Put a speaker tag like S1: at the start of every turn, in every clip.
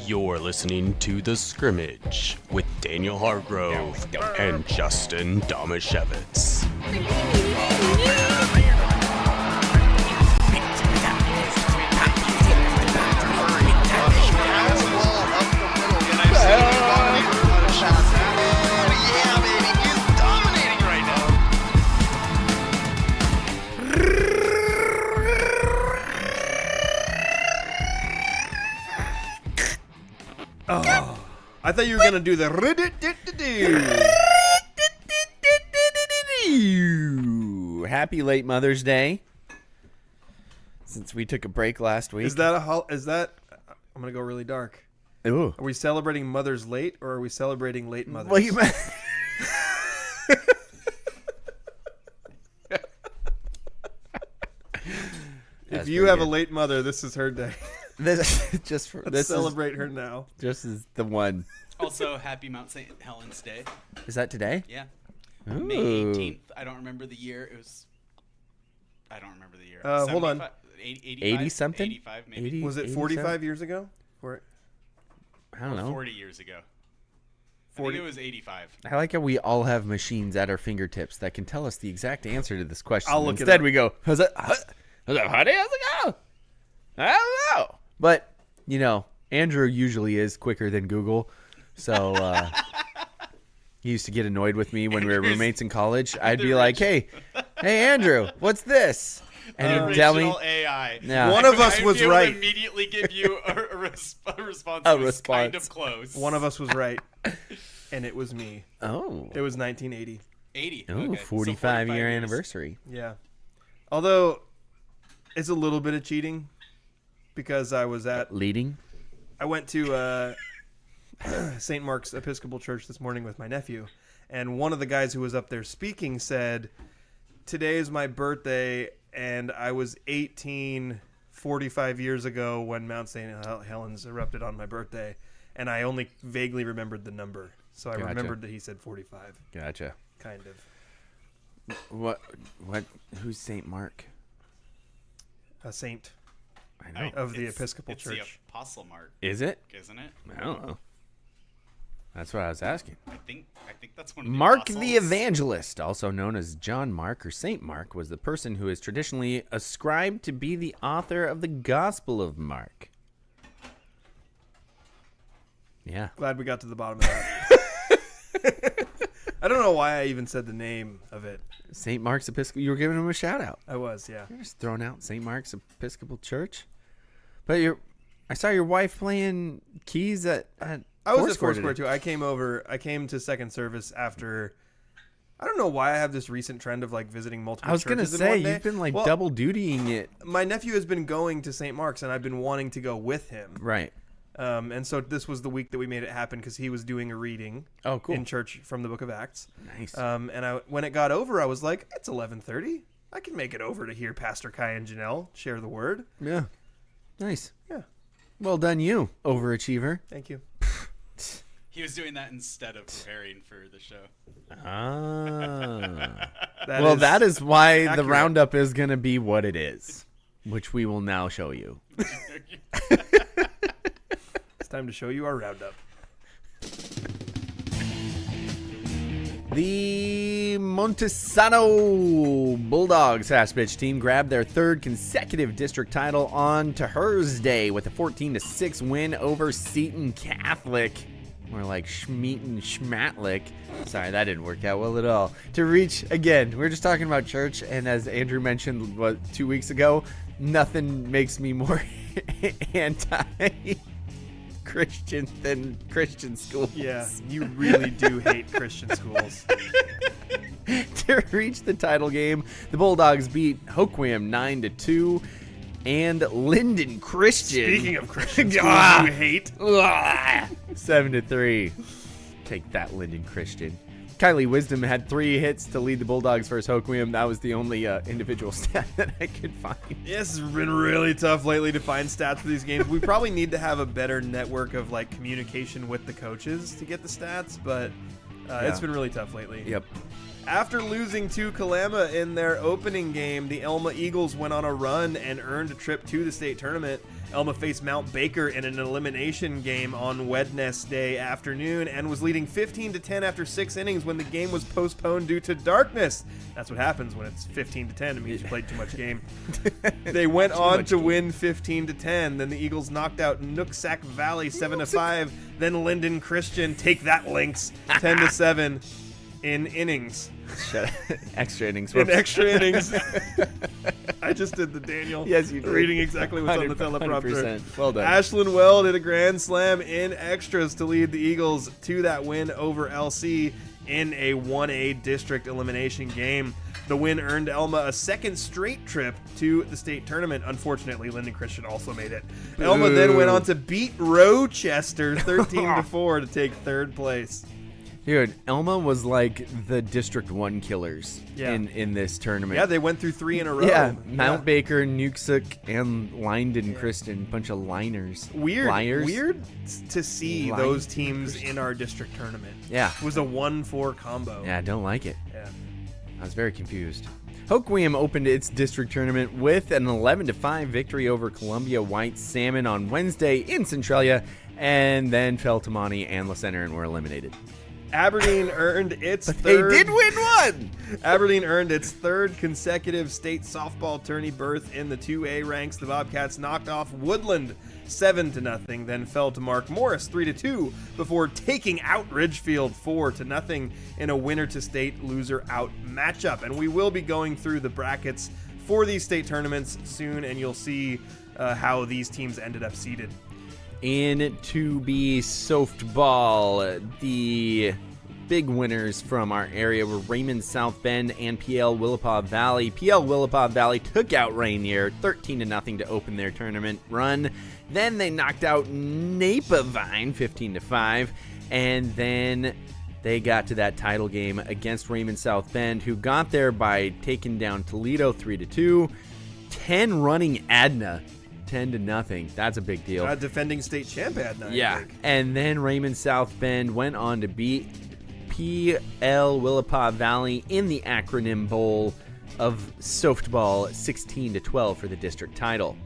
S1: You're listening to The Scrimmage with Daniel Hargrove and Justin Domashevitz.
S2: Oh, I thought you were gonna do the.
S3: Happy late Mother's Day. Since we took a break last week.
S2: Is that I'm gonna go really dark.
S3: Ooh.
S2: Are we celebrating Mother's late, or are we celebrating late mothers?
S3: Well, you
S2: if you have a late mother, this is her day.
S3: Let's
S2: celebrate her now.
S3: Just as the one.
S4: Also, happy Mount St. Helens Day.
S3: Is that today?
S4: Yeah.
S3: Ooh.
S4: May 18th. I don't remember the year. I don't remember the year.
S2: Hold on.
S3: 80 something?
S4: 85 maybe.
S3: 80,
S2: Was it 45 years ago?
S3: I don't know.
S4: 40 years ago. 40. I think it was 85.
S3: I like how we all have machines at our fingertips that can tell us the exact answer to this question.
S2: I'll look
S3: Instead,
S2: it up.
S3: we go, how's it go? I don't know. But, Andrew usually is quicker than Google. So he used to get annoyed with me when we were roommates in college. I'd be like, hey, Andrew, what's this? And he'd tell me.
S4: AI.
S3: Yeah.
S2: One of us was right.
S4: To immediately give you a response.
S3: A
S4: that was
S3: response.
S4: kind of close.
S2: One of us was right, and it was me.
S3: Oh.
S2: It was 1980.
S4: 80.
S3: Oh,
S4: Okay.
S3: 45 year
S4: years.
S3: anniversary.
S2: Yeah. Although, it's a little bit of cheating, because I went to St. Mark's Episcopal Church this morning with my nephew, and one of the guys who was up there speaking said, "Today is my birthday, and I was 18 45 years ago when Mount St. Helens erupted on my birthday, and I only vaguely remembered the number, so I remembered that he said 45."
S3: Gotcha.
S2: Kind of.
S3: What? Who's St. Mark?
S2: A saint
S3: I know.
S2: of the Episcopal
S4: it's
S2: Church.
S4: the Apostle Mark,
S3: Is it?
S4: isn't it?
S3: I don't know. That's what I was asking.
S4: I think that's one of the
S3: Mark
S4: apostles.
S3: the Evangelist, also known as John Mark or Saint Mark, was the person who is traditionally ascribed to be the author of the Gospel of Mark. Yeah.
S2: Glad we got to the bottom of that. I don't know why I even said the name of it.
S3: St. Mark's Episcopal. You were giving him a shout out.
S2: I was, yeah.
S3: You're just throwing out St. Mark's Episcopal Church. But I saw your wife playing keys at
S2: I was at
S3: Foursquare
S2: Foursquare
S3: today.
S2: too. I came to second service after. I don't know why I have this recent trend of visiting multiple.
S3: I was gonna
S2: churches in
S3: say
S2: one day.
S3: you've been
S2: Well,
S3: double dutying it.
S2: My nephew has been going to St. Mark's, and I've been wanting to go with him.
S3: Right.
S2: And so this was the week that we made it happen, because he was doing a reading.
S3: Oh, cool.
S2: In church from the Book of Acts.
S3: Nice.
S2: And when it got over, I was like, it's 11:30. I can make it over to hear Pastor Kai and Janelle share the word.
S3: Yeah. Nice.
S2: Yeah.
S3: Well done, you overachiever.
S2: Thank you.
S4: He was doing that instead of preparing for the show.
S3: Ah.
S2: That
S3: is why the
S2: accurate.
S3: roundup is going to be what it is, which we will now show you.
S2: It's time to show you our roundup.
S3: The Montesano Bulldogs fast pitch team grabbed their third consecutive district title on Thursday with a 14-6 win over Seton Catholic. More like Schmeaton Schmatlick. Sorry, that didn't work out well at all. To reach, again, we were just talking about church, and as Andrew mentioned 2 weeks ago, nothing makes me more anti-Christian than Christian schools.
S2: Yeah, you really do hate Christian schools.
S3: To reach the title game, the Bulldogs beat Hoquiam 9-2 and Linden Christian.
S2: Speaking of Christian schools you hate.
S3: 7-3. Take that, Linden Christian. Kylie Wisdom had 3 hits to lead the Bulldogs versus Hoquiam. That was the only individual stat that I could find.
S2: Yes, it's been really tough lately to find stats for these games. We probably need to have a better network of communication with the coaches to get the stats, but it's been really tough lately.
S3: Yep.
S2: After losing to Kalama in their opening game, the Elma Eagles went on a run and earned a trip to the state tournament Elma faced Mount Baker in an elimination game on Wednesday afternoon and was leading 15-10 after 6 innings when the game was postponed due to darkness. That's what happens when it's 15-10. It means you played too much game. They went on to win 15-10. Then the Eagles knocked out Nooksack Valley 7-5. Then Linden Christian, take that Lynx, 10-7 in innings.
S3: Extra innings.
S2: In extra innings. I just did the Daniel.
S3: Yes, you did.
S2: Reading exactly what's on the
S3: 100%.
S2: teleprompter.
S3: Well done.
S2: Ashland Weld hit a grand slam in extras to lead the Eagles to that win over LC in a 1A district elimination game. The win earned Elma a second straight trip to the state tournament. Unfortunately, Linden Christian also made it. Elma then went on to beat Rochester 13-4 to take third place.
S3: Dude, Elma was like the District 1 killers in this tournament.
S2: Yeah, they went through 3 in a row.
S3: Yeah, Mount Baker, Nooksack, and Linden Christian. Bunch of liners.
S2: Weird to see those teams in our district tournament.
S3: Yeah.
S2: It was a 1-4 combo.
S3: Yeah, I don't like it.
S2: Yeah.
S3: I was very confused. Hoquiam opened its district tournament with an 11-5 victory over Columbia White Salmon on Wednesday in Centralia, and then fell to Monty and La Center and were eliminated.
S2: Aberdeen earned its
S3: They did win one!
S2: Aberdeen earned its third consecutive state softball tourney berth in the 2A ranks. The Bobcats knocked off Woodland 7-0, then fell to Mark Morris 3-2 before taking out Ridgefield 4-0 in a winner to state loser out matchup. And we will be going through the brackets for these state tournaments soon, and you'll see how these teams ended up seeded.
S3: In 2B softball, the big winners from our area were Raymond South Bend and PL Willapa Valley. PL Willapa Valley took out Rainier 13-0 to open their tournament run. Then they knocked out Napavine 15-5, and then they got to that title game against Raymond South Bend, who got there by taking down Toledo 3-2. 10 running Adna 10-0. That's a big deal.
S2: Defending state champ Adna.
S3: Yeah, and then Raymond South Bend went on to beat PL Willapa Valley in the acronym bowl of softball 16-12 for the district title.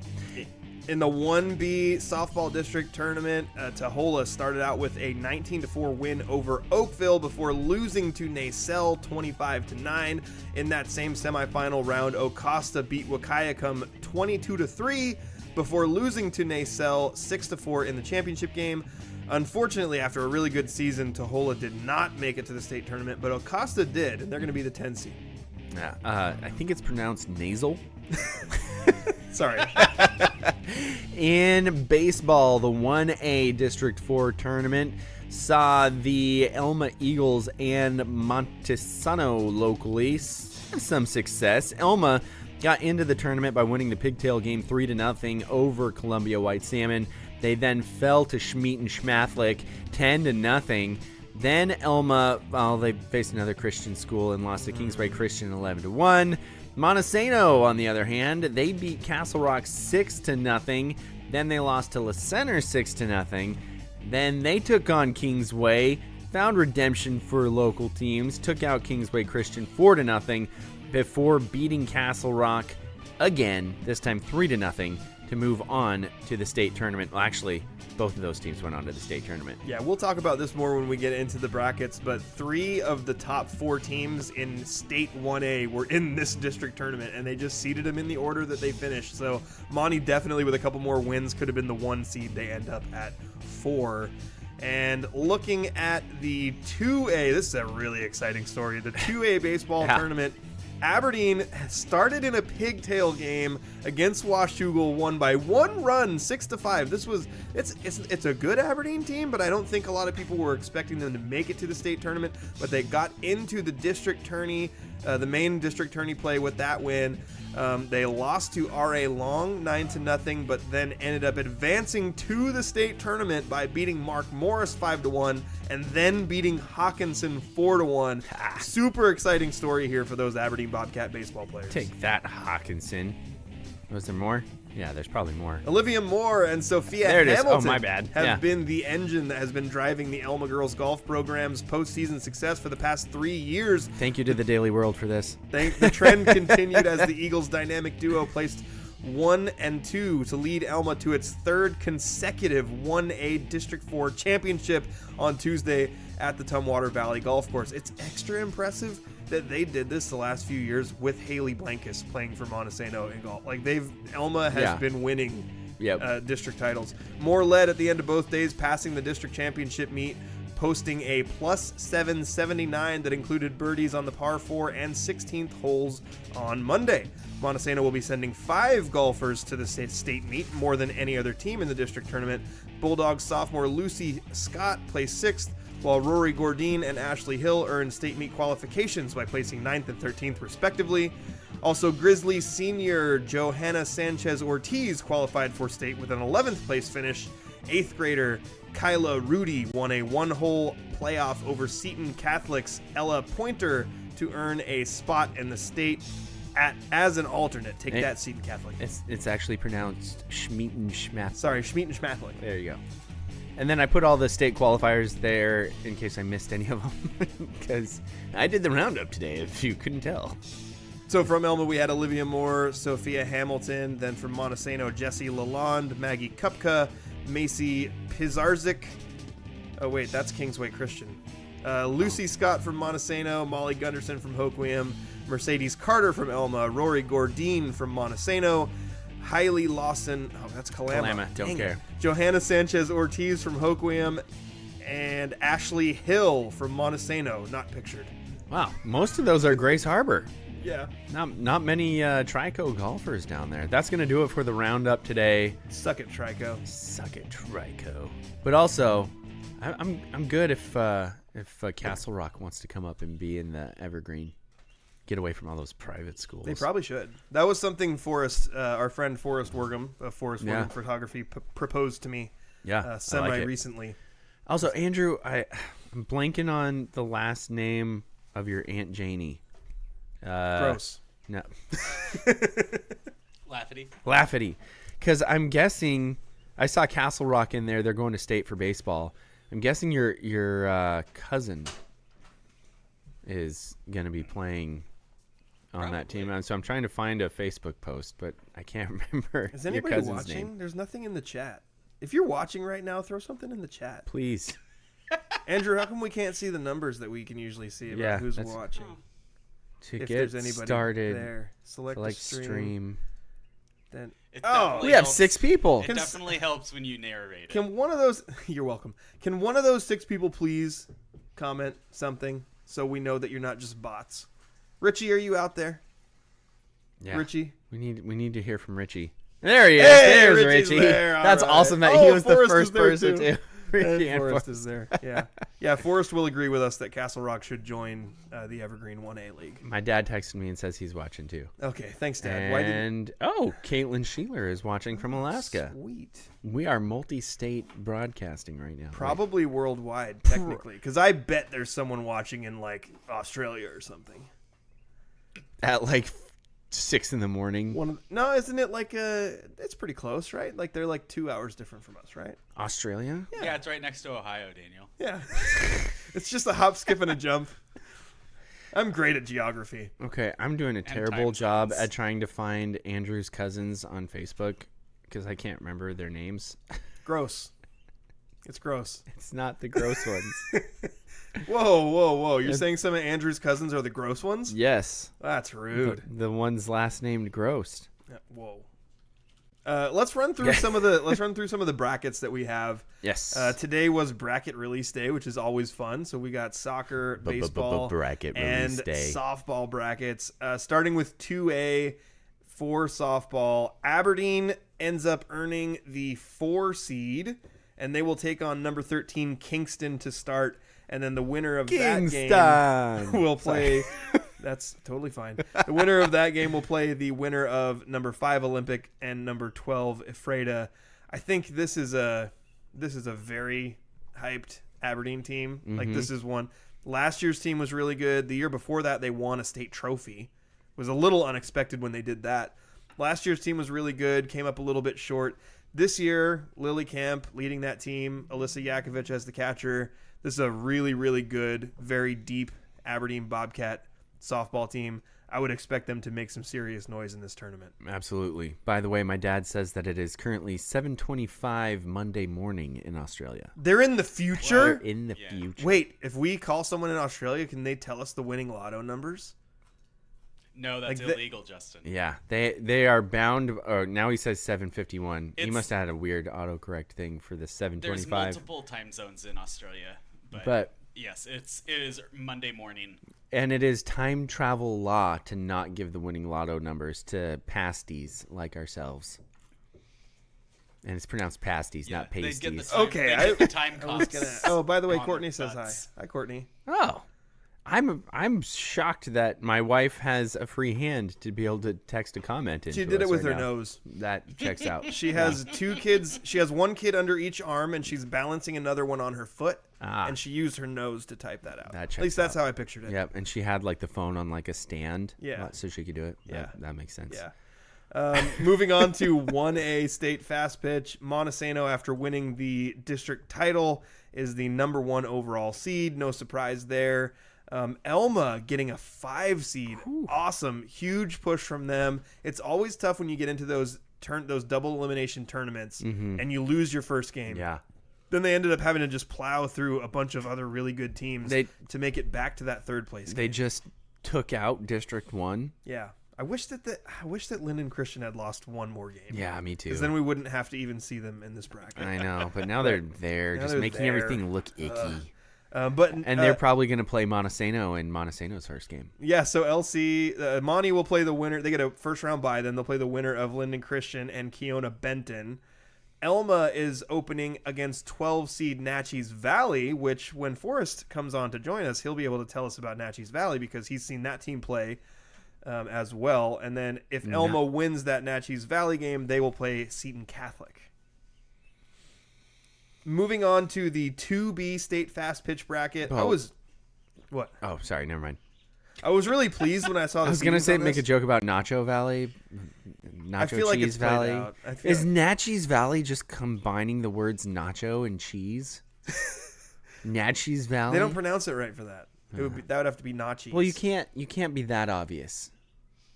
S2: In the 1B softball district tournament, Tahola started out with a 19-4 win over Oakville before losing to Nacelle 25-9. In that same semifinal round, Ocosta beat Wahkiakum 22-3 before losing to Nacelle 6-4 in the championship game. Unfortunately, after a really good season, Tahola did not make it to the state tournament, but Ocosta did, and they're going to be the 10 seed.
S3: Yeah, I think it's pronounced nasal.
S2: Sorry.
S3: In baseball, the 1A District 4 tournament saw the Elma Eagles and Montesano locally have some success. Elma got into the tournament by winning the pigtail game 3-0 over Columbia White Salmon. They then fell to Schmeat and Schmathlick 10-0. Then Elma, they faced another Christian school and lost to Kingsway Christian 11-1. Montesano, on the other hand, they beat Castle Rock 6-0. Then they lost to La Center 6-0. Then they took on Kingsway, found redemption for local teams, took out Kingsway Christian 4-0 before beating Castle Rock again, this time 3-0, to move on to the state tournament. Well, actually, both of those teams went on to the state tournament.
S2: Yeah, we'll talk about this more when we get into the brackets, but 3 of the top 4 teams in State 1A were in this district tournament, and they just seeded them in the order that they finished. So Monty definitely, with a couple more wins, could have been the 1 seed. They end up at 4. And looking at the 2A, this is a really exciting story. The 2A baseball tournament, Aberdeen started in a pigtail game against Washougal, won by 1 run, 6-5. This was it's a good Aberdeen team, but I don't think a lot of people were expecting them to make it to the state tournament. But they got into the district tourney, the main district tourney play with that win. They lost to R.A. Long 9-0, but then ended up advancing to the state tournament by beating Mark Morris 5-1 and then beating Hawkinson 4-1. Super exciting story here for those Aberdeen Bobcat baseball players.
S3: Take that, Hawkinson. Was there more? Yeah, there's probably more.
S2: Olivia Moore and Sophia
S3: There it is.
S2: Hamilton
S3: Oh, my bad.
S2: have been the engine that has been driving the Elma Girls Golf program's postseason success for the past 3 years.
S3: Thank you to the Daily World for this.
S2: The trend continued as the Eagles' dynamic duo placed 1 and 2 to lead Elma to its third consecutive 1A District 4 championship on Tuesday at the Tumwater Valley Golf Course. It's extra impressive that they did this the last few years with Haley Blankus playing for Montesano in golf. Like Elma has been winning district titles. Moore led at the end of both days, passing the district championship meet, posting a plus 779 that included birdies on the par 4 and 16th holes on Monday. Montesano will be sending 5 golfers to the state meet, more than any other team in the district tournament. Bulldogs sophomore Lucy Scott placed 6th, while Rory Gordine and Ashley Hill earned state meet qualifications by placing 9th and 13th respectively. Also, Grizzlies senior Johanna Sanchez Ortiz qualified for state with an 11th place finish. 8th grader Kyla Rudy won a 1-hole playoff over Seton Catholic's Ella Pointer to earn a spot in the state as an alternate. Take that, Seton Catholic.
S3: It's actually pronounced Schmeaton Schmath.
S2: Sorry, Schmeaton Schmathling.
S3: There you go. And then I put all the state qualifiers there in case I missed any of them, because I did the roundup today, if you couldn't tell.
S2: So from Elma, we had Olivia Moore, Sophia Hamilton. Then from Montesano, Jessie Lalonde, Maggie Kupka, Macy Pizarzik. Oh, wait, that's Kingsway Christian. Lucy Scott from Montesano, Molly Gunderson from Hoquiam, Mercedes Carter from Elma, Rory Gordine from Montesano, Hailey Lawson, that's Kalama.
S3: Don't care.
S2: Johanna Sanchez Ortiz from Hoquiam, and Ashley Hill from Montesano, not pictured.
S3: Wow, most of those are Grace Harbor.
S2: Yeah.
S3: Not many Trico golfers down there. That's going to do it for the roundup today.
S2: Suck it, Trico.
S3: Suck it, Trico. But also, I'm good if Castle Rock wants to come up and be in the Evergreen. Get away from all those private schools.
S2: They probably should. That was something Forrest, our friend Forrest Worgum of Forrest Worgum Photography, proposed to me. Recently.
S3: Also, Andrew, I'm blanking on the last name of your Aunt Janie.
S2: Gross.
S3: No.
S4: Lafferty.
S3: Because I'm guessing I saw Castle Rock in there. They're going to state for baseball. I'm guessing your cousin is going to be playing on that team. So I'm trying to find a Facebook post, but I can't remember.
S2: Is anybody
S3: your cousin's
S2: watching?
S3: name.
S2: There's nothing in the chat. If you're watching right now, throw something in the chat.
S3: Please.
S2: Andrew, how come we can't see the numbers that we can usually see about who's watching?
S3: To
S2: if
S3: get
S2: there's anybody
S3: started,
S2: there, select
S3: stream.
S2: Then
S3: we have 6 people.
S4: It definitely helps when you narrate it.
S2: Can one of those? You're welcome. Can one of those 6 people please comment something so we know that you're not just bots? Richie, are you out there?
S3: Yeah.
S2: Richie,
S3: we need to hear from Richie. There he is.
S2: Hey,
S3: There's
S2: Richie's
S3: Richie.
S2: there.
S3: That's
S2: All right.
S3: awesome that he was the
S2: Forrest
S3: first
S2: is there
S3: person
S2: too.
S3: to. Richie and
S2: Forrest is there. Yeah. Forrest will agree with us that Castle Rock should join the Evergreen 1A League.
S3: My dad texted me and says he's watching too.
S2: Okay, thanks, Dad.
S3: And Caitlin Sheeler is watching from Alaska.
S2: Sweet.
S3: We are multi-state broadcasting right now.
S2: Probably worldwide, technically, because I bet there's someone watching in like Australia or something.
S3: At like 6 a.m.
S2: No, isn't it like it's pretty close, right? Like they're like 2 hours different from us, right?
S3: Australia?
S4: Yeah, it's right next to Ohio, Daniel.
S2: Yeah. It's just a hop, skip, and a jump. I'm great at geography.
S3: Okay, I'm doing a terrible job at trying to find Andrew's cousins on Facebook because I can't remember their names.
S2: Gross. It's gross.
S3: It's not the gross ones.
S2: Whoa. You're saying some of Andrew's cousins are the gross ones?
S3: Yes.
S2: That's rude.
S3: The ones last named Gross.
S2: Whoa. Let's run through some of the brackets that we have.
S3: Yes.
S2: Today was bracket release day, which is always fun. So we got soccer, baseball,
S3: bracket
S2: and
S3: release day.
S2: Softball brackets. Starting with 2A for softball, Aberdeen ends up earning the 4 seed, and they will take on number 13 Kingston to start. And then the winner of that game will play. That's totally fine. The winner of that game will play the winner of number 5 Olympic and number 12 Ephrata. I think this is a very hyped Aberdeen team. Mm-hmm. Like this is one. Last year's team was really good. The year before that, they won a state trophy. It was a little unexpected when they did that. Last year's team was really good. Came up a little bit short. This year, Lily Camp leading that team. Alyssa Yakovich as the catcher. This is a really, really good, very deep Aberdeen Bobcat softball team. I would expect them to make some serious noise in this tournament.
S3: Absolutely. By the way, my dad says that it is currently 7:25 Monday morning in Australia.
S2: They're in the future?
S3: They're in the future.
S2: Wait, if we call someone in Australia, can they tell us the winning lotto numbers?
S4: No, that's
S2: Like
S4: illegal, Justin.
S3: Yeah, they are bound. Or now he says 7:51. He
S4: It's-
S3: must have had a weird autocorrect thing for the 7:25.
S4: There's multiple time zones in Australia,
S3: But
S4: yes, it is Monday morning.
S3: and it is time travel law to not give the winning lotto numbers to pasties like ourselves. And it's pronounced pasties, not
S4: They
S3: pasties.
S4: get the time,
S2: Okay,
S4: they get the time
S2: I was
S4: costs.
S2: gonna. Oh, by the way,
S4: on
S2: Courtney says hi.
S4: butts.
S2: Hi, Courtney.
S3: Oh, I'm shocked that my wife has a free hand to be able to text a comment into
S2: She did
S3: us
S2: it with
S3: right
S2: her
S3: now.
S2: nose.
S3: That checks out.
S2: She has 2 kids. She has 1 kid under each arm, and she's balancing another one on her foot. And she used her nose to type that out.
S3: That
S2: At
S3: checks
S2: least that's
S3: out.
S2: how I pictured it.
S3: Yep, and she had like the phone on like a stand.
S2: Yeah.
S3: So she could do it.
S2: Yeah.
S3: That makes sense.
S2: Yeah. Moving on to 1A state fast pitch. Montesano, after winning the district title, is the number 1 overall seed. No surprise there. Elma getting a 5 seed. Awesome. Huge push from them. It's always tough when you get into those double elimination tournaments and you lose your first game.
S3: Yeah.
S2: Then they ended up having to just plow through a bunch of other really good teams to make it back to that 3rd place.
S3: They just took out District 1.
S2: Yeah. I wish that Linden Christian had lost one more game.
S3: Yeah, me too.
S2: Because then we wouldn't have to even see them in this bracket.
S3: I know, but now they're there,
S2: Now
S3: just
S2: they're
S3: making
S2: there.
S3: everything look icky.
S2: And
S3: They're probably going to play Montesano in Montesano's first game.
S2: yeah, so LC Monty will play the winner. They get a first round bye. Then they'll play the winner of Linden Christian and Keona Benton. Elma is opening against 12 seed Natchez Valley, which when Forrest comes on to join us, he'll be able to tell us about Natchez Valley because he's seen that team play as well. And then if Elma wins that Natchez Valley game, they will play Seton Catholic. Moving on to the 2B state fast pitch bracket.
S3: Oh.
S2: What?
S3: Oh, sorry, never mind.
S2: I was really pleased when I saw the
S3: I was going to
S2: seedings
S3: say
S2: on
S3: make a
S2: this.
S3: joke about Nacho Valley. Nacho
S2: I feel like
S3: Cheese
S2: it's played
S3: Valley.
S2: out. I feel
S3: Is
S2: like-
S3: Natchez Valley just combining the words nacho and cheese? Natchez Valley?
S2: They don't pronounce it right for that. That would have to be Nachos.
S3: Well, you can't be that obvious.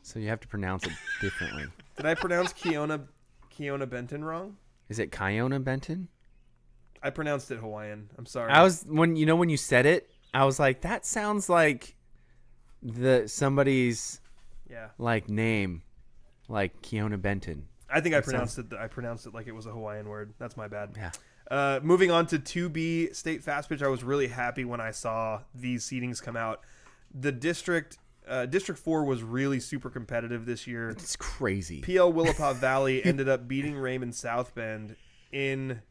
S3: So you have to pronounce it differently.
S2: Did I pronounce Keona Benton wrong?
S3: Is it Kiona Benton?
S2: I pronounced it Hawaiian. I'm sorry.
S3: When you said it, I was like, that sounds like somebody's
S2: Yeah.
S3: like name, like Keona Benton.
S2: I think I pronounced it. I pronounced it like it was a Hawaiian word. That's my bad.
S3: Yeah.
S2: Moving on to 2B state fast pitch. I was really happy when I saw these seedings come out. The District 4 was really super competitive this year.
S3: It's crazy.
S2: PL Willapa Valley ended up beating Raymond South Bend Raymond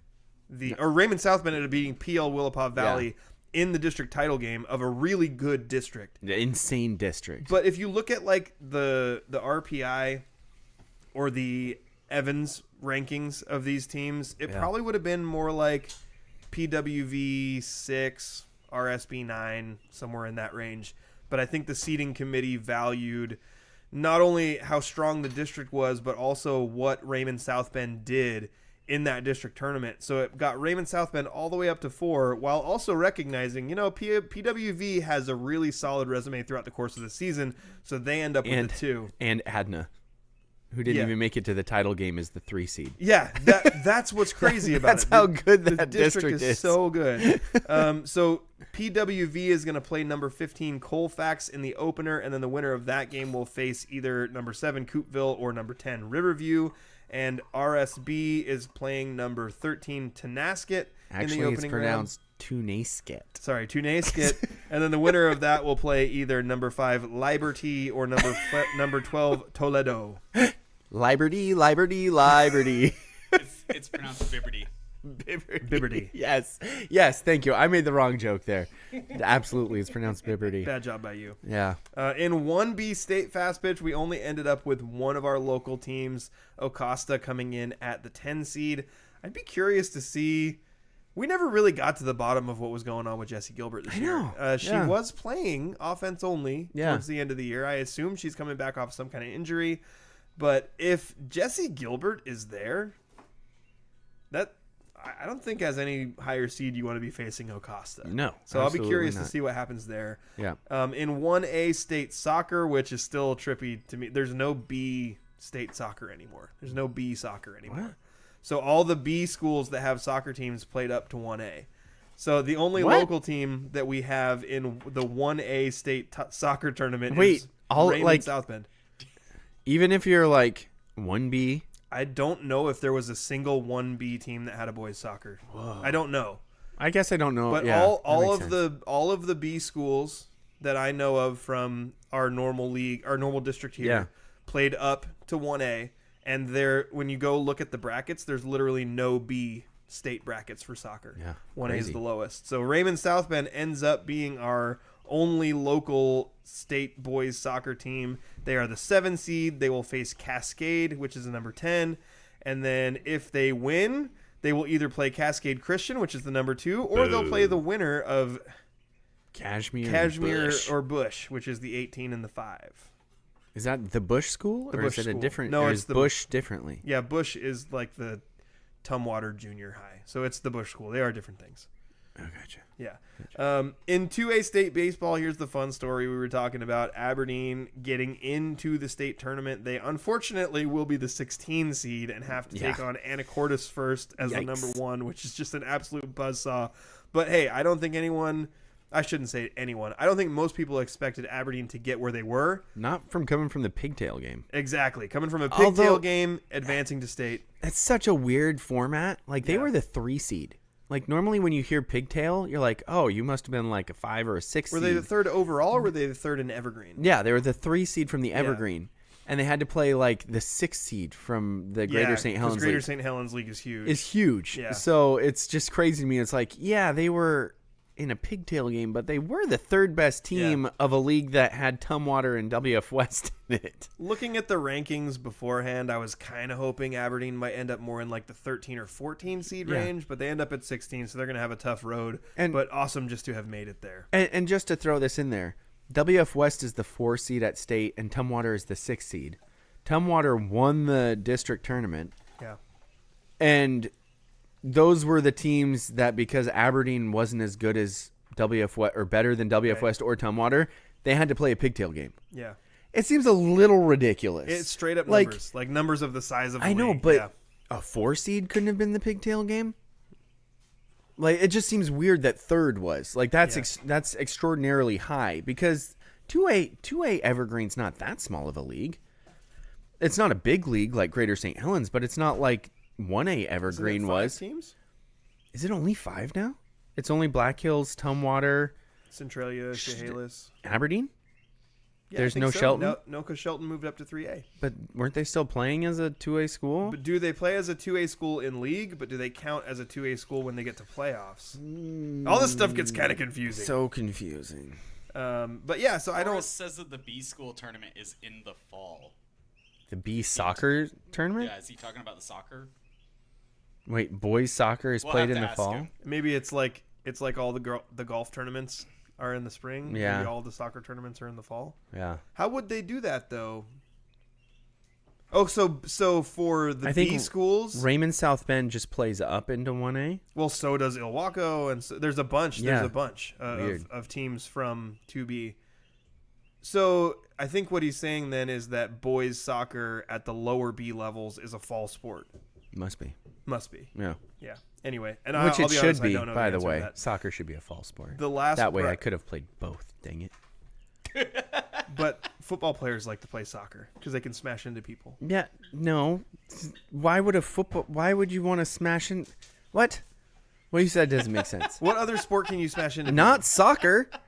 S2: South Bend ended up beating PL Willapa Valley in the district title game of a really good district.
S3: The insane district.
S2: But if you look at like the RPI or the Evans rankings of these teams, it probably would have been more like PWV 6, RSB 9, somewhere in that range. But I think the seating committee valued not only how strong the district was, but also what Raymond South Bend did in that district tournament. So it got Raymond South Bend all the way up to 4, while also recognizing, PWV has a really solid resume throughout the course of the season, so they end up with the 2.
S3: And Adna, who didn't even make it to the title game, is the 3 seed.
S2: Yeah, that's what's crazy about
S3: That's
S2: it.
S3: how good
S2: the
S3: that
S2: district
S3: district
S2: is
S3: is.
S2: so good. So PWV is going to play number 15 Colfax in the opener, and then the winner of that game will face either number 7 Coopville or number 10 Riverview. And RSB is playing number 13 Tonasket in the opening
S3: it's pronounced Tunasket.
S2: Sorry, Tunasket. And then the winner of that will play either number 5 Liberty or number 12 Toledo.
S3: Liberty.
S4: It's pronounced Bibberty.
S2: Bibberty.
S3: Yes, thank you. I made the wrong joke there. Absolutely, it's pronounced Bibberty.
S2: Bad job by you.
S3: Yeah.
S2: In 1B state fast pitch, we only ended up with one of our local teams, Ocosta, coming in at the 10 seed. I'd be curious to see. We never really got to the bottom of what was going on with Jessie Gilbert this year. She was playing offense only towards the end of the year. I assume she's coming back off some kind of injury. But if Jessie Gilbert is there, I don't think as any higher seed you want to be facing Ocasta.
S3: No.
S2: So I'll be curious
S3: not.
S2: to see what happens there.
S3: Yeah.
S2: In 1A state soccer, which is still trippy to me, there's no B state soccer anymore. There's no B soccer anymore.
S3: What?
S2: So all the B schools that have soccer teams played up to 1A. So the only
S3: What?
S2: local team that we have in the 1A state soccer tournament
S3: Wait,
S2: is
S3: all,
S2: Raymond
S3: like-
S2: South Bend.
S3: Even if you're like 1B.
S2: I don't know if there was a single 1B team that had a boys soccer. I don't know.
S3: I guess I don't know.
S2: But
S3: yeah,
S2: all
S3: that
S2: of
S3: makes sense.
S2: all of the B schools that I know of from our normal league, our normal district here,
S3: Yeah.
S2: played up to 1A, and there when you go look at the brackets, there's literally no B state brackets for soccer.
S3: Yeah,
S2: 1A is
S3: crazy.
S2: the lowest. So Raymond South Bend ends up being our only local state boys soccer team. They are the 7 seed. They will face Cascade, which is the number 10, and then if they win, they will either play Cascade Christian, which is the number 2, or they'll play the winner of
S3: Cashmere Bush.
S2: or Bush, which is the 18 and the 5.
S3: Is that the Bush school?
S2: The
S3: or
S2: Bush
S3: is it a
S2: school.
S3: different?
S2: No,
S3: or
S2: it's
S3: is
S2: the-
S3: Bush differently.
S2: Yeah, Bush is like the Tumwater Junior High. So it's the Bush school. They are different things.
S3: Oh, gotcha.
S2: Yeah. In 2A state baseball, here's the fun story we were talking about. Aberdeen getting into the state tournament. They unfortunately will be the 16 seed and have to take on Anacortes first as the
S3: Yikes.
S2: number 1, which is just an absolute buzzsaw. But hey, I don't think I shouldn't say anyone. I don't think most people expected Aberdeen to get where they were.
S3: Not from coming from the pigtail game.
S2: Exactly. Coming from a pigtail game, advancing to state.
S3: That's such a weird format. Like they
S2: Yeah.
S3: were the 3 seed. Like normally when you hear pigtail, you're like, oh, you must have been like a 5 or a 6
S2: Were
S3: seed.
S2: they the 3rd overall, or were they the 3rd in Evergreen?
S3: Yeah, they were the 3 seed from the Evergreen, and they had to play like the 6 seed from the Greater St. Helens
S2: Greater
S3: League.
S2: St. Helens League is huge.
S3: Is huge.
S2: Yeah.
S3: So it's just crazy to me. It's like, yeah, they were in a pigtail game, but they were the 3rd best team of a league that had Tumwater and WF West in it.
S2: Looking at the rankings beforehand, I was kind of hoping Aberdeen might end up more in like the 13 or 14 seed
S3: Yeah.
S2: range, but they end up at 16, so they're going to have a tough road.
S3: And-
S2: But awesome just to have made it there.
S3: And just to throw this in there, WF West is the 4 seed at state, and Tumwater is the 6 seed. Tumwater won the district tournament,
S2: Yeah.
S3: and those were the teams that, because Aberdeen wasn't as good as WF West or better than WF
S2: Right.
S3: West or Tumwater, they had to play a pigtail game.
S2: Yeah.
S3: It seems a little ridiculous.
S2: It's straight up
S3: Like,
S2: numbers. Like numbers of the size of the
S3: I know,
S2: league.
S3: but
S2: Yeah.
S3: a 4 seed couldn't have been the pigtail game. Like it just seems weird that 3rd was. Like that's that's extraordinarily high, because 2A Evergreen's not that small of a league. It's not a big league like Greater St. Helens, but it's not like 1A Evergreen
S2: Isn't it 5
S3: was.
S2: teams?
S3: Is it only 5 now? It's only Black Hills, Tumwater,
S2: Centralia, Chehalis.
S3: Aberdeen?
S2: Yeah,
S3: There's
S2: I think
S3: no
S2: so.
S3: Shelton?
S2: No, because Shelton moved up to 3A.
S3: But weren't they still playing as a 2A school?
S2: But do they play as a 2A school in league, but do they count as a 2A school when they get to playoffs? All this stuff gets kind of confusing.
S3: So confusing.
S2: But yeah, so I don't.
S4: Forrest says that the B school tournament is in the fall.
S3: The B soccer tournament?
S4: Yeah, is he talking about the soccer?
S3: Wait, boys soccer is
S4: We'll
S3: played
S4: have
S3: in
S4: to
S3: the
S4: ask
S3: fall?
S4: him.
S2: Maybe it's like all the golf tournaments are in the spring.
S3: Yeah.
S2: Maybe all the soccer tournaments are in the fall.
S3: Yeah.
S2: How would they do that though? Oh, so for the
S3: I think
S2: B schools,
S3: Raymond South Bend just plays up into 1A.
S2: well, so does Ilwaco, and so, there's a bunch.
S3: Yeah.
S2: There's a bunch
S3: Weird.
S2: of teams from 2B. So I think what he's saying then is that boys soccer at the lower B levels is a fall sport.
S3: Must be.
S2: Must be.
S3: Yeah.
S2: Yeah. Anyway, and
S3: Which
S2: I'll
S3: it
S2: be
S3: should
S2: honest, I
S3: be,
S2: don't know
S3: by the
S2: answer to
S3: way.
S2: that.
S3: Soccer should be a fall sport.
S2: The last
S3: That way I
S2: right.
S3: could have played both. Dang it.
S2: But football players like to play soccer because they can smash into people.
S3: Yeah, no. Why would you want to smash in? What? What you said doesn't make sense.
S2: What other sport can you smash into?
S3: Not soccer.
S2: people?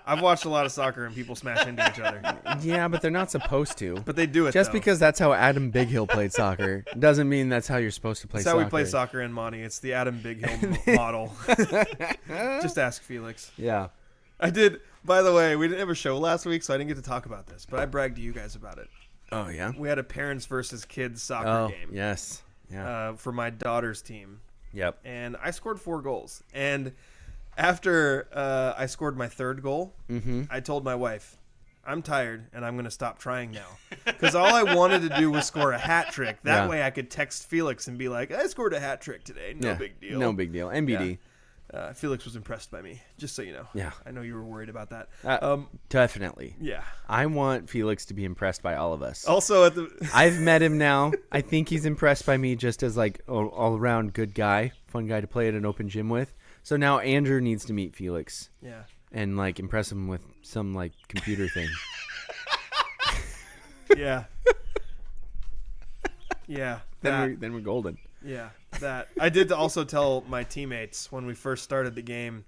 S2: I've watched a lot of soccer and people smash into each other,
S3: Yeah, but they're not supposed to.
S2: but they do it.
S3: Just
S2: though.
S3: because that's how Adam Big Hill played soccer doesn't mean that's how you're supposed to play
S2: That's
S3: soccer.
S2: how we play soccer in Monty. It's the Adam Big Hill model. Just ask Felix.
S3: Yeah.
S2: I did. By the way, we didn't have a show last week, so I didn't get to talk about this. But I bragged to you guys about it.
S3: Oh, yeah?
S2: We had a parents versus kids soccer
S3: Oh,
S2: game
S3: yes. Yeah.
S2: for my daughter's team,
S3: Yep.
S2: and I scored 4 goals. And after I scored my 3rd goal, I told my wife, I'm tired, and I'm going to stop trying now. Because all I wanted to do was score a hat trick. That way I could text Felix and be like, I scored a hat trick today. No big deal.
S3: No big deal. NBD.
S2: Yeah. Felix was impressed by me, just so you know.
S3: Yeah.
S2: I know you were worried about that.
S3: Definitely.
S2: Yeah.
S3: I want Felix to be impressed by all of us.
S2: Also,
S3: I've met him now. I think he's impressed by me just as like all around good guy, fun guy to play at an open gym with. So now Andrew needs to meet Felix.
S2: Yeah.
S3: And like impress him with some like computer thing.
S2: Yeah. Yeah.
S3: Then we're golden.
S2: Yeah. That I did also tell my teammates when we first started the game,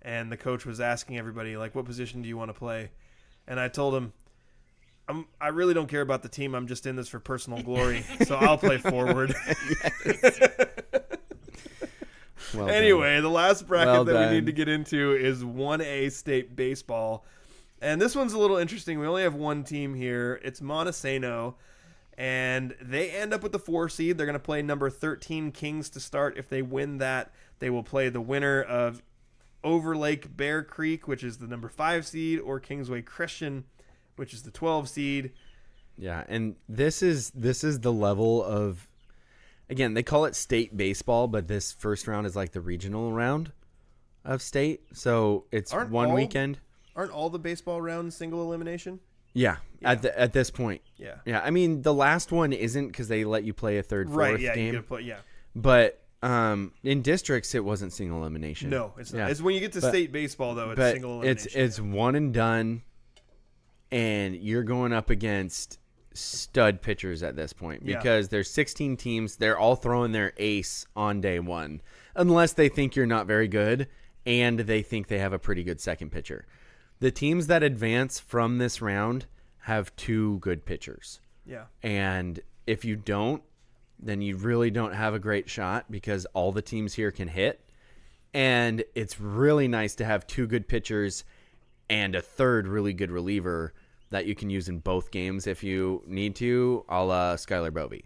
S2: and the coach was asking everybody like, "What position do you want to play?" And I told him, I really don't care about the team. I'm just in this for personal glory, so I'll play forward.
S3: Well
S2: anyway, the last bracket that
S3: done.
S2: we need to get into is 1A state baseball. And this one's a little interesting. We only have one team here. It's Montesano. And they end up with the 4 seed. They're going to play number 13 Kings to start. If they win that, they will play the winner of Overlake Bear Creek, which is the number 5 seed, or Kingsway Christian, which is the 12 seed.
S3: Yeah, and this is the level of, again, they call it state baseball, but this first round is like the regional round of state. So it's one weekend.
S2: Aren't all the baseball rounds single elimination?
S3: Yeah, at this point.
S2: Yeah.
S3: Yeah, I mean, the last one isn't because they let you play a third, fourth game.
S2: You get to play,
S3: But in districts, it wasn't single elimination.
S2: No, it's not.
S3: Yeah.
S2: It's when you get to state baseball, though, it's
S3: but
S2: single elimination.
S3: It's one and done, and you're going up against stud pitchers at this point because there's 16 teams. They're all throwing their ace on day one, unless they think you're not very good and they think they have a pretty good second pitcher. The teams that advance from this round have 2 good pitchers.
S2: Yeah.
S3: And if you don't, then you really don't have a great shot because all the teams here can hit. And it's really nice to have 2 good pitchers and a third really good reliever that you can use in both games if you need to, a la Skylar Bovey.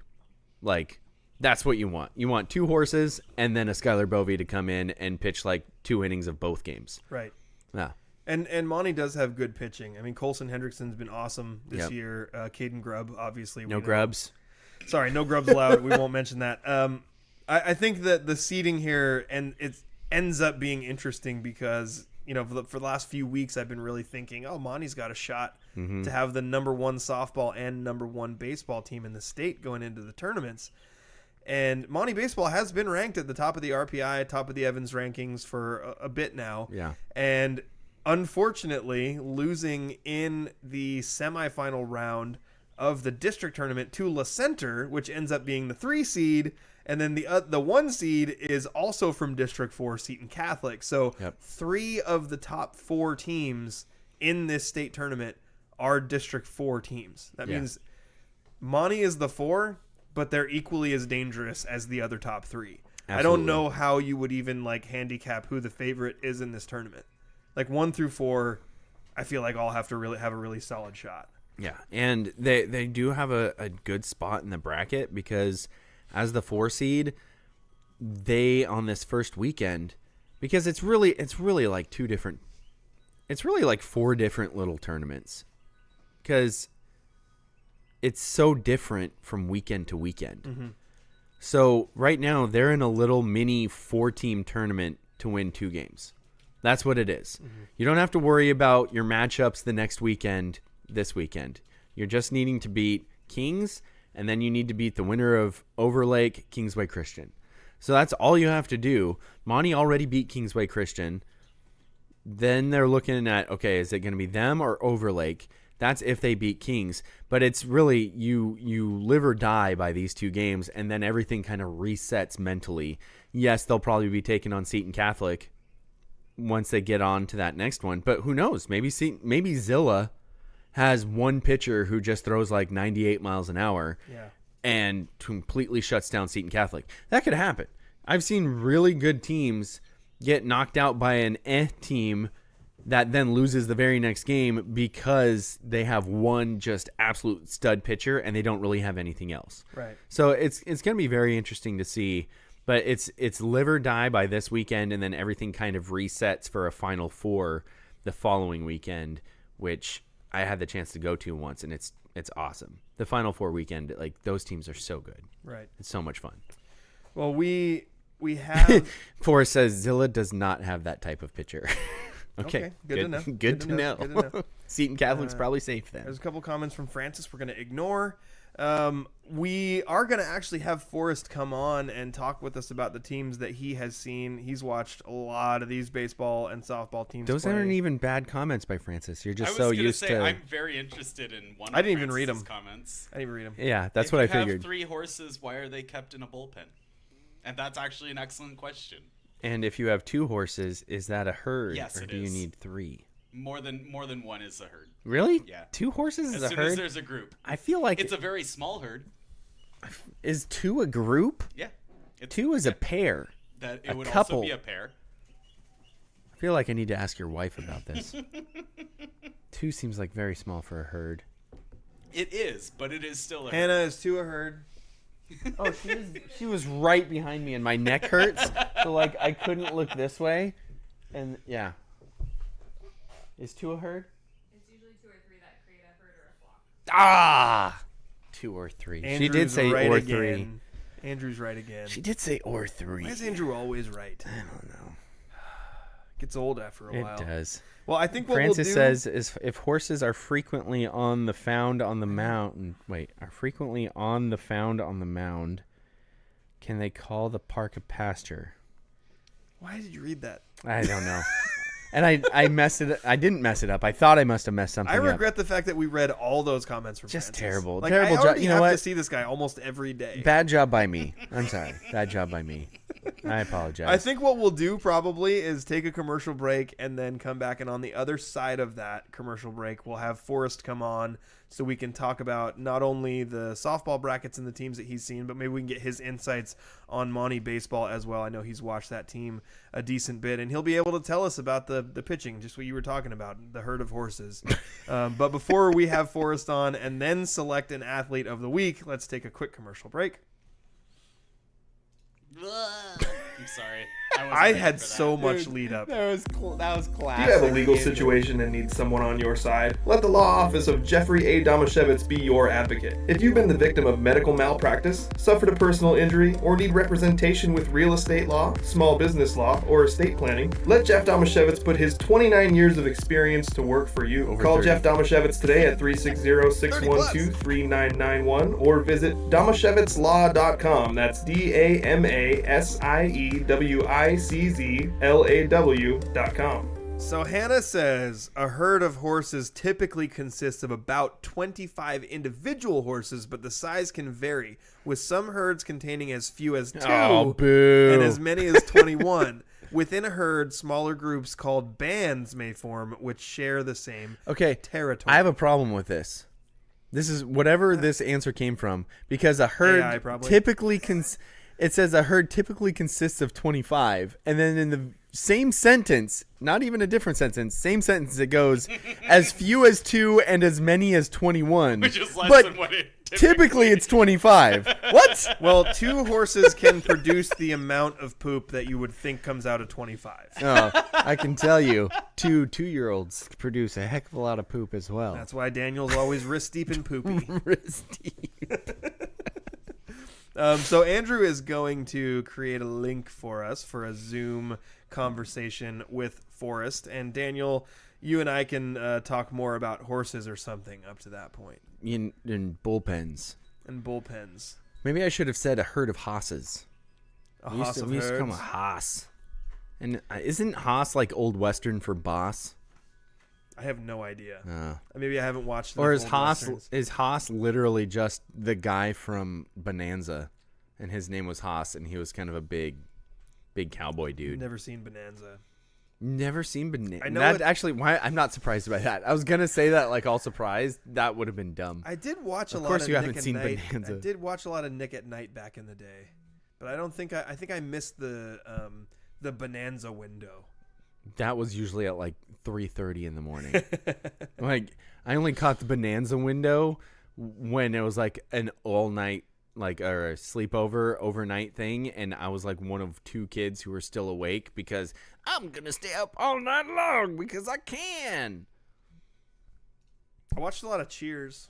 S3: Like, that's what you want. You want 2 horses and then a Skylar Bovey to come in and pitch like 2 innings of both games.
S2: Right.
S3: Yeah.
S2: And Monty does have good pitching. I mean, Colson Hendrickson's been awesome this year. Caden Grubb, obviously.
S3: No grubs.
S2: Sorry, no grubs allowed. We won't mention that. I think that the seeding here, and it ends up being interesting because, you know, for the last few weeks, I've been really thinking, oh, Monty's got a shot to have the number 1 softball and number 1 baseball team in the state going into the tournaments. And Monty Baseball has been ranked at the top of the RPI, top of the Evans rankings for a bit now.
S3: Yeah.
S2: And unfortunately, losing in the semifinal round of the district tournament to La Center, which ends up being the 3 seed, and then the 1 seed is also from District 4, Seton Catholic. So 3 of the top 4 teams in this state tournament are District 4 teams. That means Monty is the 4, but they're equally as dangerous as the other top 3. Absolutely. I don't know how you would even like handicap who the favorite is in this tournament. Like 1 through 4, I feel like all have to really have a really solid shot.
S3: Yeah, and they do have a good spot in the bracket because as the 4 seed, they on this first weekend, because it's really like 2 different, it's really like 4 different little tournaments because it's so different from weekend to weekend. Mm-hmm. So right now they're in a little mini 4-team tournament to win 2 games. That's what it is. Mm-hmm. You don't have to worry about your matchups the next weekend, this weekend. You're just needing to beat Kings, and then you need to beat the winner of Overlake, Kingsway Christian. So that's all you have to do. Monty already beat Kingsway Christian. Then they're looking at, okay, is it going to be them or Overlake? That's if they beat Kings. But it's really you live or die by these 2 games, and then everything kind of resets mentally. Yes, they'll probably be taking on Seton Catholic once they get on to that next one. But who knows? Maybe Zilla has 1 pitcher who just throws like 98 miles an hour and completely shuts down Seton Catholic. That could happen. I've seen really good teams get knocked out by an team that then loses the very next game because they have 1 just absolute stud pitcher and they don't really have anything else.
S2: Right.
S3: So it's going to be very interesting to see. But it's live or die by this weekend, and then everything kind of resets for a Final 4 the following weekend, which I had the chance to go to once, and it's awesome. The Final Four weekend, like those teams are so good.
S2: Right.
S3: It's so much fun.
S2: Well, we have.
S3: Forrest says Zilla does not have that type of pitcher. Okay,
S2: Good to know.
S3: Good to know.
S2: Good to know.
S3: Seton Catholic's probably safe then.
S2: There's a couple comments from Francis we're going to ignore. We are going to actually have Forrest come on and talk with us about the teams that he has seen. He's watched a lot of these baseball and softball teams.
S3: Those
S2: play.
S3: aren't even bad comments by Francis. You're just
S4: I
S3: so
S4: was gonna
S3: used
S4: say,
S3: to.
S4: I'm very interested in one.
S2: I didn't even read
S4: Francis's
S2: them.
S4: Comments.
S2: I didn't even read them.
S3: Yeah, that's
S4: If
S3: what I
S4: you
S3: figured.
S4: have 3 horses, why are they kept in a bullpen? And that's actually an excellent question.
S3: And if you have 2 horses, is that a herd?
S4: Yes,
S3: or
S4: it
S3: do you
S4: is.
S3: need 3?
S4: More than one is a herd.
S3: Really?
S4: Yeah.
S3: 2 horses
S4: As
S3: is a
S4: soon as
S3: herd?
S4: there's a group,
S3: I feel like
S4: it's a very small herd.
S3: is 2 a group?
S4: Yeah. It's,
S3: 2 is a pair.
S4: That
S3: a
S4: it would
S3: couple.
S4: also be a pair.
S3: I feel like I need to ask your wife about this. 2 seems like very small for a herd.
S4: It is, but it is still a herd.
S2: Hannah is to a herd.
S3: Oh, she was right behind me, and my neck hurts. So like I couldn't look this way, and yeah. Is 2 a herd?
S5: It's usually 2 or 3 that create a herd or a flock.
S3: Ah, 2 or 3.
S2: Andrew's
S3: she did say
S2: right
S3: or
S2: again. Andrew's right again.
S3: 3. She did say or 3.
S2: Why is Andrew always right?
S3: I don't know.
S2: Gets old after a
S3: It
S2: while.
S3: does.
S2: Well, I think what
S3: Francis
S2: we'll do,
S3: says is if horses are frequently on the found on the mountain. Wait, are frequently on the found on the mound. Can they call the park a pasture?
S2: Why did you read that?
S3: I don't know. And I messed it. I didn't mess it up. I thought I must have messed something
S2: I
S3: up.
S2: regret the fact that we read all those comments from
S3: Just
S2: Francis.
S3: terrible.
S2: Like,
S3: Terrible
S2: I
S3: job.
S2: already
S3: You know
S2: have
S3: what?
S2: to see this guy almost every day.
S3: Bad job by me. I'm sorry. Bad job by me. I apologize.
S2: I think what we'll do probably is take a commercial break and then come back, and on the other side of that commercial break, we'll have Forrest come on so we can talk about not only the softball brackets and the teams that he's seen, but maybe we can get his insights on Monty baseball as well. I know he's watched that team a decent bit, and he'll be able to tell us about the pitching, just what you were talking about, the herd of horses. But before we have Forrest on and then select an athlete of the week, let's take a quick commercial break.
S4: I'm sorry.
S2: I had so much lead up.
S3: that was classic.
S6: Do you have a legal situation and need someone on your side? Let the law office of Jeffrey A. Domashevitz be your advocate. If you've been the victim of medical malpractice, suffered a personal injury, or need representation with real estate law, small business law, or estate planning, let Jeff Domashevitz put his 29 years of experience to work for you. Call
S3: 30.
S6: Jeff Domashevitz today at 360-612-3991 or visit domashevitzlaw.com. That's DAMASIEWICZLAW.com.
S2: So Hannah says a herd of horses typically consists of about 25 individual horses, but the size can vary, with some herds containing as few as 2
S3: Oh, boo.
S2: and as many as 21. Within a herd, smaller groups called bands may form, which share the same territory.
S3: I have a problem with this. This is whatever this answer came from, because a herd
S2: AI probably.
S3: typically it says a herd typically consists of 25, and then in the same sentence, not even a different sentence, same sentence, it goes as few as 2 and as many as 21.
S4: Which is less
S3: but
S4: than what it
S3: typically it's 25. What?
S2: Well, 2 horses can produce the amount of poop that you would think comes out of 25.
S3: Oh, I can tell you, 2-year-olds produce a heck of a lot of poop as well.
S2: That's why Daniel's always wrist deep in poopy. So Andrew is going to create a link for us for a Zoom conversation with Forrest. And Daniel, you and I can talk more about horses or something up to that point.
S3: In bullpens.
S2: And bullpens.
S3: Maybe I should have said a herd of hosses.
S2: A
S3: We used
S2: hoss
S3: to-
S2: of
S3: we used to call 'em a
S2: herds.
S3: hoss. And isn't hoss like Old Western for boss?
S2: I have no idea. Maybe I haven't watched
S3: Or
S2: enough
S3: is
S2: old
S3: Haas
S2: Westerns.
S3: is Haas literally just the guy from Bonanza, and his name was Haas, and he was kind of a big cowboy dude.
S2: Never seen Bonanza.
S3: Never seen Bonanza.
S2: I know
S3: That
S2: it-
S3: actually, why I'm not surprised by that. I was gonna say that like all surprised. That would have been dumb.
S2: I did watch a
S3: Of
S2: lot
S3: course
S2: of
S3: you
S2: Nick
S3: haven't
S2: at
S3: seen
S2: Night.
S3: Bonanza.
S2: I did watch a lot of Nick at Night back in the day, but I don't think I think I missed the Bonanza window.
S3: That was usually at like 3:30 in the morning. Like I only caught the Bonanza window when it was like an all night or a sleepover overnight thing, and I was like one of 2 kids who were still awake because I'm gonna stay up all night long because I can.
S2: I watched a lot of Cheers.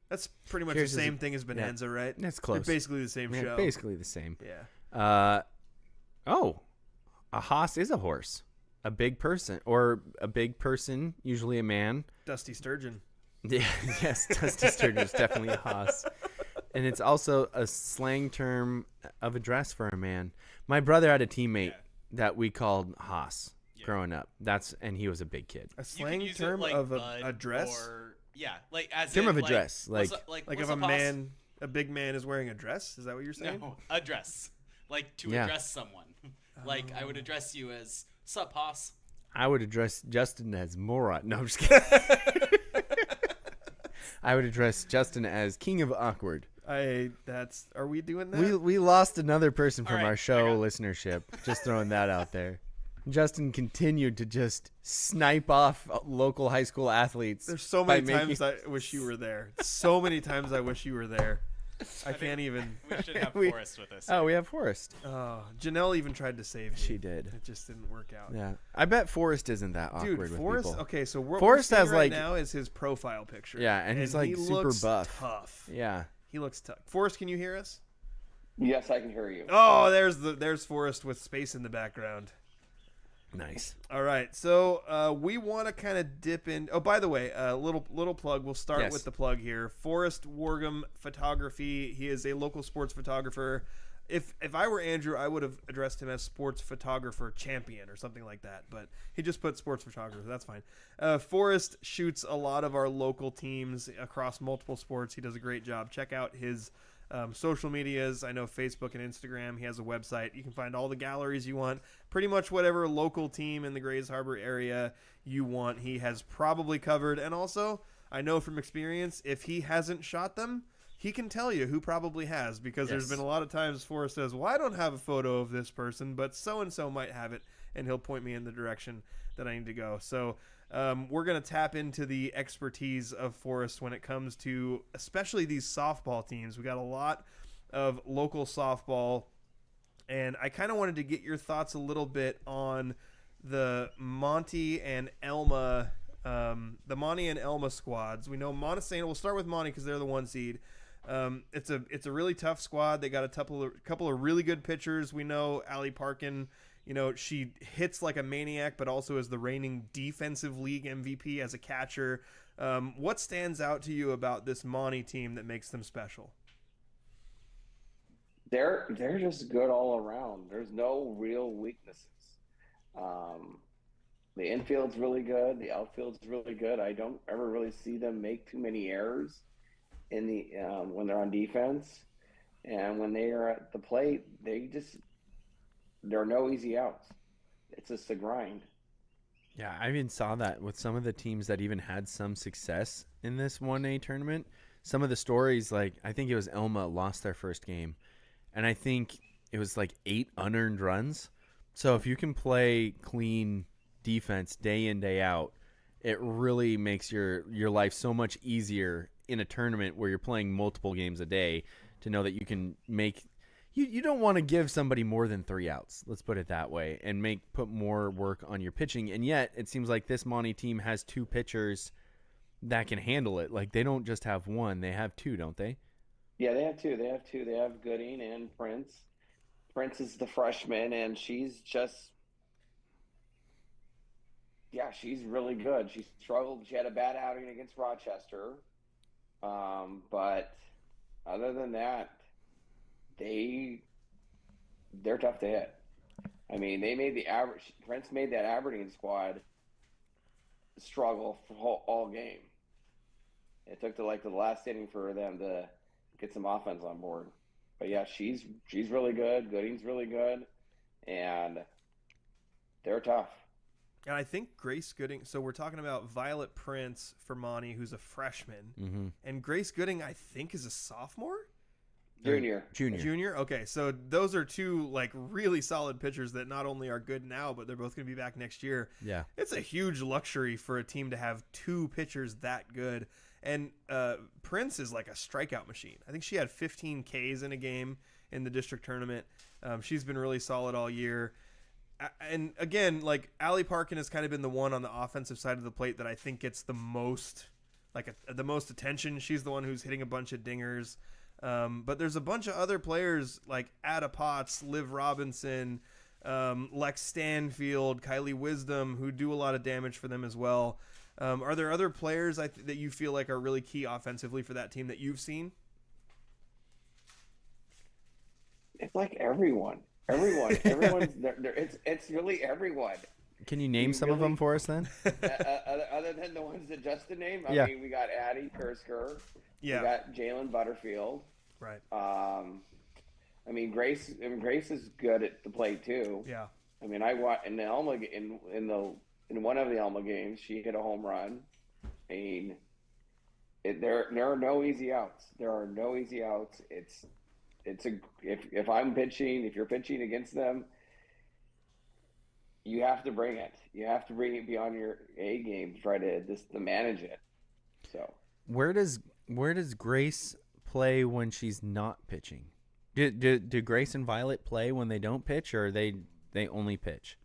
S2: That's pretty much
S3: Cheers
S2: the
S3: is
S2: same thing as Bonanza, right?
S3: That's close.
S2: They're basically the same show.
S3: Basically the same.
S2: Yeah.
S3: A Haas is a horse. A big person. Or a big person, usually a man.
S2: Dusty Sturgeon.
S3: Yeah, yes, Dusty Sturgeon is definitely a Haas. And it's also a slang term of address for a man. My brother had a teammate that we called Haas growing up. And he was a big kid.
S2: A slang term of address?
S4: Like as
S3: term
S4: in,
S3: of address. Like
S2: if a man, a big man is wearing a dress? Is that what you're saying?
S4: No, address. Like to address someone. Like I would address you as sup, Haas.
S3: I would address Justin as moron. No, I'm just kidding. I would address Justin as king of awkward.
S2: Are we doing that?
S3: We lost another person from
S4: right,
S3: our show listenership. Just throwing that out there. Justin continued to just snipe off local high school athletes.
S2: There's so many times I wish you were there. So many times I wish you were there. I can't even.
S4: We should have Forrest with us.
S3: Oh, we have Forrest.
S2: Janelle even tried to save me.
S3: She did.
S2: It just didn't work out.
S3: Yeah, I bet Forrest isn't that awkward with
S2: Forrest.
S3: people.
S2: Okay, so what
S3: Forrest
S2: we're
S3: has
S2: seeing right
S3: like
S2: now is his profile picture.
S3: Yeah, and he's like
S2: he
S3: super
S2: looks
S3: buff.
S2: Tough.
S3: Yeah,
S2: he looks tough. Forrest, can you hear us?
S7: Yes, I can hear you.
S2: Oh, there's Forrest with space in the background.
S3: Nice.
S2: All right, so we want to kind of dip in. Oh, by the way, little plug. We'll start with the plug here. Forrest Wargum Photography. He is a local sports photographer. If I were Andrew, I would have addressed him as sports photographer champion or something like that. But he just put sports photographer. That's fine. Forrest shoots a lot of our local teams across multiple sports. He does a great job. Check out his social medias. I know Facebook and Instagram. He has a website. You can find all the galleries you want. Pretty much whatever local team in the Grays Harbor area you want, he has probably covered. And also, I know from experience, if he hasn't shot them, he can tell you who probably has, because there's been a lot of times Forrest says, well, I don't have a photo of this person, but so-and-so might have it, and he'll point me in the direction that I need to go. So we're going to tap into the expertise of Forrest when it comes to especially these softball teams. We got a lot of local softball, and I kind of wanted to get your thoughts a little bit on the Monty and Elma squads. We know Montesano. We'll start with Monty because they're the 1 seed. It's a really tough squad. They got a couple of really good pitchers. We know Allie Parkin. You know, she hits like a maniac, but also is the reigning defensive league MVP as a catcher. What stands out to you about this Monty team that makes them special?
S7: They're just good all around. There's no real weaknesses. The infield's really good. The outfield's really good. I don't ever really see them make too many errors in the when they're on defense, and when they are at the plate, there are no easy outs. It's just a grind.
S3: Yeah, I even saw that with some of the teams that even had some success in this 1A tournament. Some of the stories, like I think it was Elma lost their first game, and I think it was like 8 unearned runs. So if you can play clean defense day in, day out, it really makes your life so much easier in a tournament where you're playing multiple games a day, to know that you can make you don't want to give somebody more than 3 outs, let's put it that way, and put more work on your pitching. And yet it seems like this Monty team has 2 pitchers that can handle it. Like they don't just have 1, they have 2, don't they?
S7: Yeah, they have 2. They have Gooding and Prince. Prince is the freshman, and she's really good. She struggled. She had a bad outing against Rochester. But other than that, they're tough to hit. I mean, Prince made that Aberdeen squad struggle for all game. It took to like the last inning for them to get some offense on board. But yeah, she's really good. Gooding's really good, and they're tough.
S2: And I think Grace Gooding, so we're talking about Violet Prince for Monty, who's a freshman. And Grace Gooding, I think, is a sophomore? Junior. Okay, so those are 2 like really solid pitchers that not only are good now, but they're both going to be back next year.
S3: Yeah.
S2: It's a huge luxury for a team to have 2 pitchers that good. And Prince is like a strikeout machine. I think she had 15 Ks in a game in the district tournament. She's been really solid all year. And again, like Allie Parkin has kind of been the one on the offensive side of the plate that I think gets the most, the most attention. She's the one who's hitting a bunch of dingers. But there's a bunch of other players like Ada Potts, Liv Robinson, Lex Stanfield, Kylie Wisdom, who do a lot of damage for them as well. Are there other players that you feel like are really key offensively for that team that you've seen?
S7: It's like everyone's there. It's really everyone.
S3: Can you name some of them for us then?
S7: Other than the ones that Justin named, I mean, we got Addie Kersker.
S2: Yeah.
S7: We got Jalen Butterfield.
S2: Right.
S7: I mean, Grace is good at the plate too.
S2: Yeah.
S7: I mean, I watched in the Elma in one of the Elma games, she hit a home run. I mean, there are no easy outs. There are no easy outs. If I'm pitching, if you're pitching against them, you have to bring it. You have to bring it beyond your A game to try to manage it. So
S3: where does Grace play when she's not pitching? Do Grace and Violet play when they don't pitch, or they only pitch?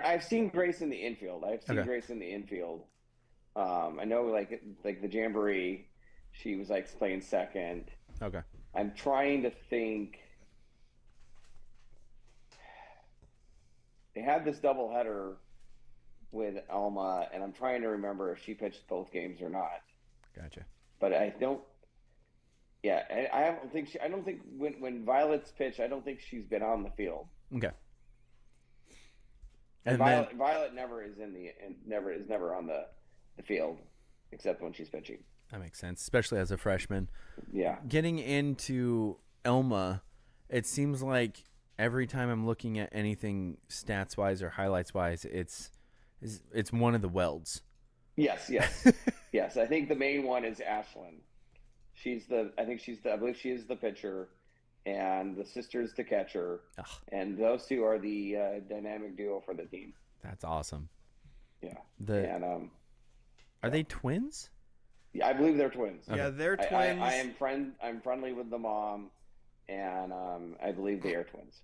S7: I've seen Grace in the infield. Grace in the infield. I know like the Jamboree, she was like playing second.
S3: Okay.
S7: I'm trying to think. They had this doubleheader with Alma, and I'm trying to remember if she pitched both games or not.
S3: Gotcha.
S7: But I don't. Yeah, I don't think when Violet's pitched, I don't think she's been on the field.
S3: Okay.
S7: And Violet never is never on the field, except when she's pitching.
S3: That makes sense, especially as a freshman.
S7: Yeah.
S3: Getting into Elma, it seems like every time I'm looking at anything stats wise or highlights wise, it's one of the Welds.
S7: Yes. Yes. I think the main one is Ashlyn. I believe she is the pitcher, and the sister's the catcher.
S3: Ugh.
S7: And those two are the dynamic duo for the team.
S3: That's awesome.
S7: Yeah.
S3: Are they twins?
S7: Yeah, I believe they're twins.
S2: Yeah, they're twins.
S7: I'm friendly with the mom, and I believe they are twins.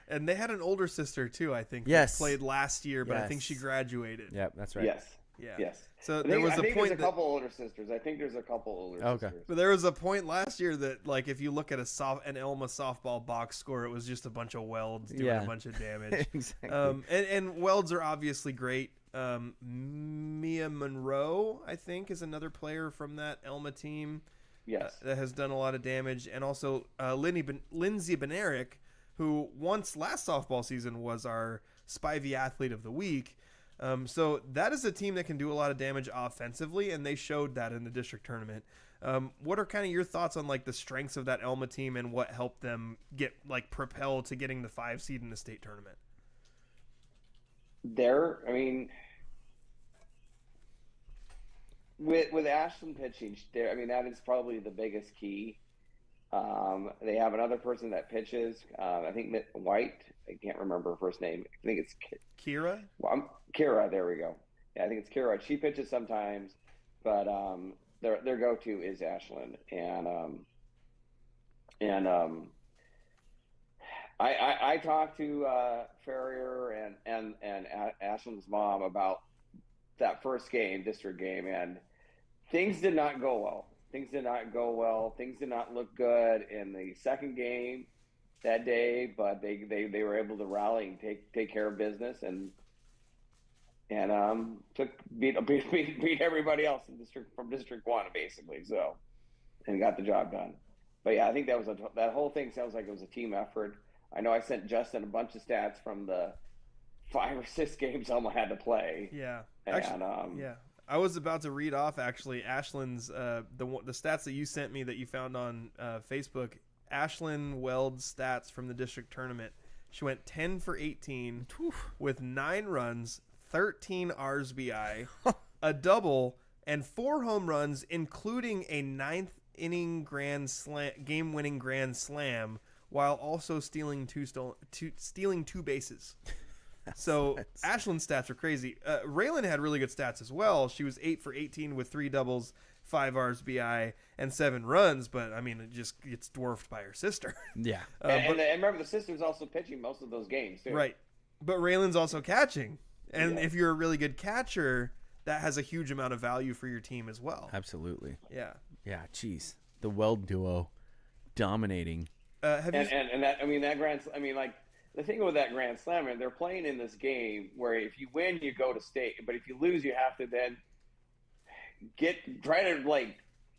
S2: And they had an older sister too, I think.
S3: Yes.
S2: That played last year, but I think
S3: Yes.
S2: she graduated.
S3: Yep, that's right.
S7: Yes.
S2: Yeah.
S7: Yes.
S2: So
S7: I
S2: there was a
S7: think
S2: point
S7: there's a couple older sisters. I think there's a couple older sisters.
S2: But there was a point last year that, like, if you look at an Elma softball box score, it was just a bunch of Welds doing a bunch of damage.
S3: Exactly.
S2: And Welds are obviously great. Mia Monroe, I think, is another player from that Elma team.
S7: Yes.
S2: That has done a lot of damage. And also Lindsay Benerick, who once last softball season was our Spivey Athlete of the Week. So that is a team that can do a lot of damage offensively, and they showed that in the district tournament. What are kind of your thoughts on like the strengths of that Elma team and what helped them get like propelled to getting the 5 seed in the state tournament?
S7: With Ashlyn pitching, that is probably the biggest key. They have another person that pitches. I think White. I can't remember her first name. I think it's
S2: Kira.
S7: Kira. There we go. Yeah, I think it's Kira. She pitches sometimes, but their go-to is Ashlyn, and I talked to Ferrier and Ashlyn's mom about that first game, district game, and things did not go well. Things did not look good in the second game that day, but they were able to rally and take care of business and beat everybody else in from District 1 basically, so, and got the job done. But yeah, I think that whole thing sounds like it was a team effort. I know I sent Justin a bunch of stats from the 5 or 6 games Elma had to play.
S2: Yeah.
S7: And
S2: yeah. I was about to read off actually Ashlyn's the stats that you sent me that you found on Facebook. Ashlyn Weld's stats from the district tournament. She went 10 for 18 with 9 runs, 13 RSBI, a double, and 4 home runs, including a 9th inning game-winning grand slam, while also stealing two bases. So Ashlyn's stats are crazy. Raylan had really good stats as well. She was 8 for 18 with 3 doubles, 5 RBI and 7 runs, but I mean, it just gets dwarfed by her sister.
S3: Yeah.
S7: And remember, the sister's also pitching most of those games too.
S2: Right. But Raylan's also catching. And if you're a really good catcher, that has a huge amount of value for your team as well.
S3: Absolutely.
S2: Yeah.
S3: Yeah, jeez. The Weld duo dominating.
S2: Have you
S7: The thing with that Grand Slam, and they're playing in this game where if you win, you go to state, but if you lose, you have to then try to like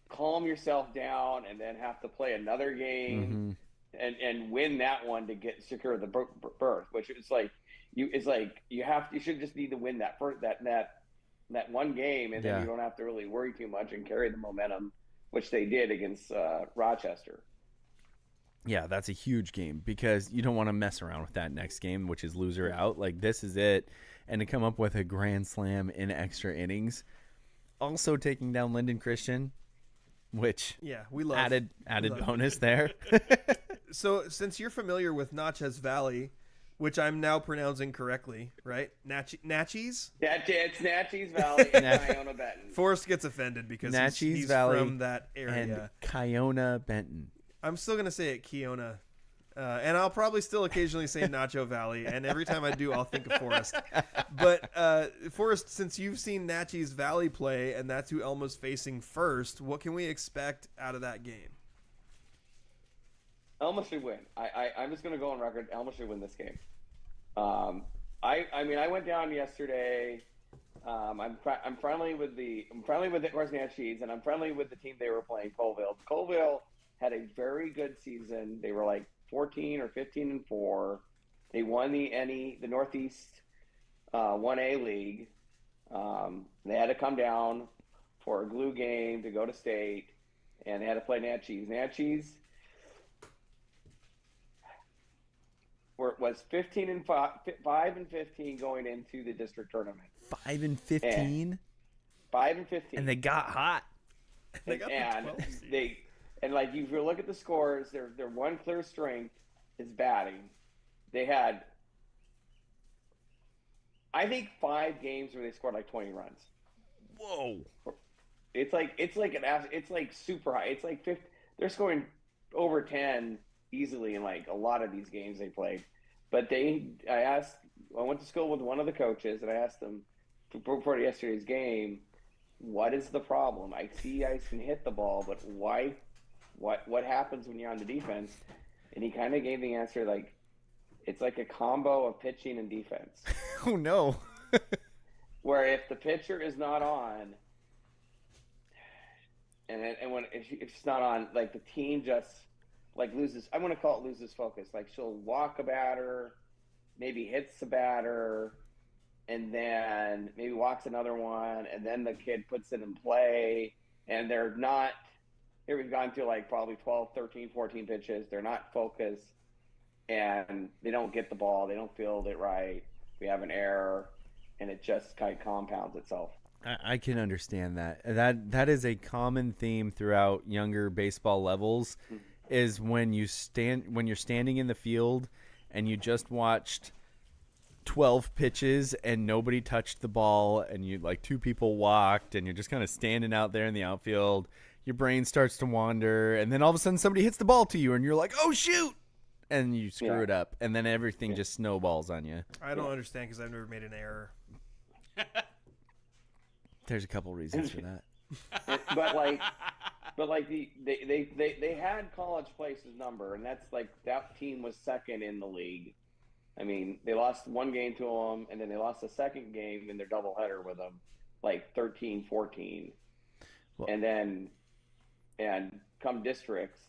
S7: calm yourself down and then have to play another game and win that one to secure the berth, which is like you should just need to win that one game, and then you don't have to really worry too much and carry the momentum, which they did against Rochester.
S3: Yeah, that's a huge game because you don't want to mess around with that next game, which is loser out. Like, this is it. And to come up with a grand slam in extra innings. Also taking down Lyndon Christian, which
S2: we love
S3: added bonus there.
S2: So since you're familiar with Natchez Valley, which I'm now pronouncing correctly, right? Natchez?
S7: It's Natchez Valley and Kiona Benton.
S2: Forrest gets offended because he's
S3: Valley
S2: from that area.
S3: And Kiona Benton.
S2: I'm still going to say it Kiona. And I'll probably still occasionally say Nacho Valley. And every time I do, I'll think of Forrest. But Forrest, since you've seen Natchez Valley play, and that's who Elma's facing first, what can we expect out of that game?
S7: Elma should win. I'm just going to go on record. Elma should win this game. I went down yesterday. I'm friendly with of course Natchez, and I'm friendly with the team they were playing, Colville. Colville had a very good season. They were like 14 or 15-4. They won the Northeast 1A league. They had to come down for a glue game to go to state, and they had to play Natchez. Natchez was 5-15 going into the district tournament.
S3: 5-15.
S7: 5-15,
S3: and they got hot.
S2: They got
S7: And like, if you look at the scores, their one clear strength is batting. They had, I think, 5 games where they scored like 20 runs.
S3: Whoa!
S7: It's like super high. It's like 50, they're scoring over 10 easily in like a lot of these games they played. But I went to school with one of the coaches, and I asked them before yesterday's game, what is the problem? I see you guys can hit the ball, but why? What happens when you're on the defense? And he kind of gave the answer like, it's like a combo of pitching and defense.
S3: Oh no!
S7: Where if the pitcher is not on, and when if it's not on, like the team just like loses. I'm going to call it loses focus. Like, she'll walk a batter, maybe hits the batter, and then maybe walks another one, and then the kid puts it in play, and they're not. Here we've gone through like probably 12, 13, 14 pitches. They're not focused, and they don't get the ball. They don't field it right. We have an error, and it just kind of compounds itself.
S3: I can understand that. That is a common theme throughout younger baseball levels, is when you're standing in the field and you just watched 12 pitches and nobody touched the ball, and you like 2 people walked, and you're just kind of standing out there in the outfield. Your brain starts to wander, and then all of a sudden somebody hits the ball to you, and you're like, oh, shoot! And you screw it up, and then everything just snowballs on you.
S2: I don't understand because I've never made an error.
S3: There's a couple reasons for that.
S7: But they had College Place's number, and that's like that team was second in the league. I mean, they lost one game to them, and then they lost a second game in their doubleheader with them, like 13-14.
S3: Well,
S7: And come districts,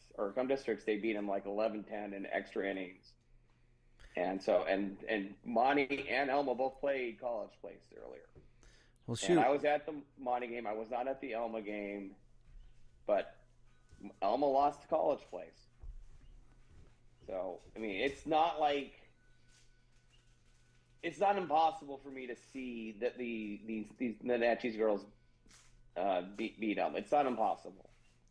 S7: they beat them like 11-10 in extra innings. And so, and Monty and Elma both played College Place earlier.
S3: Well, shoot.
S7: And I was at the Monty game. I was not at the Elma game, but Elma lost to College Place. So, I mean, it's not impossible for me to see that the Natchez girls beat them. It's not impossible.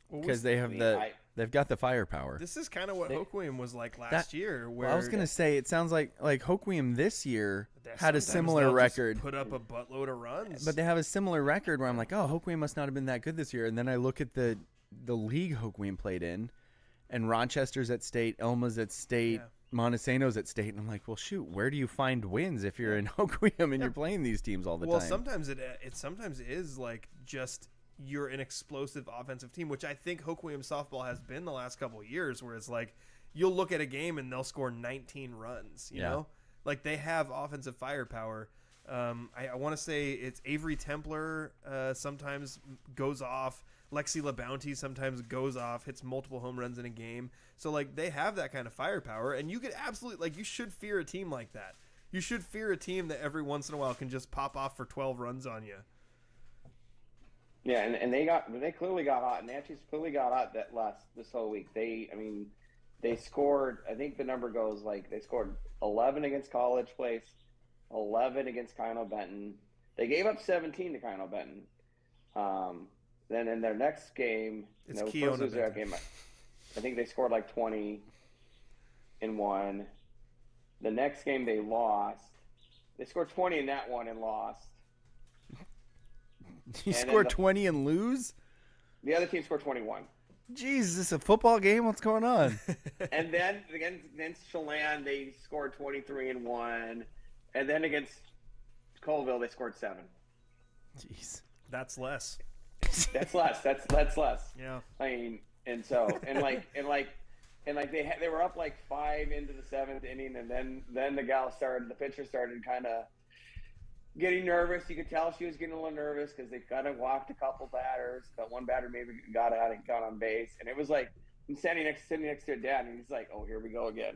S3: Because they've got the firepower.
S2: This is kind of what Hoquiam was like last year. Where
S3: I was going to say, it sounds like Hoquiam this year, had a
S2: Sometimes
S3: similar
S2: they'll just
S3: record.
S2: put up a buttload of runs.
S3: But they have a similar record where I'm like, oh, Hoquiam must not have been that good this year. And then I look at the league Hoquiam played in, and Rochester's at state, Elma's at state, Montesano's at state, and I'm like, well, shoot, where do you find wins if you're in Hoquiam and you're playing these teams all the time?
S2: Well, sometimes it sometimes is like just you're an explosive offensive team, which I think Hoquiam softball has been the last couple of years, where it's like you'll look at a game and they'll score 19 runs, you know? Like they have offensive firepower. I want to say it's Avery Templar sometimes goes off. Lexi LaBounty sometimes goes off, hits multiple home runs in a game. So like they have that kind of firepower, and you could absolutely you should fear a team like that. You should fear a team that every once in a while can just pop off for 12 runs on you.
S7: Yeah, and they clearly got hot. Natchez clearly got hot this whole week. They scored. I think the number goes they scored 11 against College Place, 11 against Kino Benton. They gave up 17 to Kino Benton. Then in their next game,
S2: it's Keona
S7: that game, I think they scored 20 in one. The next game they lost. They scored 20 in that one and lost.
S3: You score 20 and lose?
S7: The other team scored 21.
S3: Jeez, is this a football game? What's going on?
S7: And then against Chelan, they scored 23 and one. And then against Colville, they scored 7.
S3: Jeez.
S2: That's less.
S7: That's less. That's less.
S2: Yeah.
S7: I mean, and so they were up 5 into the 7th inning, and then the pitcher started kind of getting nervous. You could tell she was getting a little nervous because they kind of walked a couple batters. But one batter maybe got out and got on base, and it was like I'm sitting next to her dad, and he's like, "Oh, here we go again."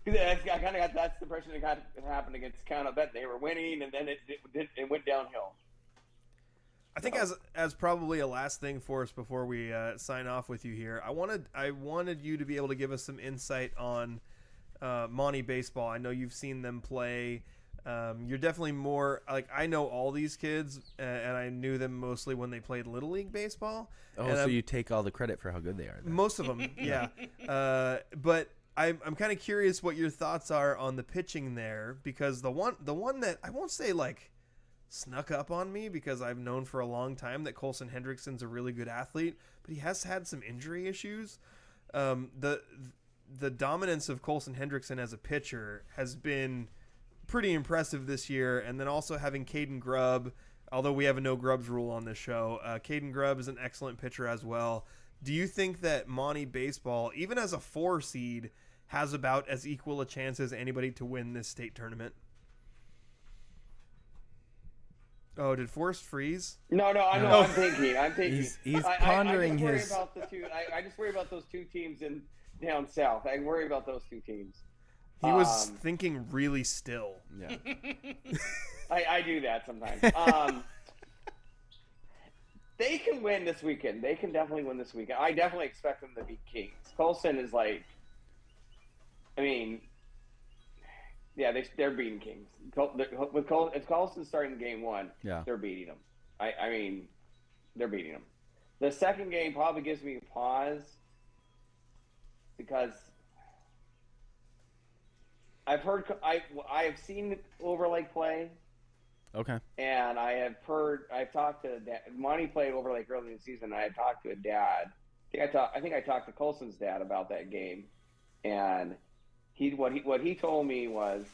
S7: I kind of got that's the impression that happened against Count Bet. They were winning, and then it went downhill.
S2: I think as probably a last thing for us before we sign off with you here, I wanted you to be able to give us some insight on Monty baseball. I know you've seen them play. You're definitely more I know all these kids, and I knew them mostly when they played Little League baseball.
S3: Oh, so you take all the credit for how good they are. Then.
S2: Most of them, yeah. But I'm kind of curious what your thoughts are on the pitching there, because the one that I won't say snuck up on me, because I've known for a long time that Colson Hendrickson's a really good athlete, but he has had some injury issues. The dominance of Colson Hendrickson as a pitcher has been pretty impressive this year, and then also having Caden Grubb, although we have a no Grubbs rule on this show, Caden Grubb is an excellent pitcher as well. Do you think that Monty baseball, even as a 4 seed, has about as equal a chance as anybody to win this state tournament? Oh, did Forrest freeze?
S7: No, I'm thinking.
S3: He's pondering
S7: I just worry about the two. I just worry about those 2 teams down south. I worry about those 2 teams.
S2: He was thinking really still.
S3: Yeah.
S7: I do that sometimes. They can win this weekend. They can definitely win this weekend. I definitely expect them to beat Kings. Colson is they're beating Kings. If Colson's starting game 1, they're beating them. I mean, they're beating them. The second game probably gives me a pause because I have seen Overlake play.
S3: Okay.
S7: And I've talked to Monty played Overlake early in the season. And I had talked to a dad. I think I talked to Colson's dad about that game, and what he told me was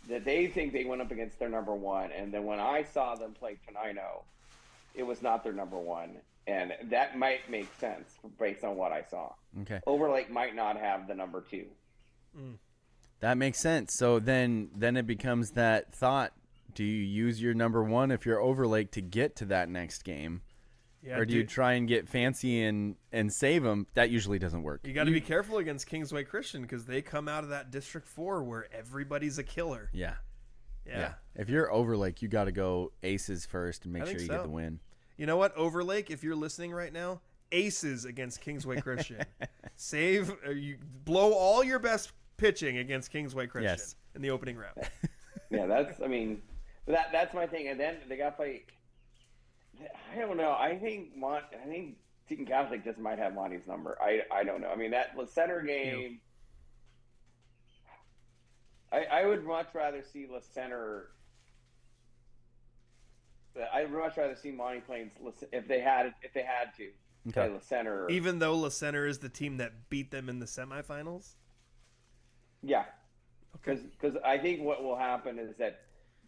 S7: that they think they went up against their number 1, and then when I saw them play Tenino, it was not their number 1, and that might make sense based on what I saw.
S3: Okay.
S7: Overlake might not have the number 2.
S3: That makes sense. So then it becomes that thought: do you use your number 1 if you're Overlake to get to that next game? Yeah, or do you try and get fancy and save them? That usually doesn't work.
S2: You got to be careful against Kingsway Christian, because they come out of that District 4 where everybody's a killer.
S3: Yeah. If you're Overlake, you got to go aces first and make sure you get the win.
S2: You know what, Overlake, if you're listening right now, aces against Kingsway Christian. You blow all your best pitching against Kingsway Christian in the opening round.
S7: Yeah, that's my thing. And then they got to play. I don't know. I think Seton Catholic just might have Monty's number. I don't know. I mean, that center game. I would much rather see Center. I'd much rather see Monty playing if they had to play center.
S2: Even though La Center is the team that beat them in the semifinals.
S7: Yeah.
S2: Okay.
S7: Because I think what will happen is that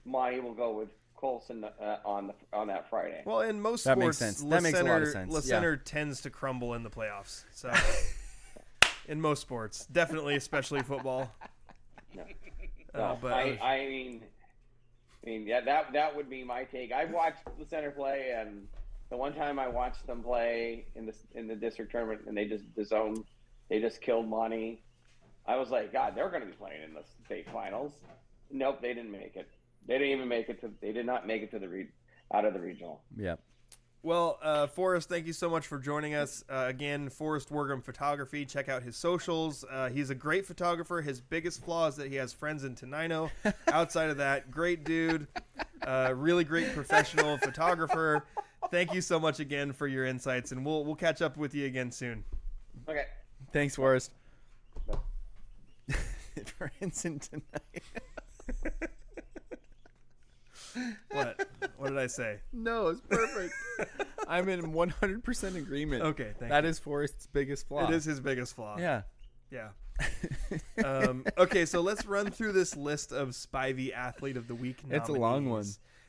S7: Monty will go with Colson on that Friday.
S2: Well, in most
S3: That
S2: sports,
S3: makes sense. That makes a lot of sense.
S2: La Center tends to crumble in the playoffs. So, in most sports, definitely, especially football.
S7: No.
S2: But
S7: I mean, yeah, that would be my take. I've watched the Center play, and the one time I watched them play in the district tournament, and they just killed Monty. I was like, God, they're going to be playing in the state finals. Nope, they didn't make it. They didn't even make it to. They did not make it to out of the regional.
S3: Yep.
S2: Well, Forrest, thank you so much for joining us. Again, Forrest Worgum Photography. Check out his socials. He's a great photographer. His biggest flaw is that he has friends in Tenino. Outside of that, great dude. Really great professional photographer. Thank you so much again for your insights, and we'll catch up with you again soon.
S7: Okay.
S3: Thanks, Forrest. Friends in tonight.
S2: What did I say?
S3: No, it's perfect. I'm in 100% agreement.
S2: Okay, thank
S3: That
S2: you.
S3: is Forrest's biggest flaw.
S2: It is his biggest flaw.
S3: Yeah.
S2: Yeah. Okay, so let's run through this list of Spivey Athlete of the Week nominees.
S3: It's a long one.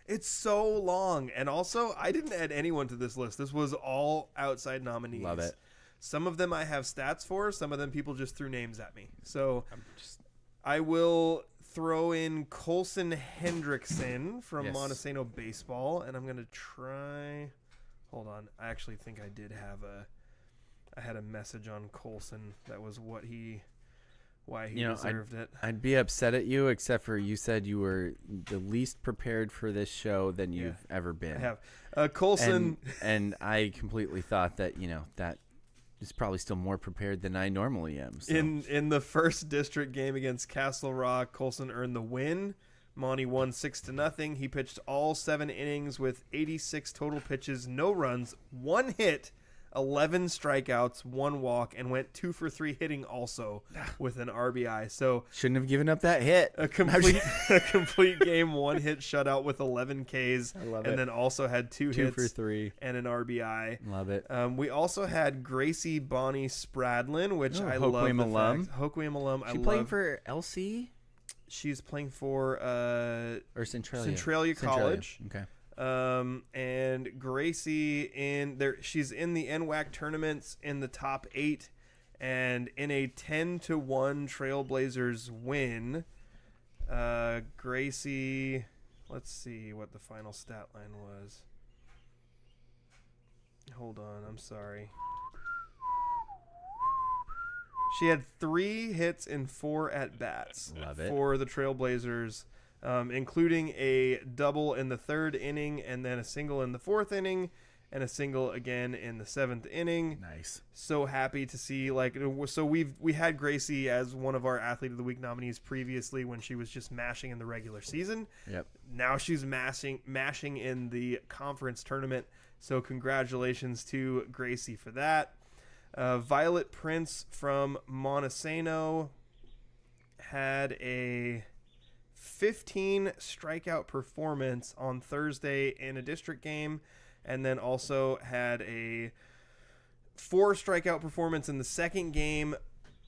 S2: It's so long. And also, I didn't add anyone to this list. This was all outside nominees.
S3: Love it.
S2: Some of them I have stats for. Some of them people just threw names at me. So I will throw in Colson Hendrickson from
S3: Yes.
S2: Montesano Baseball. And I'm going to try... Hold on. I actually think I did have I had a message on Colson. That was why he deserved it.
S3: I'd be upset at you, except for you said you were the least prepared for this show than you've ever been.
S2: I have. Colson.
S3: And I completely thought that, that is probably still more prepared than I normally am. So.
S2: In the first district game against Castle Rock, Colson earned the win. Monty won 6-0. He pitched all 7 innings with 86 total pitches, no runs, 1 hit, 11 strikeouts, 1 walk, and went 2 for 3 hitting also with an RBI. So
S3: shouldn't have given up that hit.
S2: a complete game, 1 hit shutout with 11 Ks.
S3: I love
S2: and
S3: it.
S2: then also had 2
S3: 2
S2: hits
S3: for 3
S2: and an RBI.
S3: Love it.
S2: We also had Gracie Bonnie Spradlin, which I love.
S3: Hoquiam alum.
S2: Hoquiam alum.
S3: She playing for LC
S2: She's playing for
S3: or Centralia?
S2: Centralia College.
S3: Okay.
S2: And Gracie she's in the NWAC tournaments in the top 8, and in a 10-1 Trailblazers win. Gracie, let's see what the final stat line was. Hold on, I'm sorry. She had 3 hits and 4 at-bats for the Trailblazers, including a double in the 3rd inning and then a single in the 4th inning and a single again in the 7th inning.
S3: Nice.
S2: So happy to see, so we had Gracie as one of our Athlete of the Week nominees previously when she was just mashing in the regular season.
S3: Yep.
S2: Now she's mashing in the conference tournament. So congratulations to Gracie for that. Violet Prince from Montesano had a 15 strikeout performance on Thursday in a district game, and then also had a 4 strikeout performance in the second game.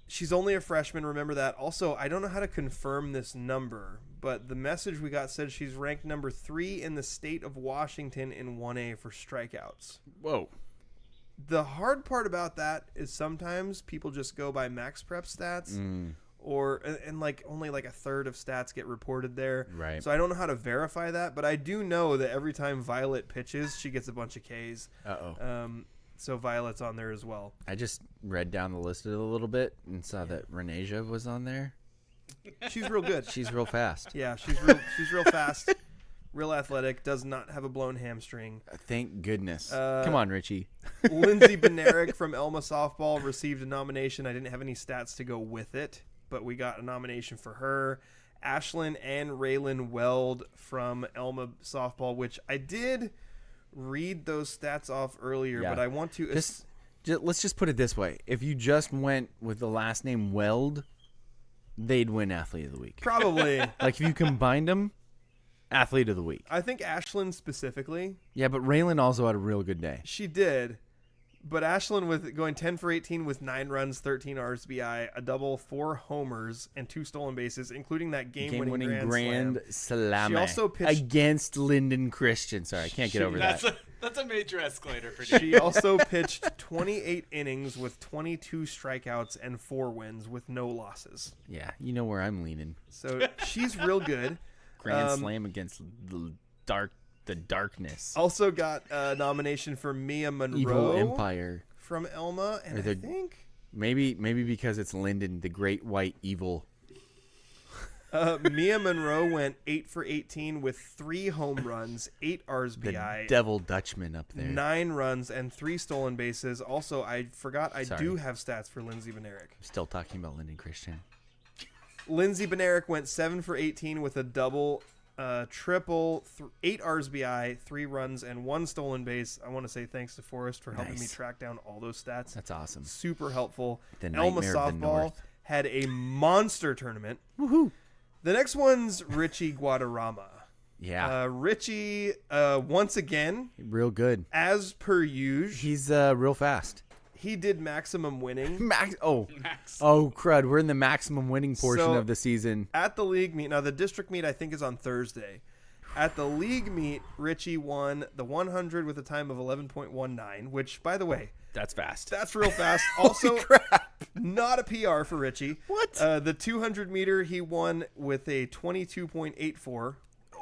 S2: She's only a freshman, remember that. Also, I don't know how to confirm this number, but the message we got said she's ranked number 3 in the state of Washington in 1A for strikeouts.
S3: Whoa.
S2: The hard part about that is sometimes people just go by Max Prep stats, and only a third of stats get reported there.
S3: Right.
S2: So I don't know how to verify that, but I do know that every time Violet pitches, she gets a bunch of Ks. So Violet's on there as well.
S3: I just read down the list a little bit and saw that Renasia was on there.
S2: She's real good.
S3: She's real fast.
S2: Yeah, she's real fast, real athletic. Does not have a blown hamstring.
S3: Thank goodness. Come on, Richie.
S2: Lindsay Benerick from Elma Softball received a nomination. I didn't have any stats to go with it, but we got a nomination for her. Ashlyn and Raylan Weld from Elma Softball, which I did read those stats off earlier, but I want to...
S3: Let's just put it this way. If you just went with the last name Weld, they'd win Athlete of the Week.
S2: Probably.
S3: Like, if you combined them, Athlete of the Week.
S2: I think Ashlyn specifically.
S3: Yeah, but Raylan also had a real good day.
S2: She did. But Ashlyn with going 10 for 18 with 9 runs, 13 RSBI, a double, 4 homers, and 2 stolen bases, including that game-winning grand slam.
S3: She also pitched against Lyndon Christian. Sorry, I can't get over that.
S4: That's a major escalator for you.
S2: She also pitched 28 innings with 22 strikeouts and 4 wins with no losses.
S3: Yeah, you know where I'm leaning.
S2: So she's real good.
S3: Grand slam against the darkness.
S2: Also got a nomination for Mia Monroe.
S3: Evil Empire.
S2: From Elma, and I think...
S3: Maybe because it's Lyndon, the great white evil.
S2: Mia Monroe went 8 for 18 with 3 home runs, 8 RSBI.
S3: The Devil Dutchman up there.
S2: 9 runs and 3 stolen bases. Also, I forgot I do have stats for Lindsey Benerick.
S3: I'm still talking about Lyndon Christian.
S2: Lindsey Benerick went 7 for 18 with a double, triple, 8 RSBI, 3 runs, and 1 stolen base. I want to say thanks to Forrest for helping me track down all those stats.
S3: That's awesome.
S2: Super helpful.
S3: The
S2: Elma
S3: Nightmare of the
S2: Softball
S3: North.
S2: had a monster tournament.
S3: Woohoo!
S2: The next one's Richie Guadarrama.
S3: Yeah.
S2: Richie, once again,
S3: real good.
S2: as per usual.
S3: He's real fast.
S2: He did maximum winning.
S3: Max. Oh, crud. We're in the maximum winning portion of the season.
S2: At the league meet, now the district meet I think is on Thursday. At the league meet, Richie won the 100 with a time of 11.19, which, by the way,
S3: that's fast.
S2: That's real fast. Also, not a PR for Richie.
S3: What?
S2: The 200 meter he won with a 22.84.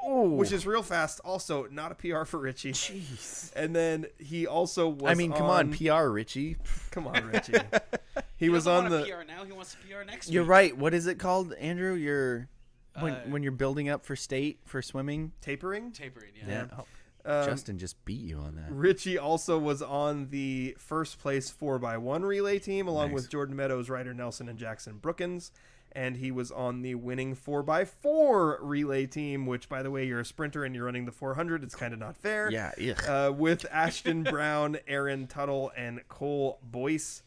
S2: Which is real fast. Also, not a PR for Richie.
S3: Jeez.
S2: And then he also was.
S3: I mean, come on, PR, Richie.
S2: Come on, Richie. He was on the.
S4: PR now. He wants to PR next
S3: You're
S4: week.
S3: right. What is it called, Andrew? You're when you're building up for state for swimming.
S2: Tapering.
S4: Yeah.
S3: Justin just beat you on that.
S2: Richie also was on the first place 4x1 relay team along with Jordan Meadows, Ryder Nelson, and Jackson Brookins. And he was on the winning 4x4 relay team, which, by the way, you're a sprinter and you're running the 400. It's kind of not fair.
S3: Yeah.
S2: With Ashton Brown, Aaron Tuttle, and Cole Boyce.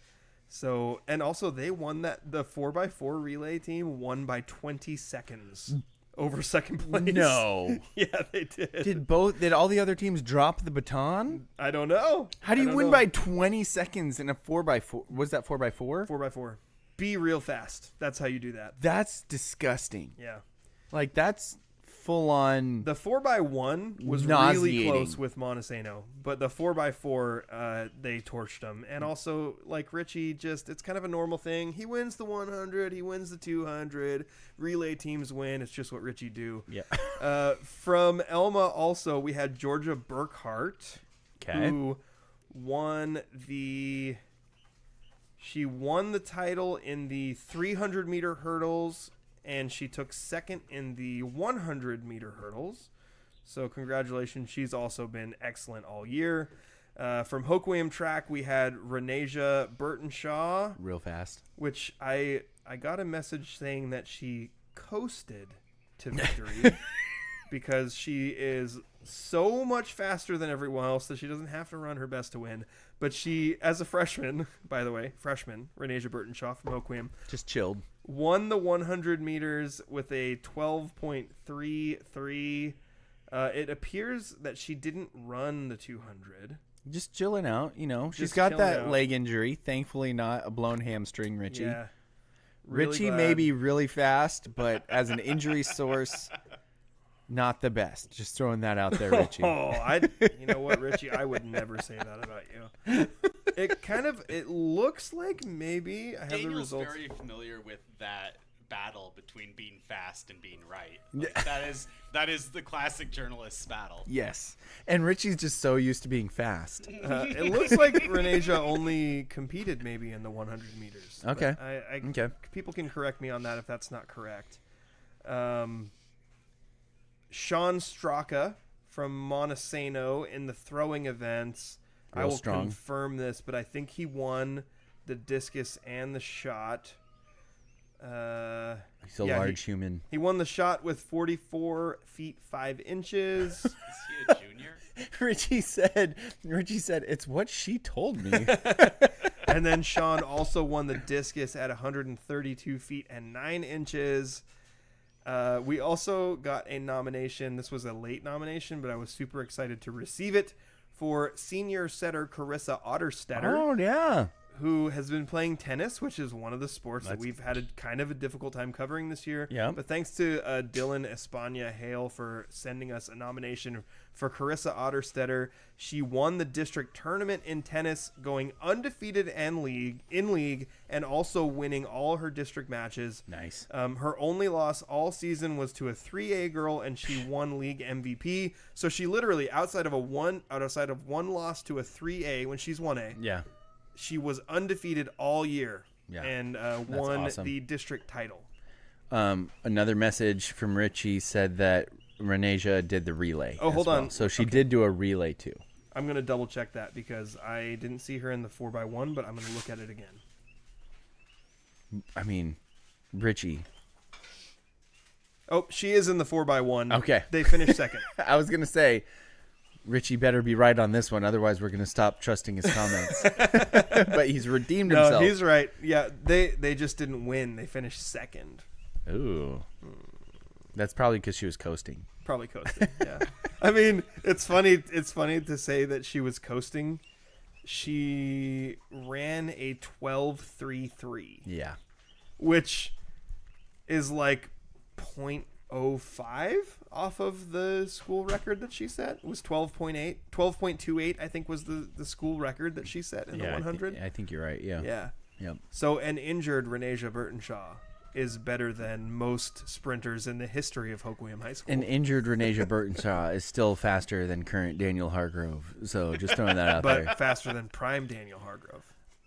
S2: So, and also they won the 4x4 relay team won by 20 seconds over second place.
S3: No.
S2: Yeah, they did.
S3: Did all the other teams drop the baton?
S2: I don't know.
S3: How do you win by 20 seconds in a 4x4? Was that 4x4?
S2: 4x4. Be real fast. That's how you do that.
S3: That's disgusting.
S2: Yeah.
S3: Like, that's full on.
S2: The 4x1 was really close with Montesano, but the 4x4, they torched them. And also, like Richie, it's kind of a normal thing. He wins the 100, he wins the 200. Relay teams win. It's just what Richie do.
S3: Yeah.
S2: From Elma, also, we had Georgia Burkhart, who won the. She won the title in the 300-meter hurdles, and she took second in the 100-meter hurdles. So congratulations. She's also been excellent all year. From Hoquiam track, we had Renasia Burtonshaw.
S3: Real fast.
S2: Which I got a message saying that she coasted to victory because she is so much faster than everyone else that she doesn't have to run her best to win. But she, as a freshman, by the way, Renasia Burtonshaw from Hoquiam,
S3: just chilled.
S2: Won the 100 meters with a 12.33. It appears that she didn't run the 200.
S3: Just chilling out, She's got that leg injury. Thankfully, not a blown hamstring, Richie.
S2: Yeah.
S3: Richie may be really fast, but as an injury source, not the best. Just throwing that out there, Richie.
S2: You know what, Richie? I would never say that about you. It looks like maybe I have the results.
S4: Daniel's very familiar with that battle between being fast and being right. Like, that is the classic journalist's battle.
S3: Yes. And Richie's just so used to being fast.
S2: It looks like Renasia only competed maybe in the 100 meters.
S3: Okay.
S2: Okay. People can correct me on that if that's not correct. Sean Straka from Montesano in the throwing events. I will confirm this, but I think he won the discus and the shot.
S3: He's a large human.
S2: He won the shot with 44 feet 5 inches.
S4: Is he a junior?
S3: Richie said, it's what she told me.
S2: And then Sean also won the discus at 132 feet and 9 inches. We also got a nomination. This was a late nomination, but I was super excited to receive it for senior setter Carissa Otterstetter.
S3: Oh, yeah.
S2: Who has been playing tennis, which is one of the sports that we've had a kind of a difficult time covering this year.
S3: Yeah.
S2: But thanks to Dylan Espana Hale for sending us a nomination for Carissa Otterstetter. She won the district tournament in tennis, going undefeated in league, and also winning all her district matches.
S3: Nice.
S2: Her only loss all season was to a 3A girl, and she won league MVP. So she literally, outside of one loss to a 3A when she's 1A.
S3: Yeah.
S2: She was undefeated all year and won
S3: awesome.
S2: the district title.
S3: Another message from Richie said that Renasia did the relay.
S2: Oh, hold on.
S3: So she did do a relay too.
S2: I'm going to double check that because I didn't see her in the 4x1, but I'm going to look at it again.
S3: I mean, Richie.
S2: Oh, she is in the 4x1.
S3: Okay.
S2: They finished second.
S3: I was going to say, Richie better be right on this one. Otherwise, we're going to stop trusting his comments. But he's redeemed himself.
S2: No, he's right. Yeah, they just didn't win. They finished second.
S3: Ooh. That's probably because she was coasting.
S2: Probably coasting, yeah. I mean, it's funny to say that she was coasting. She ran a 12.33.
S3: Yeah.
S2: Which is like 0.05 off of the school record that she set. It was 12.8. 12.28, I think, was the school record that she set in the 100.
S3: I think you're right, yeah.
S2: Yeah.
S3: Yep.
S2: So an injured Renasia Burtonshaw is better than most sprinters in the history of Hoquiam High School.
S3: An injured Renasia Burtonshaw is still faster than current Daniel Hargrove. So just throwing that out there.
S2: But faster than prime Daniel Hargrove.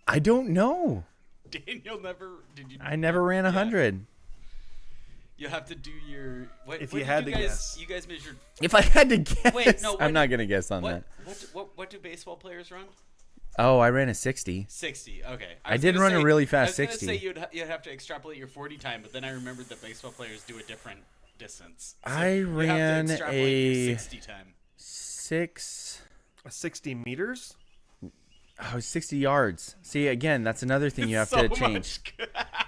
S3: I don't know.
S4: Daniel never did you?
S3: I never ran 100.
S4: You have to do your.
S2: If
S4: what
S2: you
S4: did
S2: had to
S4: guys,
S2: guess.
S4: you guys measured.
S3: If I had to guess,
S4: Wait, no.
S3: I'm not going to guess on that.
S4: What do baseball players run?
S3: Oh, I ran a 60.
S4: 60. Okay.
S3: I did run a really fast 60.
S4: I was going to say you'd have to extrapolate your 40 time, but then I remembered that baseball players do a different distance. So
S3: I
S4: you have to
S3: ran
S4: extrapolate your
S3: a
S4: 60 time.
S2: 60 meters?
S3: Oh, 60 yards. See, again, that's another thing you have
S4: So
S3: to change.
S4: much.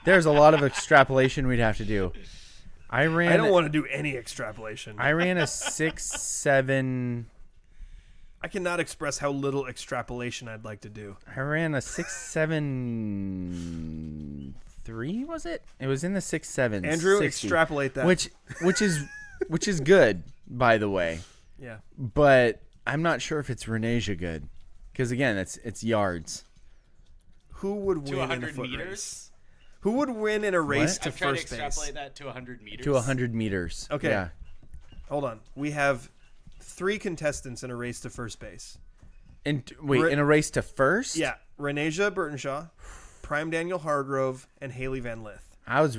S3: There's a lot of extrapolation we'd have to do. I
S2: don't want to do any extrapolation.
S3: I ran a 6.7.
S2: I cannot express how little extrapolation I'd like to do.
S3: I ran a 6.73. Was it? It was in the 6.7.
S2: Andrew,
S3: 60,
S2: extrapolate that.
S3: which is good, by the way.
S2: Yeah.
S3: But I'm not sure if it's Renasia good, because again, it's yards.
S2: Who would
S4: To
S2: win in a
S4: 100
S2: foot
S4: meters?
S2: race? Who would win in a race to
S4: I'm trying to
S2: first base?
S4: extrapolate that to 100 meters.
S3: To 100 meters.
S2: Okay.
S3: Yeah.
S2: Hold on. We have 3 contestants in a race to first base.
S3: And wait, in a race to first?
S2: Yeah. Renasia Burtonshaw, Prime Daniel Hargrove, and Haley Van Lith.
S3: I was.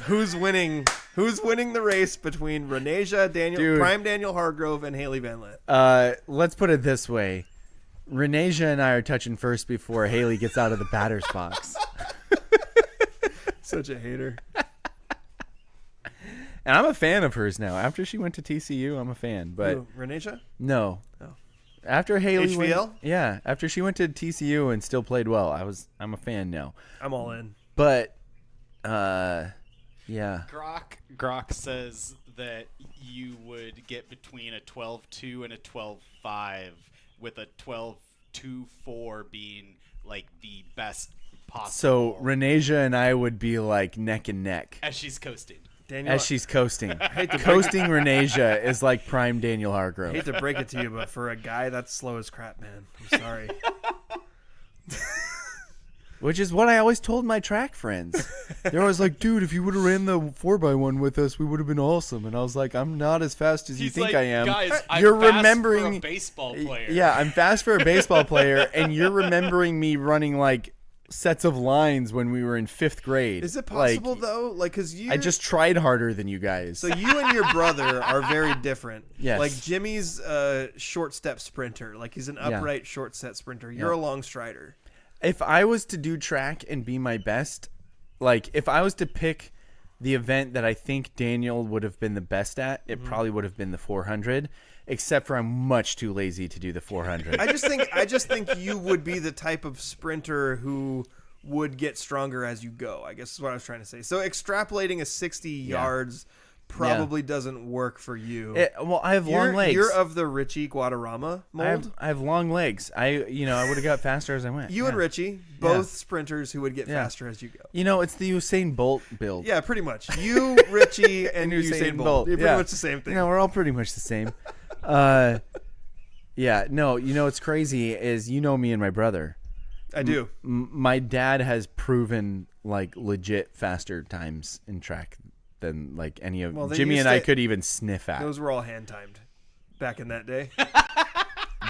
S2: Who's winning? Who's winning the race between Renasia, Prime Daniel Hargrove, and Haley Van Lith?
S3: Let's put it this way: Renasia and I are touching first before Haley gets out of the batter's box.
S2: Such a hater.
S3: And I'm a fan of hers now. After she went to TCU, I'm a fan. But
S2: Who, Renasia?
S3: no.
S2: Oh.
S3: After Haley
S2: HVL?
S3: after she went to TCU and still played well, I'm a fan now.
S2: I'm all in.
S3: But yeah.
S4: Grok says that you would get between a 12.2 and a 12.5, with a 12.24 being like the best possible.
S3: So Renasia and I would be like neck and neck
S4: as she's coasting.
S2: Daniel,
S3: as she's coasting. Coasting Renasia is like prime Daniel
S2: I
S3: Hargrove.
S2: hate to break it to you, but for a guy, that's slow as crap, man. I'm sorry.
S3: Which is what I always told my track friends. They're always like, dude, if you would have ran the 4x1 with us, we would have been awesome. And I was like, I'm not as fast as you think
S4: like,
S3: I am.
S4: Guys,
S3: You're
S4: I'm fast
S3: remembering
S4: for a baseball player.
S3: Yeah, I'm fast for a baseball player, and you're remembering me running like sets of lines when we were in 5th grade.
S2: Is it possible,
S3: Like,
S2: though? Like, because you...
S3: I just tried harder than you guys.
S2: So you and your brother are very different.
S3: Yes.
S2: Like, Jimmy's a short step sprinter. Like, he's an upright short set sprinter. You're a long strider.
S3: If I was to do track and be my best, like if I was to pick the event that I think Daniel would have been the best at, it probably would have been the 400, except for I'm much too lazy to do the 400.
S2: I just think you would be the type of sprinter who would get stronger as you go, I guess is what I was trying to say. So extrapolating a 60 yards probably doesn't work for you.
S3: Well, I have long legs.
S2: You're of the Richie Guadarrama mold.
S3: I have long legs. I would have got faster as I went.
S2: You and Richie, both sprinters who would get faster as you go.
S3: It's the Usain Bolt build.
S2: Yeah, pretty much. You, Richie, and Usain Bolt. You're pretty much the same thing.
S3: We're all pretty much the same. What's crazy is me and my brother.
S2: I do.
S3: My dad has proven like legit faster times in track than like any of Jimmy and I could even sniff at.
S2: Those were all hand timed back in that day.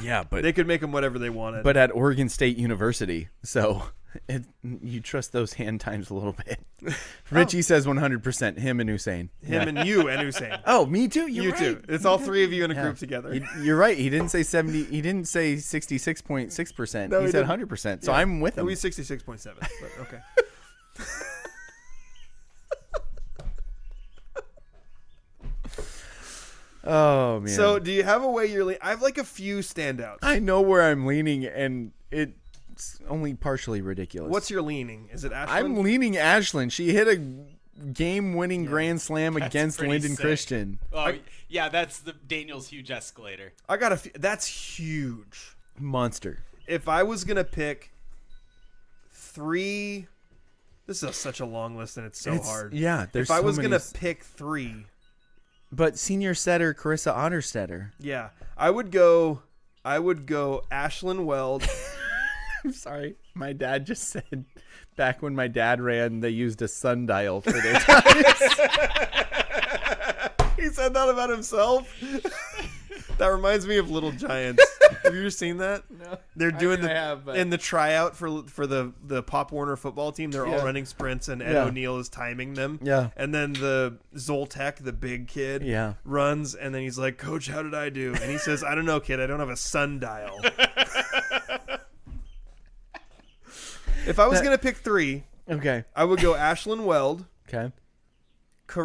S3: Yeah, but
S2: they could make them whatever they wanted.
S3: But at Oregon State University, so you trust those hand times a little bit. Richie says 100%. Him and Usain.
S2: Him and you and Usain.
S3: Oh, me too.
S2: You
S3: right.
S2: too. It's all three of you in a group together.
S3: You're right. He didn't say 70. He didn't say 66.6%.
S2: No,
S3: he said 100%. So I'm with him.
S2: We 66.7. But okay.
S3: Oh man.
S2: So do you have a way you're I have like a few standouts.
S3: I know where I'm leaning, and it's only partially ridiculous.
S2: What's your leaning? Is it Ashland?
S3: I'm leaning Ashland. She hit a game-winning grand slam against Lyndon
S4: sick.
S3: Christian.
S4: Oh, yeah, that's the Daniel's huge escalator.
S2: I got a few. That's huge.
S3: Monster.
S2: If I was gonna pick 3, this is such a long list and it's hard.
S3: Yeah, there's.
S2: If I
S3: so
S2: was
S3: many
S2: gonna pick 3.
S3: But senior setter Carissa Otterstetter.
S2: Yeah, I would go Ashland Weld.
S3: I'm sorry. My dad just said back when my dad ran, they used a sundial for their times.
S2: He said that about himself. That reminds me of Little Giants. Have you ever seen that?
S3: No.
S2: They're doing
S3: but...
S2: in the tryout for the Pop Warner football team. They're all running sprints, and Ed O'Neill is timing them.
S3: Yeah.
S2: And then the Zoltek, the big kid, runs, and then he's like, "Coach, how did I do?" And he says, "I don't know, kid. I don't have a sundial." If I was gonna pick 3,
S3: okay,
S2: I would go Ashland Weld.
S3: Okay.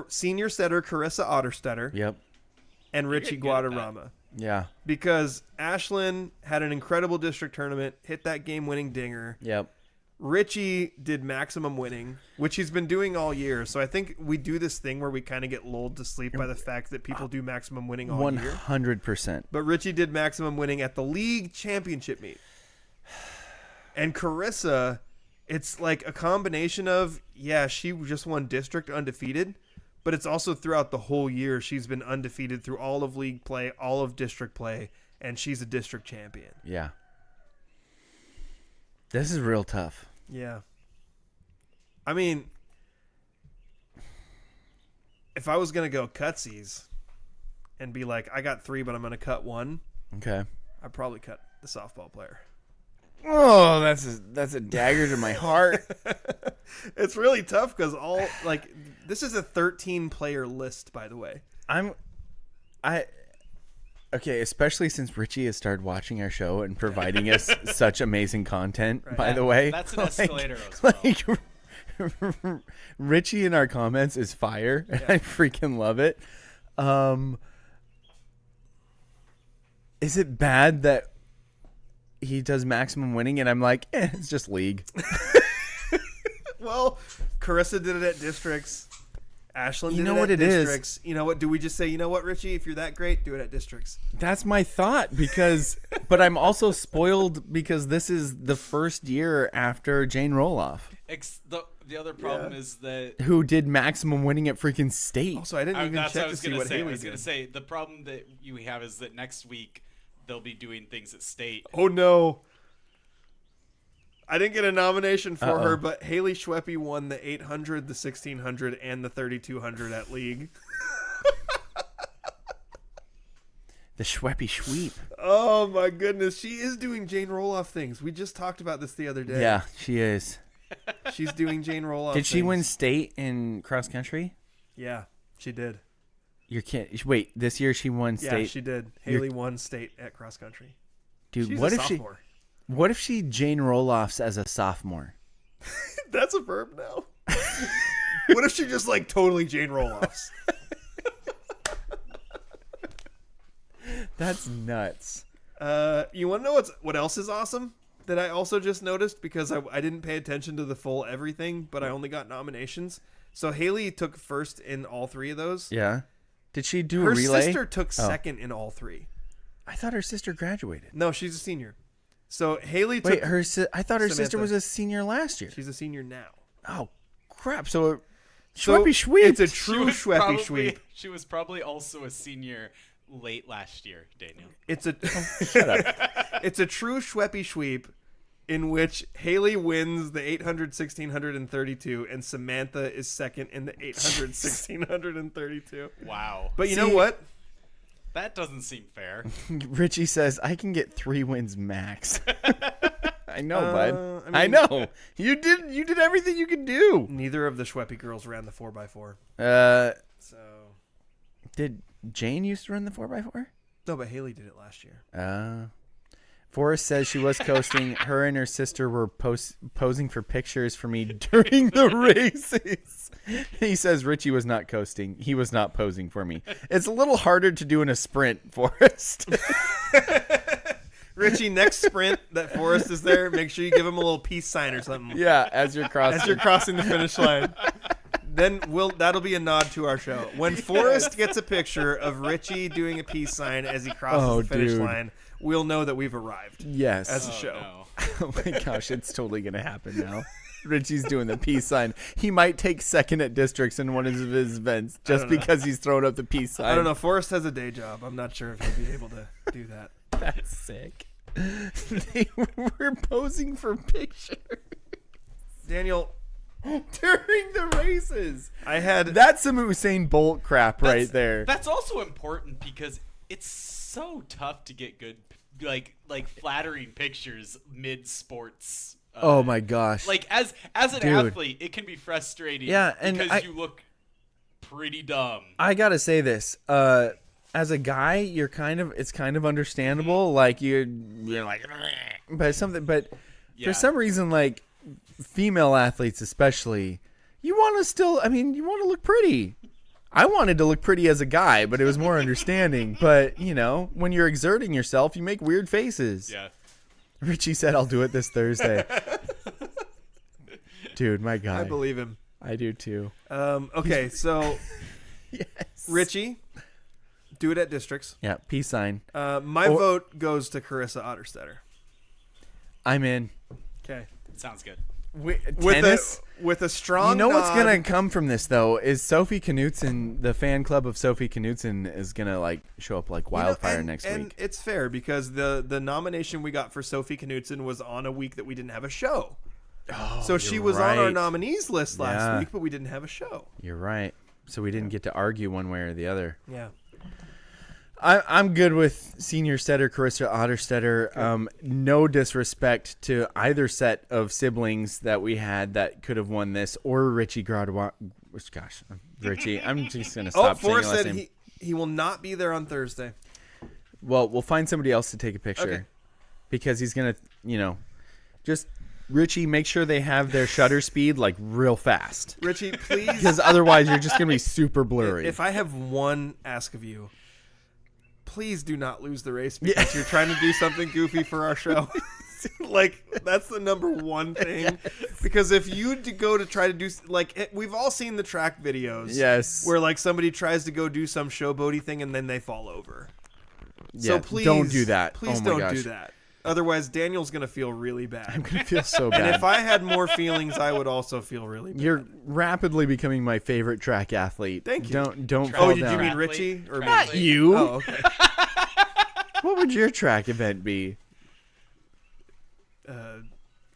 S2: Senior setter Carissa Otterstetter.
S3: Yep.
S2: And Richie Guadarrama.
S3: Yeah.
S2: Because Ashland had an incredible district tournament, hit that game-winning dinger.
S3: Yep.
S2: Richie did maximum winning, which he's been doing all year. So I think we do this thing where we kind of get lulled to sleep by the fact that people do maximum winning all year.
S3: 100%.
S2: But Richie did maximum winning at the league championship meet. And Carissa, it's like a combination of, she just won district undefeated, but it's also throughout the whole year. She's been undefeated through all of league play, all of district play, and she's a district champion.
S3: Yeah. This is real tough.
S2: Yeah. I mean, if I was going to go cutsies and be like, I got 3, but I'm going to cut 1.
S3: Okay.
S2: I'd probably cut the softball player.
S3: Oh, that's a dagger to my heart.
S2: It's really tough because this is a 13-player list, by the way.
S3: Okay, especially since Richie has started watching our show and providing us such amazing content. Right. By the way,
S4: that's an escalator as well.
S3: Richie in our comments is fire, and I freaking love it. Is it bad that he does maximum winning and I'm like, it's just league?
S2: Well, Carissa did it at districts. Ashland did
S3: it
S2: at
S3: what it
S2: districts.
S3: Is.
S2: You know what? Do we just say, you know what, Richie? If you're that great, do it at districts.
S3: That's my thought but I'm also spoiled because this is the first year after Jane Roloff.
S4: The other problem is that
S3: who did maximum winning at freaking state.
S2: Also, I didn't even check to see what Haley did.
S4: I was going to say, the problem that you have is that next week they'll be doing things at state.
S2: Oh, no. I didn't get a nomination for her, but Haley Schweppe won the 800, the 1600, and the 3200 at league.
S3: The Schweppe sweep.
S2: Oh, my goodness. She is doing Jane Roloff things. We just talked about this the other day.
S3: Yeah, she is.
S2: She's doing Jane Roloff
S3: Did she
S2: things.
S3: win state in cross country?
S2: Yeah, she did.
S3: You can't wait. This year she won state.
S2: Yeah, she did. Haley won state at cross country.
S3: Dude,
S2: she's
S3: what
S2: a
S3: if
S2: sophomore.
S3: What if she Jane Roloffs as a sophomore?
S2: That's a verb now. What if she just like totally Jane roll-offs?
S3: That's nuts.
S2: You want to know what else is awesome that I also just noticed because I didn't pay attention to the full everything, but I only got nominations. So Haley took first in all 3 of those.
S3: Yeah. Did she do
S2: Her
S3: a relay?
S2: sister took second in all 3.
S3: I thought her sister graduated.
S2: No, she's a senior. So Haley took.
S3: Wait, I thought her sister
S2: Samantha.
S3: was a senior last year.
S2: She's a senior now.
S3: Oh, crap. So,
S2: So
S3: Schweppy Schweep.
S2: It's a
S4: She
S2: true
S4: was
S2: Schweppy
S4: probably-
S2: Schweep.
S4: She was probably also a senior late last year, Daniel.
S2: It's a
S3: Shut up.
S2: it's a true Schweppy Schweep in which Haley wins the 800, 1632, and Samantha is second in the 800, 1632.
S4: Wow.
S2: But you know
S3: See-
S2: what?
S4: That doesn't seem fair.
S3: Richie says, I can get 3 wins max. I know, bud.
S2: I
S3: I
S2: mean-
S3: know. You did everything you could do.
S2: Neither of the Schweppy girls ran the 4x4. So
S3: Did Jane used to run the 4x4?
S2: no, but Haley did it last year.
S3: Forrest says she was coasting. Her and her sister were posing for pictures for me during the races. He says Richie was not coasting. He was not posing for me. It's a little harder to do in a sprint, Forrest.
S2: Richie, next sprint that Forrest is there, make sure you give him a little peace sign or something.
S3: Yeah, as you're crossing.
S2: As you're crossing the finish line. Then that'll be a nod to our show. When Forrest gets a picture of Richie doing a peace sign as he crosses the finish line, we'll know that we've arrived
S3: Yes.
S2: as a show.
S4: No.
S3: Oh my gosh, it's totally going to happen now. Richie's doing the peace sign. He might take second at districts in one of his events just because he's throwing up the peace sign.
S2: I don't know. Forrest has a day job. I'm not sure if he'll be able to do that.
S3: That's sick. They were posing for pictures
S2: Daniel,
S3: during the races.
S2: I had
S3: That's some Usain Bolt crap right there.
S4: That's also important because it's so tough to get good, like flattering pictures mid sports.
S3: Oh my gosh.
S4: Like as an
S3: Dude.
S4: athlete, it can be frustrating.
S3: Yeah, and
S4: because you look pretty dumb.
S3: I gotta say this. As a guy, it's kind of understandable. Like you're like, but for some reason, like female athletes especially, you want to look pretty. I wanted to look pretty as a guy, but it was more understanding. But when you're exerting yourself, you make weird faces.
S4: Yeah.
S3: Richie said, "I'll do it this Thursday." Dude, my guy.
S2: I believe him.
S3: I do too.
S2: Okay, so
S3: Yes.
S2: Richie, do it at districts.
S3: Yeah. Peace sign.
S2: My vote goes to Carissa Otterstetter.
S3: I'm in.
S2: Okay.
S4: Sounds good.
S3: Tennis.
S2: With a strong
S3: You know what's
S2: nod-
S3: gonna come from this though is Sophie Knutson, the fan club of Sophie Knutson is gonna show up like wildfire next
S2: and
S3: week.
S2: it's fair because the nomination we got for Sophie Knutson was on a week that we didn't have a show. So she
S3: you're
S2: was on our
S3: right.
S2: nominees list last
S3: Yeah.
S2: week, but we didn't have a show.
S3: You're right. So we didn't get to argue one way or the other.
S2: Yeah.
S3: I'm good with senior setter Carissa Otterstetter. No disrespect to either set of siblings that we had that could have won this, or Richie Gradwa. Gosh, Richie. I'm just gonna stop saying
S2: Forrest
S3: your last
S2: said
S3: name.
S2: he will not be there on Thursday.
S3: Well, we'll find somebody else to take a picture
S2: Okay.
S3: because he's gonna, just Richie. Make sure they have their shutter speed real fast,
S2: Richie, please.
S3: because otherwise you're just gonna be super blurry.
S2: If I have one ask of you, please do not lose the race because you're trying to do something goofy for our show. That's the number one thing. Because if you go to try to do we've all seen the track videos.
S3: Yes.
S2: Where somebody tries to go do some showboaty thing and then they fall over. So
S3: Yeah,
S2: please
S3: don't do that.
S2: Please
S3: Oh my
S2: don't
S3: gosh.
S2: do that. Otherwise, Daniel's gonna feel really bad.
S3: I'm gonna feel so
S2: And
S3: bad.
S2: if I had more feelings, I would also feel really bad.
S3: You're rapidly becoming my favorite track athlete.
S2: Thank you.
S3: Don't
S2: Oh,
S3: fall
S2: did you
S3: down.
S2: mean
S4: Trathlete?
S2: Richie or me?
S3: Not you?
S2: Oh, okay.
S3: What would your track event be?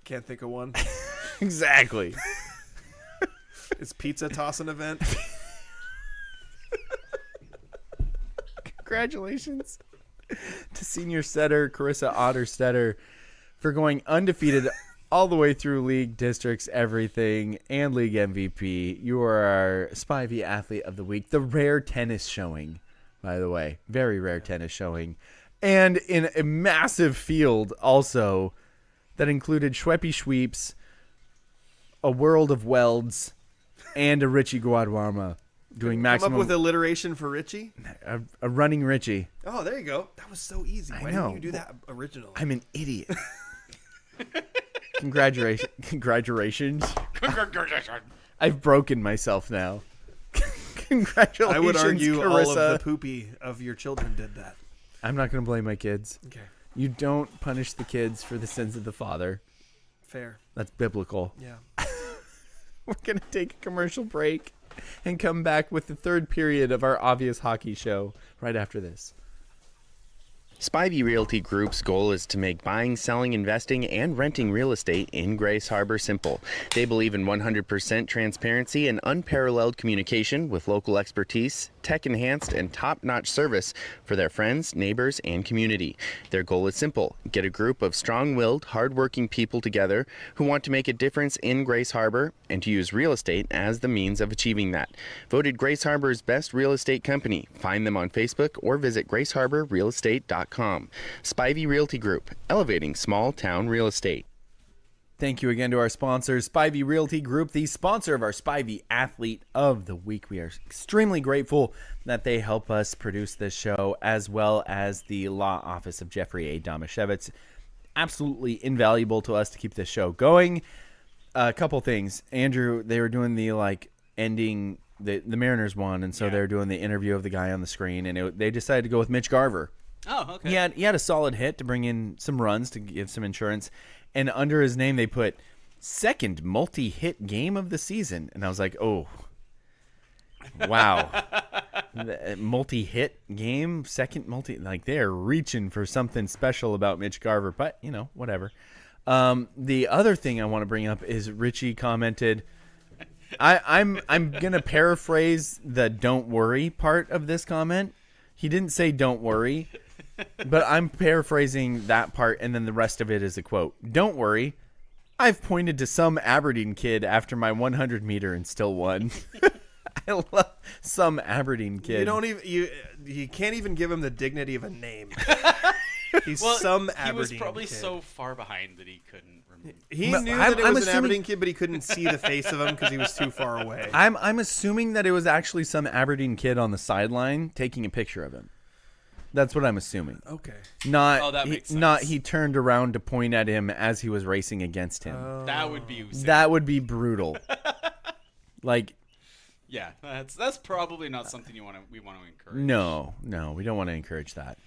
S2: Can't think of one.
S3: Exactly.
S2: Is pizza toss an event?
S3: Congratulations to senior setter Carissa Otterstetter for going undefeated all the way through league, districts, everything, and league MVP. You are our Spivey Athlete of the Week. The rare tennis showing, by the way. Very rare tennis showing. And in a massive field also that included Schweppy Schweeps, A World of Welds, and a Richie Guadarrama doing
S2: Come
S3: maximum.
S2: up with alliteration for Richie.
S3: a running Richie.
S2: Oh, there you go. That was so easy. Why
S3: know.
S2: didn't you do that original?
S3: I'm an idiot. Congratulations. I've broken myself now. Congratulations,
S2: I would argue
S3: Carissa.
S2: all of the poopy of your children did that.
S3: I'm not going to blame my kids.
S2: Okay,
S3: You don't punish the kids for the sins of the father.
S2: fair.
S3: That's biblical.
S2: Yeah.
S3: We're going to take a commercial break and come back with the third period of our obvious hockey show right after this.
S1: Spivey Realty Group's goal is to make buying, selling, investing, and renting real estate in Grace Harbor simple. They believe in 100% transparency and unparalleled communication with local expertise, tech-enhanced, and top-notch service for their friends, neighbors, and community. Their goal is simple: get a group of strong-willed, hard-working people together who want to make a difference in Grace Harbor and to use real estate as the means of achieving that. Voted Grace Harbor's best real estate company. Find them on Facebook or visit graceharborrealestate.com. Spivey Realty Group, elevating small town real estate.
S3: Thank you again to our sponsors, Spivey Realty Group, the sponsor of our Spivey Athlete of the Week. We are extremely grateful that they help us produce this show, as well as the law office of Jeffrey A. Domashevitz. Absolutely invaluable to us to keep this show going. A couple things. Andrew, they were doing the ending, the Mariners won, and so they were doing the interview of the guy on the screen, and they decided to go with Mitch Garver.
S4: Oh, okay.
S3: He had a solid hit to bring in some runs to give some insurance, and under his name they put second multi-hit game of the season, and I was like, oh, wow. Multi-hit game, second they're reaching for something special about Mitch Garver, but whatever. The other thing I want to bring up is Richie commented, I'm gonna paraphrase the "don't worry" part of this comment. He didn't say "don't worry," but I'm paraphrasing that part, and then the rest of it is a quote. "Don't worry, I've pointed to some Aberdeen kid after my 100 meter and still won." I love some Aberdeen kid.
S2: You don't even you can't even give him the dignity of a name. He's
S4: Well,
S2: some
S4: he
S2: Aberdeen
S4: was probably
S2: kid.
S4: so far behind that he couldn't remember.
S2: He
S3: But
S2: knew
S3: I'm
S2: that it was
S3: assuming-
S2: an Aberdeen kid, but he couldn't see the face of him because he was too far away.
S3: I'm assuming that it was actually some Aberdeen kid on the sideline taking a picture of him. That's what I'm assuming.
S2: Okay.
S3: Not
S4: that makes sense.
S3: Not he turned around to point at him as he was racing against him.
S4: That would be
S3: That would be brutal.
S4: yeah. That's probably not something we want to encourage.
S3: No, we don't want to encourage that.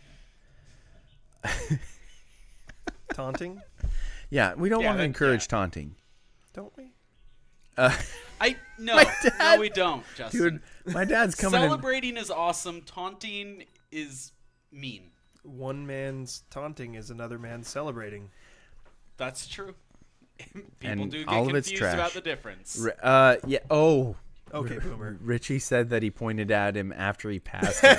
S2: Taunting?
S3: Yeah, we don't
S4: Yeah,
S3: want to
S4: that-
S3: encourage
S4: yeah.
S3: taunting.
S2: Don't we?
S4: No, we don't, Justin.
S3: Dude, my dad's coming in.
S4: Celebrating is awesome. Taunting is mean.
S2: One man's taunting is another man's celebrating.
S4: That's true. People
S3: And
S4: do get
S3: all of it's
S4: confused about
S3: trash.
S4: the difference.
S3: Yeah. Oh,
S2: Okay, Boomer.
S3: Richie said that he pointed at him after he passed him.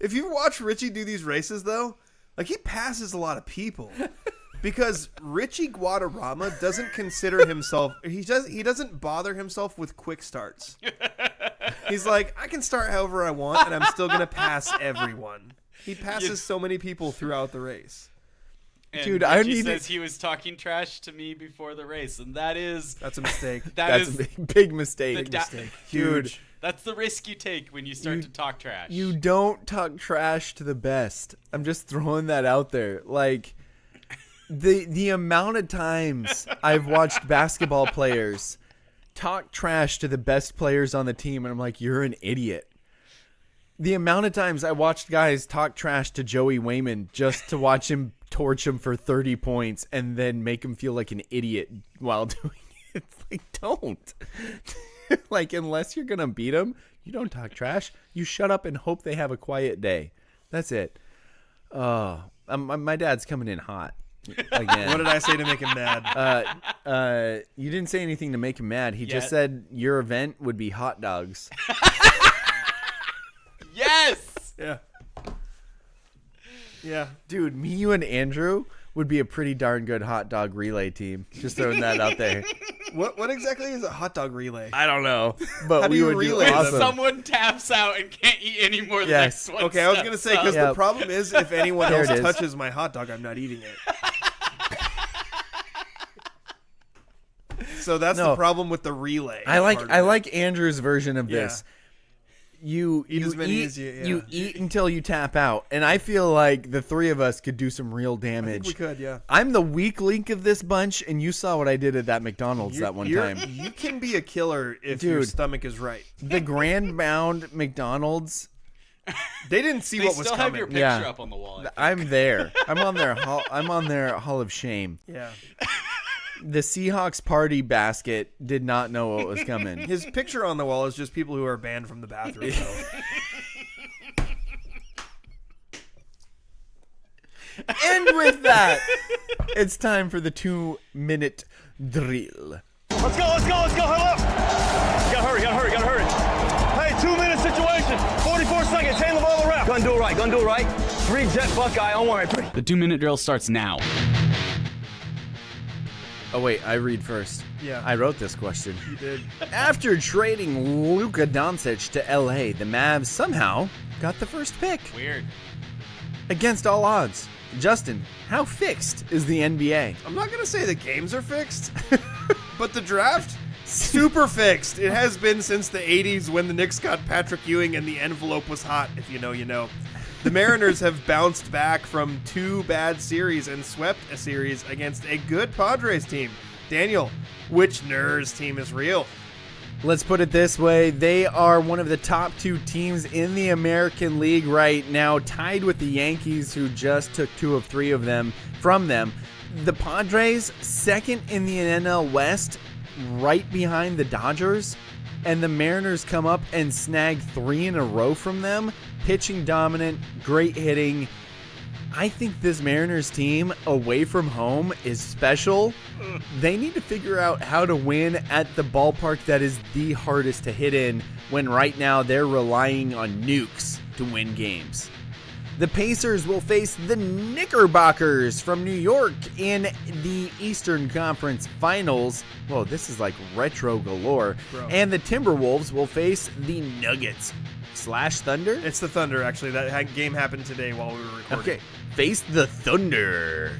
S2: If you watch Richie do these races, though, he passes a lot of people. Because Richie Guadarrama doesn't consider himself... He doesn't bother himself with quick starts. He's like, I can start however I want, and I'm still going to pass everyone. He passes so many people throughout the race.
S4: And
S3: Dude,
S4: Richie
S3: I need
S4: says he was talking trash to me before the race, and that's
S2: That's a mistake.
S3: That's a big mistake.
S2: Huge.
S3: Dude,
S4: That's the risk you take when you start to talk trash.
S3: you don't talk trash to the best. I'm just throwing that out there. The amount of times I've watched basketball players talk trash to the best players on the team, and I'm like, you're an idiot. The amount of times I watched guys talk trash to Joey Wayman just to watch him torch him for 30 points and then make him feel like an idiot while doing it. It's don't. Unless you're going to beat them, you don't talk trash. You shut up and hope they have a quiet day. That's it. Oh, my dad's coming in hot again.
S2: What did I say to make him mad?
S3: You didn't say anything to make him mad. He just
S4: Yet.
S3: said your event would be hot dogs.
S4: Yes!
S2: Yeah. Yeah.
S3: Dude, me, you, and Andrew would be a pretty darn good hot dog relay team. Just throwing that out there.
S2: What exactly is a hot dog relay?
S3: I don't know, but
S2: How do
S3: we
S2: you
S3: would
S2: relay
S3: do
S2: them?
S3: awesome.
S4: Someone taps out and can't eat any more. The
S3: Yes.
S4: next one
S2: Okay, I was going to
S4: steps
S2: say, because
S3: Yep.
S2: the problem is if anyone
S3: There
S2: else
S3: it is.
S2: touches my hot dog, I'm not eating it. So that's the problem with the relay.
S3: I
S2: part of it.
S3: like Andrew's version of this. You
S2: Eat as many
S3: eat,
S2: as you- yeah.
S3: you eat until you tap out, and I feel like the three of us could do some real damage.
S2: I think we could, yeah.
S3: I'm the weak link of this bunch, and you saw what I did at that McDonald's that one time.
S2: You can be a killer if your
S3: Dude.
S2: stomach is right.
S3: The Grand Mound McDonald's.
S2: They didn't see
S4: They
S2: what was
S4: still
S2: coming.
S4: have your picture
S3: Yeah.
S4: up on the wall.
S3: I'm there. I'm on their hall of shame.
S2: Yeah.
S3: The Seahawks party basket did not know what was coming.
S2: His picture on the wall is just people who are banned from the bathroom, though.
S3: And with that, it's time for the 2-minute drill.
S8: Let's go. Huddle up. Gotta hurry. Hey, 2-minute situation. 44 seconds. Hand the ball around. Gonna do it right. 3 jet Buckeye on 1 3.
S9: The 2-minute drill starts now.
S3: Oh, wait, I read first.
S2: Yeah.
S3: I wrote this question.
S2: You did.
S3: After trading Luka Doncic to LA, the Mavs somehow got the first pick.
S4: Weird.
S3: Against all odds. Justin, how fixed is the NBA?
S2: I'm not going to say the games are fixed, but the draft, super fixed. It has been since the 80s when the Knicks got Patrick Ewing and the envelope was hot, if you know, you know. The Mariners have bounced back from 2 bad series and swept a series against a good Padres team. Daniel, which Ners team is real?
S3: Let's put it this way. They are one of the top 2 teams in the American League right now, tied with the Yankees, who just took 2 of 3 of them from them. The Padres, second in the NL West, right behind the Dodgers. And the Mariners come up and snag 3 in a row from them. Pitching dominant, great hitting. I think this Mariners team away from home is special. They need to figure out how to win at the ballpark that is the hardest to hit in, when right now they're relying on nukes to win games. The Pacers will face the Knickerbockers from New York in the Eastern Conference Finals. Whoa, this is like retro galore.
S2: Bro.
S3: And the Timberwolves will face the Nuggets / Thunder.
S2: It's the Thunder, actually. That game happened today while we were recording.
S3: Okay, face the Thunder.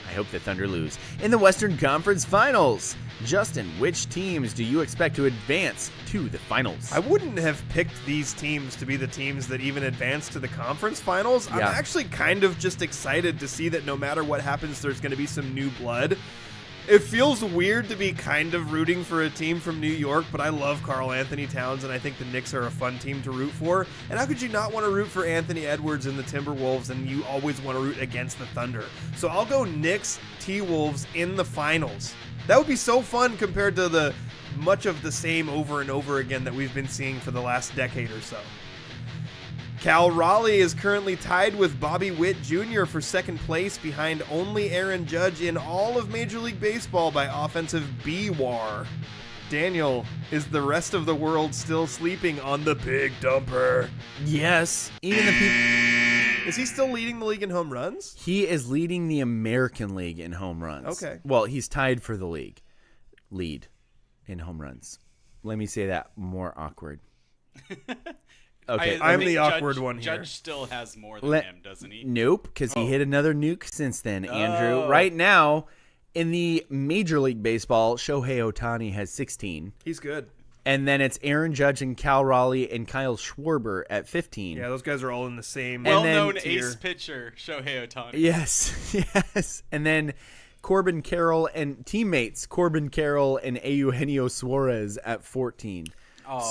S3: I hope the Thunder lose. In the Western Conference Finals, Justin, which teams do you expect to advance to the finals?
S2: I wouldn't have picked these teams to be the teams that even advance to the conference finals. I'm
S3: Yeah.
S2: actually kind of just excited to see that no matter what happens, there's going to be some new blood. It feels weird to be kind of rooting for a team from New York, but I love Karl Anthony Towns, and I think the Knicks are a fun team to root for. And how could you not want to root for Anthony Edwards and the Timberwolves, and you always want to root against the Thunder? So I'll go Knicks, T-Wolves in the finals. That would be so fun compared to the much of the same over and over again that we've been seeing for the last decade or so. Cal Raleigh is currently tied with Bobby Witt Jr. for second place, behind only Aaron Judge in all of Major League Baseball by offensive BWAR. Daniel, is the rest of the world still sleeping on the Big Dumper?
S3: Yes, even the people.
S2: Is he still leading the league in home runs?
S3: He is leading the American League in home runs.
S2: Okay.
S3: Well, he's tied for the lead in home runs. Let me say that more awkward. Okay.
S2: I'm
S4: think
S2: the
S4: Judge-
S2: awkward one here.
S4: Judge still has more than
S3: Let-
S4: him, doesn't he?
S3: Nope, because he hit another nuke since then, Andrew.
S2: Oh.
S3: Right now, in the Major League Baseball, Shohei Ohtani has 16.
S2: He's good.
S3: And then it's Aaron Judge and Cal Raleigh and Kyle Schwarber at 15.
S2: Yeah, those guys are all in the same
S4: Well-known
S2: tier.
S4: ace pitcher Shohei Ohtani.
S3: Yes, yes. And then Corbin Carroll and teammates Corbin Carroll and Eugenio Suarez at 14.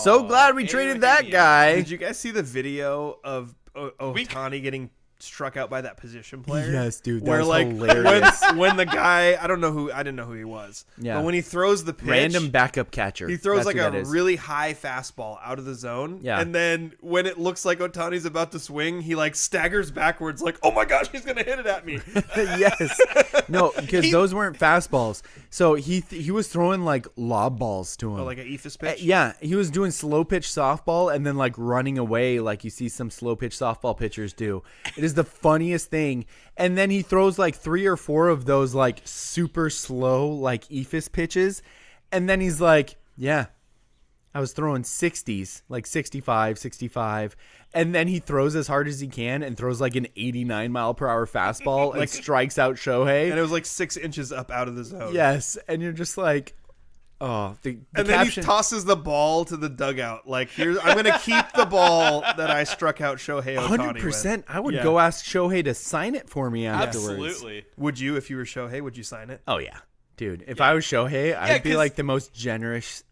S3: So glad we traded that
S4: Eugenio.
S3: guy.
S2: Did you guys see the video of Ohtani getting struck out by that position player?
S3: Yes, dude, that
S2: Where
S3: was
S2: like
S3: hilarious.
S2: when the guy, I didn't know who he was.
S3: Yeah.
S2: But when he throws the pitch,
S3: Random backup catcher.
S2: he throws
S3: That's
S2: like
S3: who
S2: a
S3: that is.
S2: really high fastball out of the zone.
S3: Yeah.
S2: And then when it looks like Ohtani's about to swing, he like staggers backwards like, oh my gosh, he's gonna hit it at me.
S3: Yes. No, because those weren't fastballs. So he was throwing like lob balls to him.
S2: Oh, like an ephus pitch?
S3: Yeah, he was doing slow pitch softball and then like running away like you see some slow pitch softball pitchers do. It is the funniest thing. And then he throws like 3 or 4 of those like super slow like ephus pitches. And then he's like, yeah, I was throwing 60s, like 65, 65. And then he throws as hard as he can and throws like an 89-mile-per-hour fastball and strikes out Shohei.
S2: And it was like 6 inches up out of the zone.
S3: Yes, and you're just like, Oh, the
S2: and then
S3: caption.
S2: he tosses the ball to the dugout. Like, I'm going to keep the ball that I struck out Shohei Ohtani
S3: 100%.
S2: with.
S3: I would
S2: Yeah.
S3: go ask Shohei to sign it for me afterwards.
S4: Absolutely.
S2: Would you, if you were Shohei, would you sign it?
S3: Oh yeah, dude. If I was Shohei, I'd be
S4: 'cause-
S3: like the most generous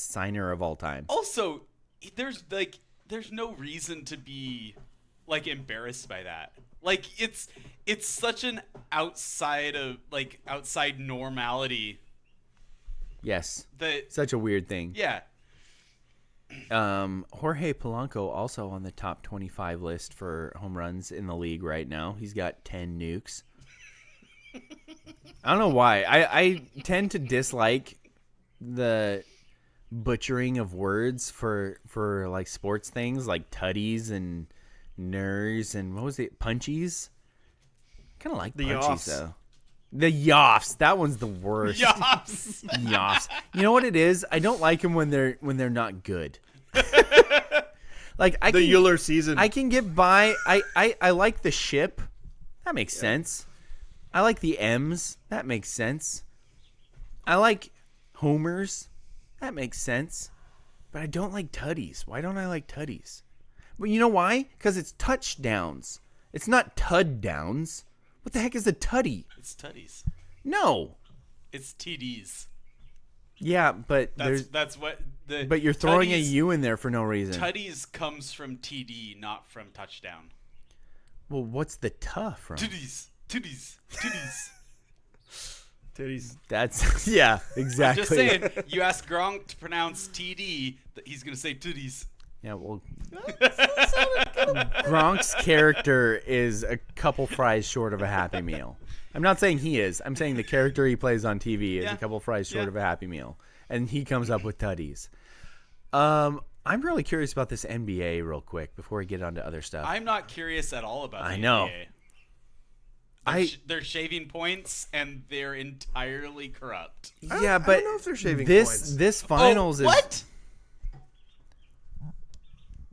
S3: signer of all time.
S4: Also, there's no reason to be like embarrassed by that. Like it's such an outside normality
S3: Yes,
S4: that
S3: such a weird thing.
S4: yeah.
S3: Jorge Polanco also on the top 25 list for home runs in the league right now. He's got 10 nukes. I don't know why. I tend to dislike the butchering of words for like sports things like tutties and ners and what was it? Punchies? Kind of like
S2: The
S3: punchies
S2: yoffs.
S3: though. The yoffs. That one's the worst.
S4: Yops.
S3: Yoffs. You know what it is? I don't like them when they're not good. Like I
S2: The
S3: can,
S2: Euler season.
S3: I can get by. I like the ship. That makes sense. I like the M's. That makes sense. I like homers. That makes sense. But I don't like tutties. Why don't I like tutties? Well, you know why? Because it's touchdowns. It's not tud downs. What the heck is a tutty?
S4: It's tutties.
S3: No.
S4: It's TDs.
S3: Yeah, but there's.
S4: That's what the.
S3: But you're throwing a
S4: tutties-
S3: U in there for no reason.
S4: Tutties comes from TD, not from touchdown.
S3: Well, what's the tuh from?
S4: Tutties.
S2: Titties.
S3: That's yeah, exactly.
S4: Just saying. You ask Gronk to pronounce TD, he's gonna say tutties.
S3: Yeah, well, Gronk's character is a couple fries short of a Happy Meal. I'm not saying he is. I'm saying the character he plays on TV is
S4: Yeah.
S3: a couple fries short
S4: Yeah.
S3: of a Happy Meal, and he comes up with tutties. I'm really curious about this NBA real quick before we get on to other stuff.
S4: I'm not curious at all about the
S3: I know.
S4: NBA. They're shaving points and they're entirely corrupt.
S3: yeah,
S2: I
S3: but
S2: don't know if they're shaving
S3: this
S2: points.
S3: this finals is
S4: what?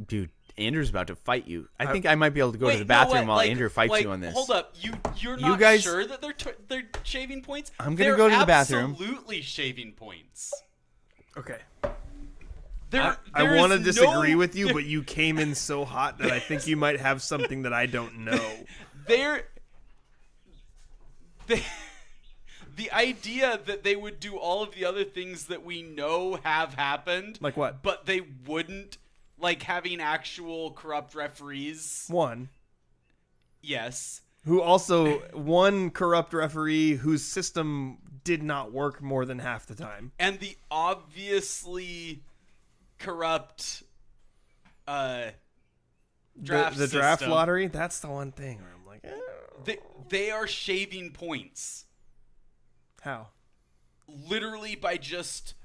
S3: dude. Andrew's about to fight you. I think I might be able to go to the bathroom while Andrew fights you on this.
S4: Hold up, you're not
S3: guys-
S4: sure that they're shaving points?
S3: I'm gonna go to the bathroom.
S4: Absolutely shaving points.
S2: Okay.
S4: There
S2: I
S4: is
S2: want to disagree
S4: no-
S2: with you, but you came in so hot that I think you might have something that I don't know.
S4: The idea that they would do all of the other things that we know have happened,
S2: Like what?
S4: but they wouldn't, like having actual corrupt referees.
S2: One,
S4: Yes.
S2: who also one corrupt referee whose system did not work more than half the time.
S4: And the obviously corrupt draft
S2: The draft
S4: system.
S2: lottery, that's the one thing where I'm like,
S4: They are shaving points.
S2: how?
S4: Literally by just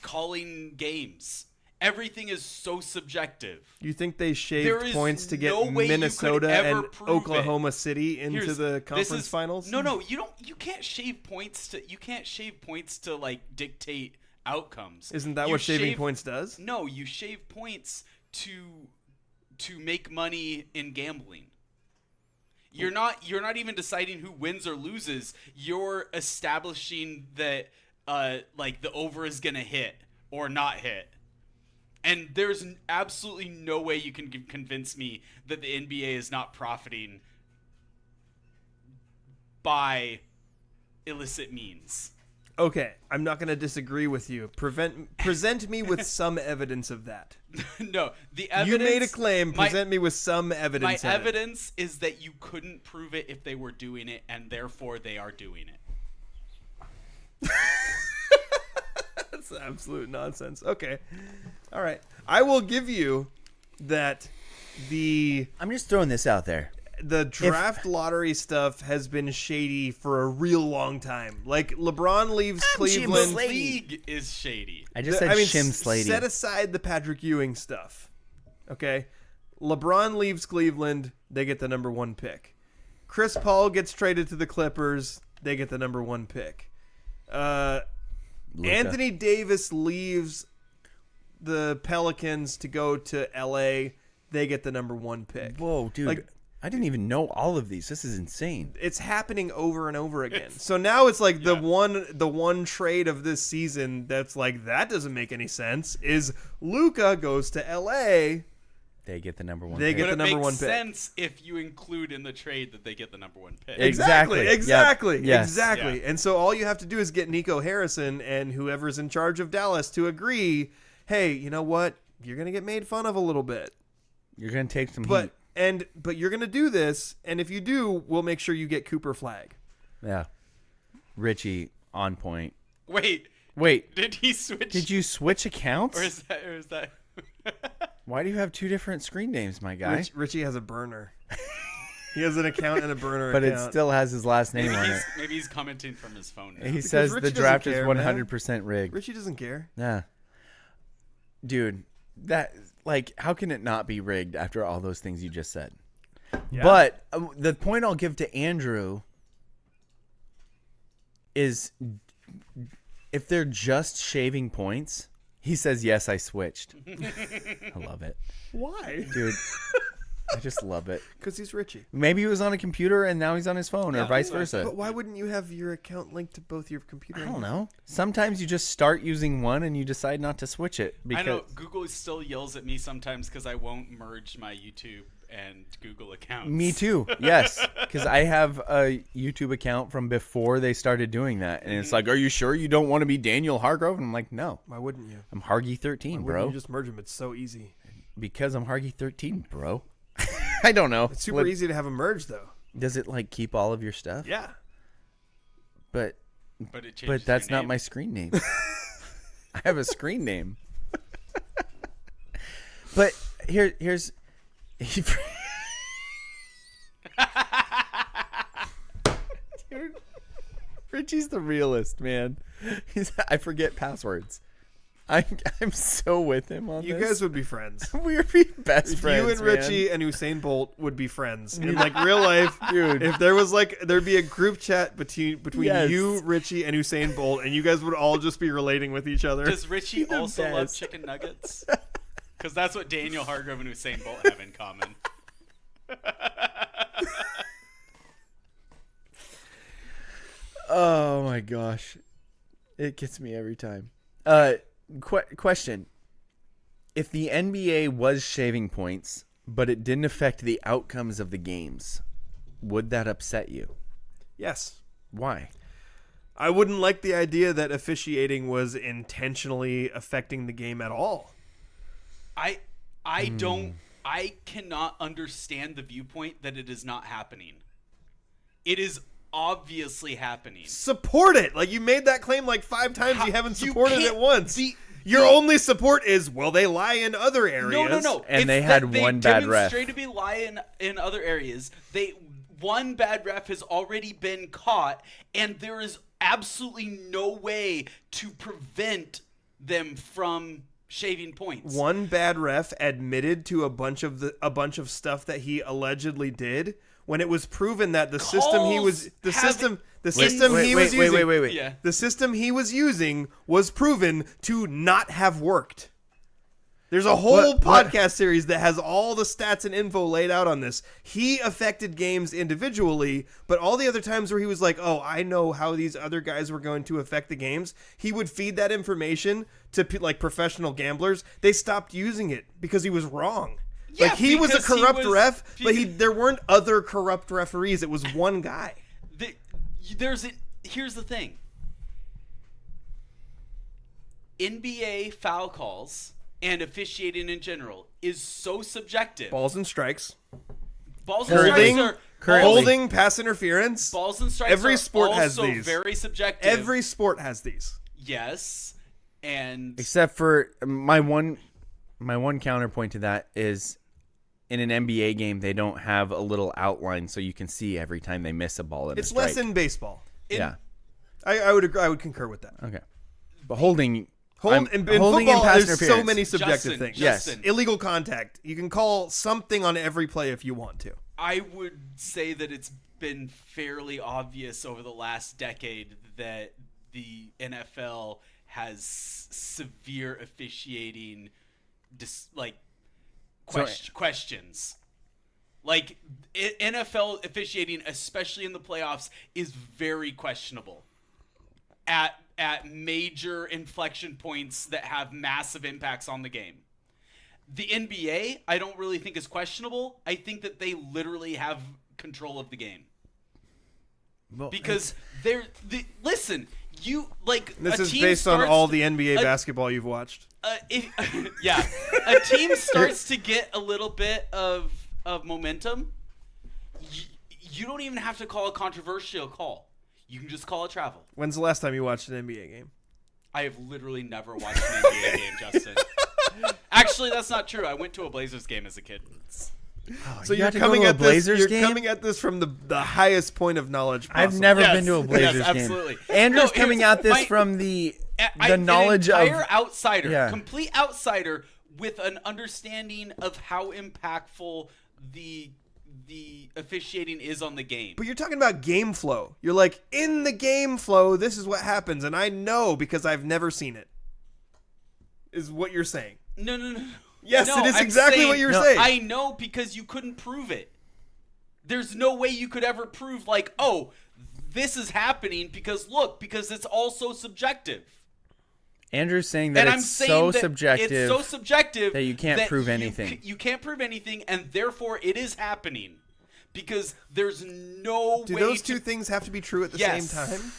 S4: calling games. Everything is so subjective.
S2: You think they
S4: There
S2: shaved
S4: is
S2: points to get
S4: no way you could
S2: Minnesota
S4: ever
S2: and
S4: prove
S2: Oklahoma City into
S4: Here's-
S2: the
S4: this
S2: conference
S4: is-
S2: finals?
S4: No, you can't shave points to like dictate outcomes.
S2: Isn't that
S4: You
S2: what shaving
S4: shave-
S2: points does?
S4: No, you shave points to make money in gambling. You're not even deciding who wins or loses. You're establishing that like the over is gonna hit or not hit. And there's absolutely no way you can convince me that the NBA is not profiting by illicit means.
S2: Okay, I'm not going to disagree with you. Present me with some evidence of that.
S4: No, the evidence.
S2: You made a claim. Present me with some
S4: My
S2: evidence. of it.
S4: evidence is that you couldn't prove it if they were doing it, and therefore they are doing it.
S2: That's absolute nonsense. Okay, all right. I will give you that
S3: I'm just throwing this out there.
S2: the draft lottery stuff has been shady for a real long time. Like LeBron leaves Cleveland.
S4: The league is shady.
S3: I just said Shim Slady.
S2: Set aside the Patrick Ewing stuff. Okay. LeBron leaves Cleveland, they get the number 1 pick. Chris Paul gets traded to the Clippers, they get the number 1 pick. Anthony Davis leaves the Pelicans to go to LA, they get the number 1 pick.
S3: Whoa, dude.
S2: Like
S3: I didn't even know all of these. This is insane.
S2: It's happening over and over again. So now it's like the one trade of this season that's like, that doesn't make any sense, is Luka goes to LA.
S3: They get the number one
S2: They
S3: pick.
S2: get
S4: But
S2: the
S4: it
S2: number
S4: makes
S2: one pick.
S4: sense if you include in the trade that they get the number 1 pick.
S3: Exactly.
S2: Exactly.
S3: Yep. Yes.
S2: Exactly.
S4: Yeah.
S2: And so all you have to do is get Nico Harrison and whoever's in charge of Dallas to agree, hey, you know what? You're going to get made fun of a little bit.
S3: You're going to take some
S2: But
S3: heat.
S2: but you're going to do this, and if you do, we'll make sure you get Cooper Flag.
S3: Yeah. Richie, on point.
S4: Wait,
S3: Wait,
S4: did he switch?
S3: did you switch accounts?
S4: Or is that?
S3: Why do you have two different screen names, my guy?
S2: Richie has a burner. He has an account and a burner
S3: But
S2: account.
S3: it still has his last name on it.
S4: Maybe he's commenting from his phone now.
S3: He says
S2: Richie
S3: the
S2: doesn't
S3: draft
S2: care,
S3: is
S2: man.
S3: 100% rigged.
S2: Richie doesn't care.
S3: Yeah. Dude, that, like, how can it not be rigged after all those things you just said?
S2: Yeah.
S3: But the point I'll give to Andrew is if they're just shaving points, he says, yes, I switched. I love it.
S2: Why?
S3: Dude, I just love it.
S2: Because he's Richie.
S3: Maybe he was on a computer and now he's on his phone or vice versa.
S2: But why wouldn't you have your account linked to both your computer?
S3: I don't know. Sometimes you just start using one and you decide not to switch it.
S4: I know Google still yells at me sometimes because I won't merge my YouTube and Google accounts.
S3: Me too. Yes, because I have a YouTube account from before they started doing that, and it's like, "Are you sure you don't want to be Daniel Hargrove?" And I'm like, "No,
S2: Why wouldn't you?
S3: I'm Hargy13,
S2: Why
S3: bro.
S2: wouldn't you just merge them? It's so easy.
S3: Because I'm Hargy13, bro." I don't know.
S2: It's super easy to have a merge, though.
S3: Does it like keep all of your stuff?
S2: Yeah.
S3: But
S4: But it changes
S3: that's
S4: your
S3: not
S4: name.
S3: my screen name. I have a screen name. But here's. Dude, Richie's the realist, man. I forget passwords. I'm so with him on
S2: You
S3: this.
S2: guys would be friends.
S3: We'd be best friends.
S2: You and
S3: man.
S2: Richie and Usain Bolt would be friends in like real life,
S3: Dude.
S2: If there was like there'd be a group chat between
S3: Yes.
S2: you, Richie, and Usain Bolt, and you guys would all just be relating with each other.
S4: Does Richie also love
S3: best.
S4: chicken nuggets? Because that's what Daniel Hargrove and Usain Bolt have in common.
S3: Oh my gosh, it gets me every time. Question: if the NBA was shaving points, but it didn't affect the outcomes of the games, would that upset you?
S2: Yes.
S3: Why?
S2: I wouldn't like the idea that officiating was intentionally affecting the game at all.
S4: I cannot understand the viewpoint that it is not happening. It is obviously happening.
S2: Support it. Like you made that claim like 5 times. You haven't
S4: you
S2: supported
S4: can't-
S2: it once. Your only support is, well, they lie in other areas.
S4: No.
S3: And
S4: It's
S3: they
S4: that
S3: had one bad ref.
S4: They demonstrated lying in other areas. One bad ref has already been caught, and there is absolutely no way to prevent them from shaving points.
S2: One bad ref admitted to a bunch of stuff that he allegedly did when it was proven that the system he was the system he was using
S3: Wait.
S4: Yeah.
S2: the system he was using was proven to not have worked. There's a whole podcast series that has all the stats and info laid out on this. He affected games individually, but all the other times where he was like, oh, I know how these other guys were going to affect the games, he would feed that information to like professional gamblers. They stopped using it because he was wrong.
S4: Yeah,
S2: like he was a
S4: because he
S2: corrupt
S4: was-
S2: ref, but there weren't other corrupt referees. It was one guy.
S4: Here's the thing. NBA foul calls and officiating in general is so subjective.
S2: Balls and strikes.
S4: Balls and strikes are
S2: Holding, pass interference.
S4: balls and strikes.
S2: Every
S4: are
S2: sport has
S4: also
S2: these.
S4: very subjective.
S2: Every sport has these.
S4: yes, and
S3: Except for my one counterpoint to that is in an NBA game they don't have a little outline so you can see every time they miss a ball in
S2: It's
S3: a strike.
S2: less in baseball.
S3: yeah.
S2: I would agree. I would concur with that.
S3: Okay. But holding
S2: In
S3: holding
S2: football,
S3: and pass
S2: there's so
S3: interference.
S2: many subjective
S4: Justin,
S2: things.
S4: Justin.
S2: Illegal contact. You can call something on every play if you want to.
S4: I would say that it's been fairly obvious over the last decade that the NFL has severe officiating questions. Like, NFL officiating, especially in the playoffs, is very questionable at major inflection points that have massive impacts on the game. The NBA, I don't really think is questionable. I think that they literally have control of the game.
S3: Well,
S4: Because listen, you like
S2: This
S4: a
S2: is
S4: team
S2: based on
S4: starts-
S2: all the NBA basketball you've watched.
S4: Yeah, a team starts to get a little bit of momentum. You don't even have to call a controversial call. You can just call a travel.
S2: When's the last time you watched an NBA game?
S4: I have literally never watched an NBA game, Justin. Actually, that's not true. I went to a Blazers game as a kid.
S2: So
S1: you
S2: you're
S1: got to go
S2: coming
S1: to a
S2: at
S1: Blazers
S2: this.
S1: game?
S2: You're coming at this from the highest point of knowledge possible.
S1: I've never
S4: Yes,
S1: been to a Blazers
S4: yes,
S1: game.
S4: absolutely.
S1: Andrew's
S4: No,
S1: coming
S4: here's
S1: at this
S4: my-
S1: from the
S4: An
S1: knowledge
S4: entire
S1: of
S4: outsider,
S1: Yeah.
S4: complete outsider, with an understanding of how impactful the officiating is on the game.
S2: But you're talking about game flow. You're like, in the game flow, this is what happens, and I know because I've never seen it. Is what you're saying.
S4: No.
S2: Yes,
S4: No,
S2: it is
S4: I'm
S2: exactly
S4: saying-
S2: what you're
S1: No,
S2: saying.
S4: I know because you couldn't prove it. There's no way you could ever prove, like, oh, this is happening because it's all so subjective.
S1: Andrew's saying that
S4: And I'm
S1: it's
S4: saying
S1: so
S4: that
S1: subjective.
S4: it's so subjective
S1: that you can't prove anything.
S4: You can't prove anything, and therefore it is happening because there's no
S2: Do
S4: way.
S2: those two things have to be true at the
S4: Yes.
S2: same time?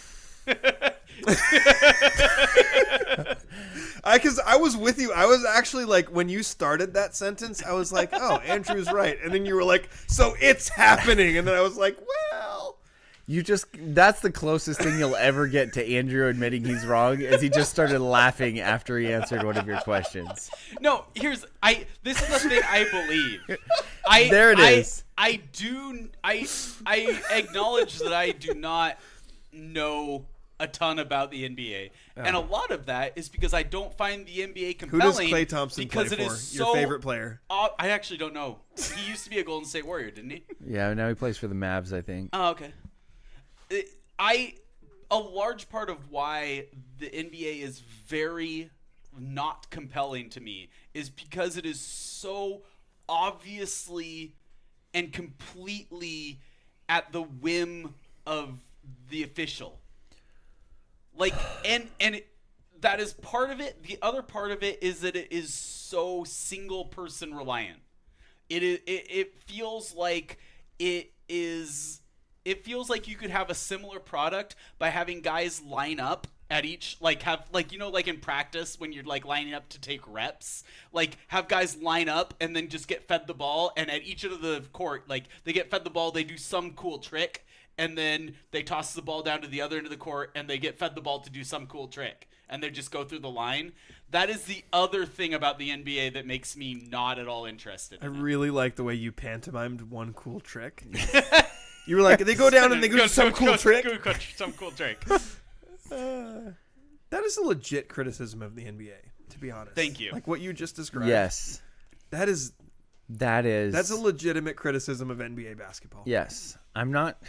S2: Because I was with you. I was actually like, when you started that sentence, I was like, oh, Andrew's right. And then you were like, so it's happening. And then I was like, well.
S1: That's the closest thing you'll ever get to Andrew admitting he's wrong, is he just started laughing after he answered one of your questions.
S4: No, this is the thing I believe.
S1: There it is.
S4: I acknowledge that I do not know a ton about the NBA, and a lot of that is because I don't find the NBA
S2: Who does
S4: compelling.
S2: Klay Thompson
S4: because
S2: play
S4: it
S2: for?
S4: is
S2: Your
S4: so,
S2: favorite player?
S4: I actually don't know. He used to be a Golden State Warrior, didn't he?
S1: Yeah, now he plays for the Mavs, I think.
S4: Oh, okay. A large part of why the NBA is very not compelling to me is because it is so obviously and completely at the whim of the official. Like, that is part of it. The other part of it is that it is so single person reliant. It feels like it feels like you could have a similar product by having guys line up at each, like in practice when you're like lining up to take reps, like have guys line up and then just get fed the ball, and at each of the court, like they get fed the ball, they do some cool trick, and then they toss the ball down to the other end of the court and they get fed the ball to do some cool trick, and they just go through the line. That is the other thing about the NBA that makes me not at all interested.
S2: I really like the way you pantomimed one cool trick. You were like, they go down and they go do some cool trick.
S4: Some cool trick.
S2: That is a legit criticism of the NBA, to be honest.
S4: Thank you.
S2: Like what you just described.
S1: Yes.
S2: That's a legitimate criticism of NBA basketball.
S1: Yes. I'm not.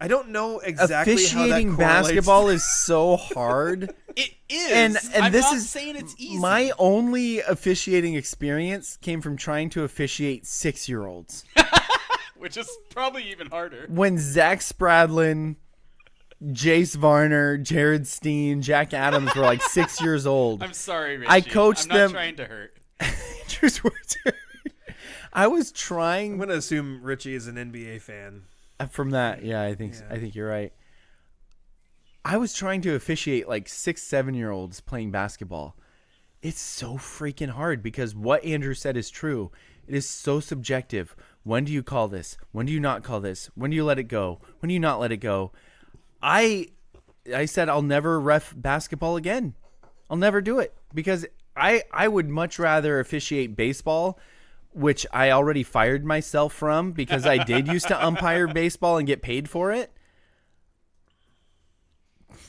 S2: I don't know exactly
S1: Officiating
S2: how that correlates.
S1: basketball is so hard.
S4: It is.
S1: And
S4: I'm
S1: this
S4: not
S1: is
S4: saying it's easy.
S1: My only officiating experience came from trying to officiate 6-year-olds.
S4: Which is probably even harder.
S1: When Zach Spradlin, Jace Varner, Jared Steen, Jack Adams were like 6 years old.
S4: I'm sorry, Richie.
S1: I coached
S4: I'm
S1: them.
S4: not trying to hurt.
S1: Andrew's words hurt. I was trying.
S2: I'm going to assume Richie is an NBA fan.
S1: From that, yeah, I think you're right. I was trying to officiate like 6, 7-year-olds playing basketball. It's so freaking hard because what Andrew said is true. It is so subjective. When do you call this? When do you not call this? When do you let it go? When do you not let it go? I said I'll never ref basketball again. I'll never do it because I would much rather officiate baseball, which I already fired myself from because I did used to umpire baseball and get paid for it.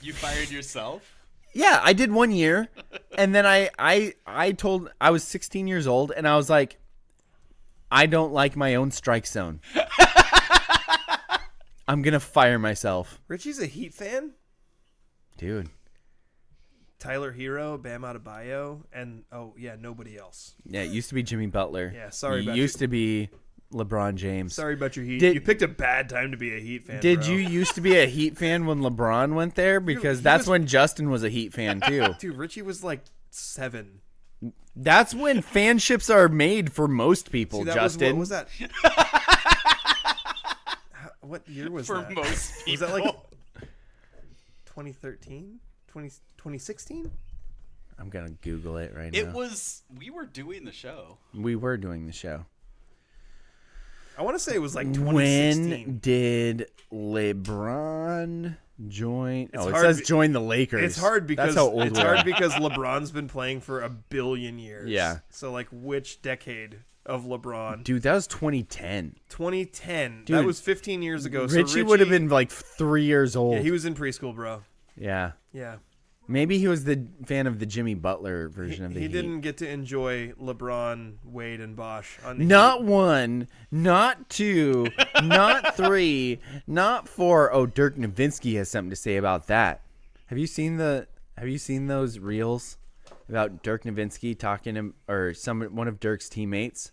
S4: You fired yourself?
S1: Yeah, I did 1 year, and then I was 16 years old, and I was like, I don't like my own strike zone. I'm gonna fire myself.
S2: Richie's a Heat fan?
S1: Dude.
S2: Tyler Hero, Bam Adebayo, and nobody else.
S1: Yeah, it used to be Jimmy Butler.
S2: Yeah, sorry
S1: It
S2: about
S1: used to be
S3: LeBron James.
S2: Sorry about your Heat.
S3: Did-
S2: You picked a bad time to be a Heat fan.
S3: Did
S2: bro.
S3: you used to be a Heat fan when LeBron went there? Because that's when Justin was a Heat fan too.
S2: Dude, Richie was like 7.
S3: That's when fanships are made for most people,
S2: See, that
S3: Justin.
S2: was, what was that? What year was
S4: For
S2: that?
S4: most people.
S2: Was that like 2013? 2016?
S3: I'm going to Google it right
S4: It
S3: now.
S4: was. We were doing the show.
S3: We were doing the show.
S2: I want to say it was like 2016.
S3: When did LeBron join?
S2: It's
S3: it
S2: hard
S3: says
S2: be-
S3: join the Lakers.
S2: It's hard because
S3: That's how old
S2: it's
S3: we
S2: hard
S3: are.
S2: because LeBron's been playing for a billion years.
S3: Yeah.
S2: So like which decade of LeBron?
S3: Dude, that was 2010.
S2: 2010.
S3: Dude,
S2: that was 15 years ago.
S3: Richie,
S2: so Richie
S3: would have been like 3 years old.
S2: Yeah, he was in preschool, bro.
S3: Yeah.
S2: Yeah.
S3: Maybe he was the fan of the Jimmy Butler version of the
S2: He
S3: Heat.
S2: didn't get to enjoy LeBron, Wade, and Bosch on the
S3: Not
S2: Heat.
S3: 1, not 2, not 3, not 4. Oh, Dirk Nowitzki has something to say about that. Have you seen those reels about Dirk Nowitzki talking to one of Dirk's teammates?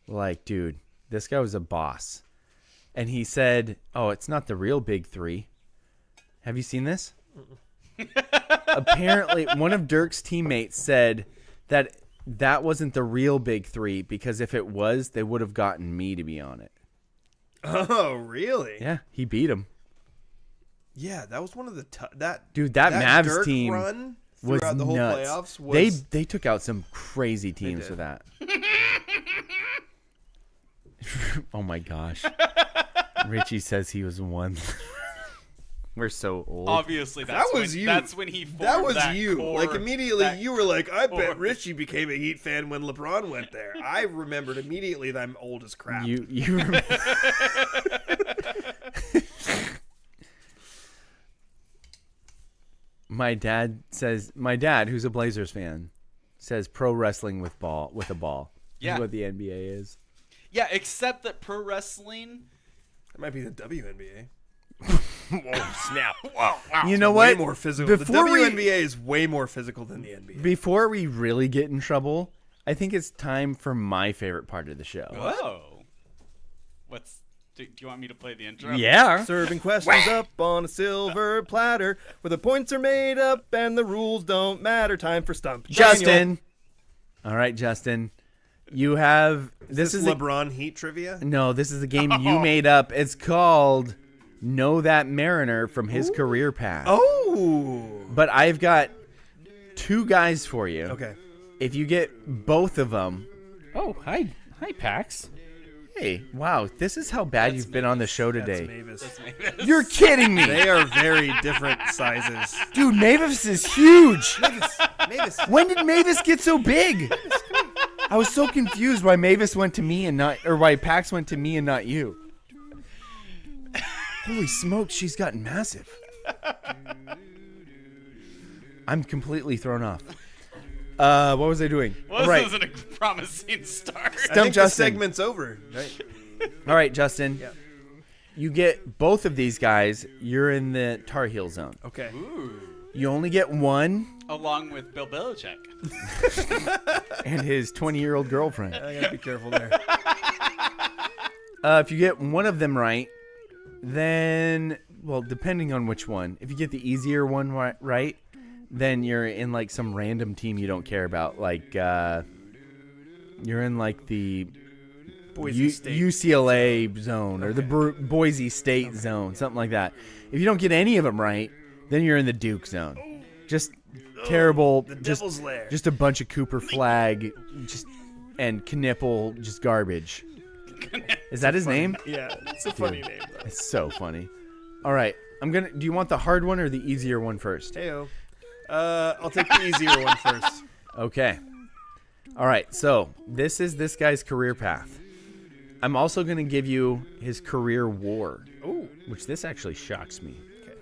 S3: Like, dude, this guy was a boss. And he said, "Oh, it's not the real big 3." Have you seen this? Apparently, one of Dirk's teammates said that wasn't the real big 3 because if it was, they would have gotten me to be on it.
S2: Oh, really?
S3: Yeah, he beat him.
S2: Yeah, that was one of the
S3: That Mavs
S2: Dirk
S3: team
S2: run
S3: was
S2: throughout the whole
S3: nuts.
S2: playoffs was
S3: They took out some crazy teams
S2: did.
S3: with that. Oh my gosh. Richie says he was 1. We're so old.
S4: Obviously,
S2: that
S4: that's
S2: was
S4: when,
S2: you.
S4: That's when he formed
S2: That was you.
S4: core-
S2: Like immediately,
S4: that
S2: you were like, "I bet
S4: core.
S2: Richie became a Heat fan when LeBron went there." I remembered immediately that I'm old as crap.
S3: You remember. My dad, who's a Blazers fan, says pro wrestling with a ball.
S4: Yeah.
S3: Is what the NBA is.
S4: Yeah, except that pro wrestling.
S2: That might be the WNBA.
S3: Whoa, snap. Wow. You know
S2: Way
S3: what?
S2: more physical.
S3: Before
S2: The
S3: we-
S2: WNBA is way more physical than the NBA.
S3: Before we really get in trouble, I think it's time for my favorite part of the show.
S4: Whoa. Do you want me to play the intro?
S3: Yeah.
S6: Serving questions up on a silver platter where the points are made up and the rules don't matter. Time for Stump.
S3: Justin. All right, Justin. You have
S2: This is
S3: a-
S2: LeBron Heat trivia.
S3: No, this is the game you made up. It's called Know That Mariner from his career path.
S2: Oh.
S3: But I've got 2 guys for you.
S2: Okay.
S3: If you get both of them.
S9: Oh, hi, Pax.
S3: Hey, wow, this is how bad you've been on the show
S2: That's
S3: today.
S2: Mavis.
S3: You're kidding me.
S2: They are very different sizes.
S3: Dude, Mavis is huge.
S2: Mavis.
S3: When did Mavis get so big? I was so confused why Mavis went to me and not, or why Pax went to me and not you. Holy smokes, she's gotten massive. I'm completely thrown off. What was I doing?
S4: Well, this
S3: Right.
S4: isn't a promising start.
S2: I
S3: Stump
S2: think the
S3: Justin.
S2: segment's over. Right?
S3: All right, Justin.
S2: Yeah.
S3: You get both of these guys. You're in the Tar Heel zone.
S2: Okay.
S3: You only get one
S4: Along with Bill Belichick.
S3: and his 20-year-old girlfriend.
S2: I gotta be careful there.
S3: If you get one of them right, then, well, depending on which one. If you get the easier one right, then you're in like some random team you don't care about. Like, you're in like the
S2: Boise State.
S3: UCLA zone or the Boise State zone, something like that. If you don't get any of them right, then you're in the Duke zone. Just terrible.
S2: The
S3: just,
S2: Devil's Lair.
S3: just a bunch of Cooper Flag, and Knipple, just garbage. Is that his name?
S2: Yeah, it's a funny name though.
S3: It's so funny. All right, do you want the hard one or the easier one first?
S2: Heyo. I'll take the easier one first.
S3: Okay. All right, so this is this guy's career path. I'm also going to give you his career WAR, which this actually shocks me.
S2: Okay.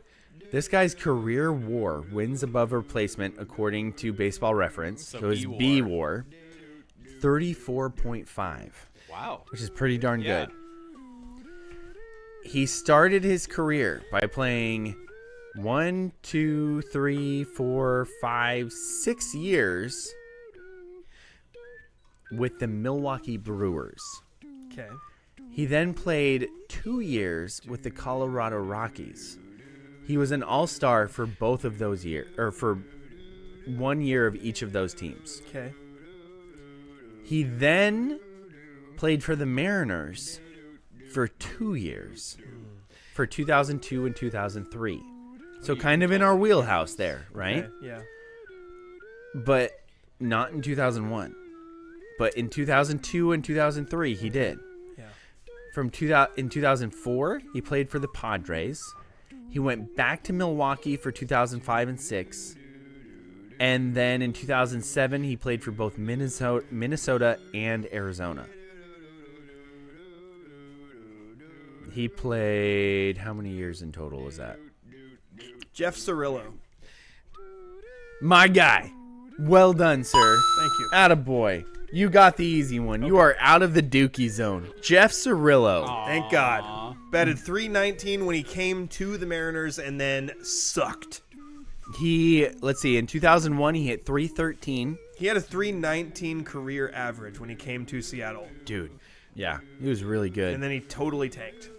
S3: This guy's career WAR, wins above replacement, according to Baseball Reference, so his B WAR, 34.5.
S4: Wow.
S3: Which is pretty darn
S4: Yeah.
S3: good. He started his career by playing 6 years with the Milwaukee Brewers.
S2: Okay.
S3: He then played 2 years with the Colorado Rockies. He was an all-star for both of those years, or for 1 year of each of those teams.
S2: Okay.
S3: He then played for the Mariners for 2 years, for 2002 and 2003. So kind of in our wheelhouse there, right?
S2: Okay, yeah.
S3: But not in 2001. But in 2002 and 2003, he did.
S2: Yeah.
S3: In 2004, he played for the Padres. He went back to Milwaukee for 2005 and 6. And then in 2007, he played for both Minnesota and Arizona. He played, how many years in total is that?
S2: Jeff Cirillo.
S3: My guy. Well done, sir.
S2: Thank you.
S3: Attaboy. You got the easy one. You are out of the Dookie zone. Jeff Cirillo.
S2: Thank God. Batted .319 when he came to the Mariners and then sucked.
S3: Let's see, in 2001, he hit .313.
S2: He had a .319 career average when he came to Seattle.
S3: Dude. Yeah, he was really good.
S2: And then he totally tanked.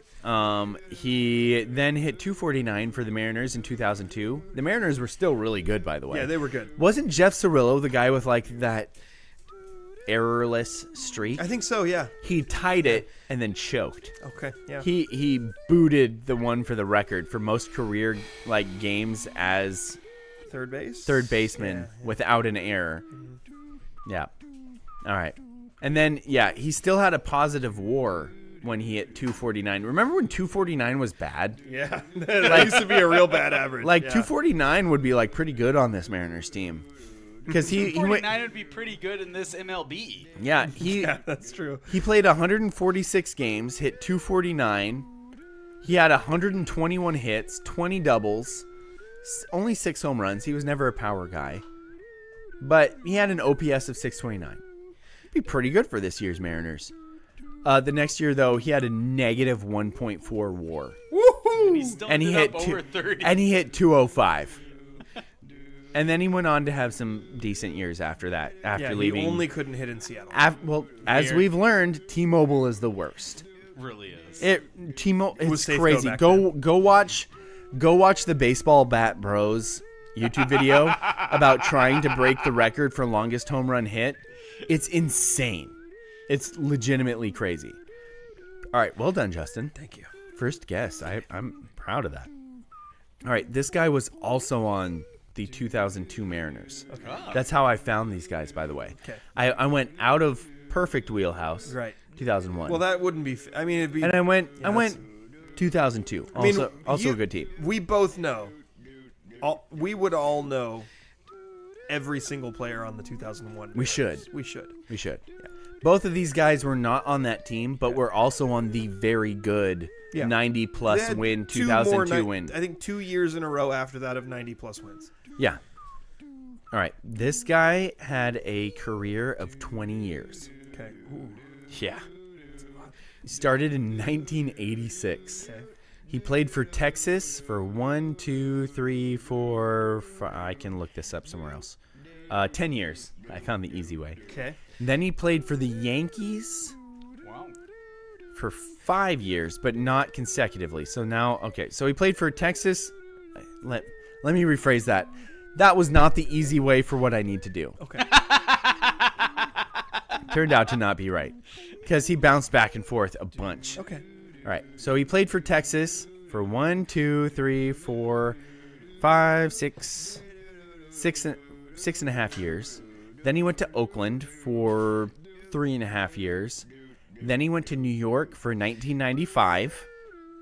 S3: He then hit .249 for the Mariners in 2002. The Mariners were still really good, by the way.
S2: Yeah, they were good.
S3: Wasn't Jeff Cirillo the guy with like that errorless streak?
S2: I think so, yeah.
S3: He tied it and then choked.
S2: Okay, yeah.
S3: He booted the one for the record for most career like games as
S2: third
S3: baseman without an error. Mm-hmm. Yeah. All right. And then he still had a positive WAR when he hit .249. Remember when .249 was bad?
S2: Yeah. That used to be a real bad average.
S3: Like .249 would be like pretty good on this Mariners team. Because he went,
S4: would be pretty good in this MLB.
S3: Yeah,
S2: that's true.
S3: He played 146 games, hit .249. He had 121 hits, 20 doubles, only 6 home runs. He was never a power guy. But he had an OPS of 629. Be pretty good for this year's Mariners. The next year, though, he had a negative 1.4 WAR.
S2: Woohoo!
S4: And he hit over 30.
S3: And he hit 205. And then he went on to have some decent years after that. After leaving,
S2: he only couldn't hit in Seattle.
S3: As we've learned, T-Mobile is the worst.
S4: Really is.
S3: It's crazy. Go watch the Baseball Bat Bros YouTube video about trying to break the record for longest home run hit. It's insane. It's legitimately crazy. All right, well done, Justin.
S2: Thank you.
S3: First guess. I'm proud of that. All right, this guy was also on the 2002 Mariners. Okay. That's how I found these guys, by the way.
S2: Okay.
S3: I went out of perfect wheelhouse.
S2: Right.
S3: 2001.
S2: Well, that wouldn't be. It'd be.
S3: And I went 2002. Also a good team.
S2: We both know. We would all know every single player on the 2001.
S3: We should.
S2: Yeah.
S3: Both of these guys were not on that team, but were also on the very good 90-plus win 2002 win.
S2: I think 2 years in a row after that of 90-plus wins.
S3: Yeah. All right. This guy had a career of 20 years.
S2: Okay. Ooh.
S3: Yeah. He started in 1986.
S2: Okay.
S3: He played for Texas for 1, 2, 3, 4, 5. I can look this up somewhere else. 10 years. I found the easy way.
S2: Okay.
S3: Then he played for the Yankees.
S4: Wow.
S3: For 5 years, but not consecutively. So now, okay. So he played for Texas. Let me rephrase that. That was not the easy way for what I need to do.
S2: Okay.
S3: Turned out to not be right. Because he bounced back and forth a bunch.
S2: Okay.
S3: All right. So he played for Texas for 1, 2, 3, 4, 5, 6 and a half years. Then he went to Oakland for 3.5 years. Then he went to New York for 1995.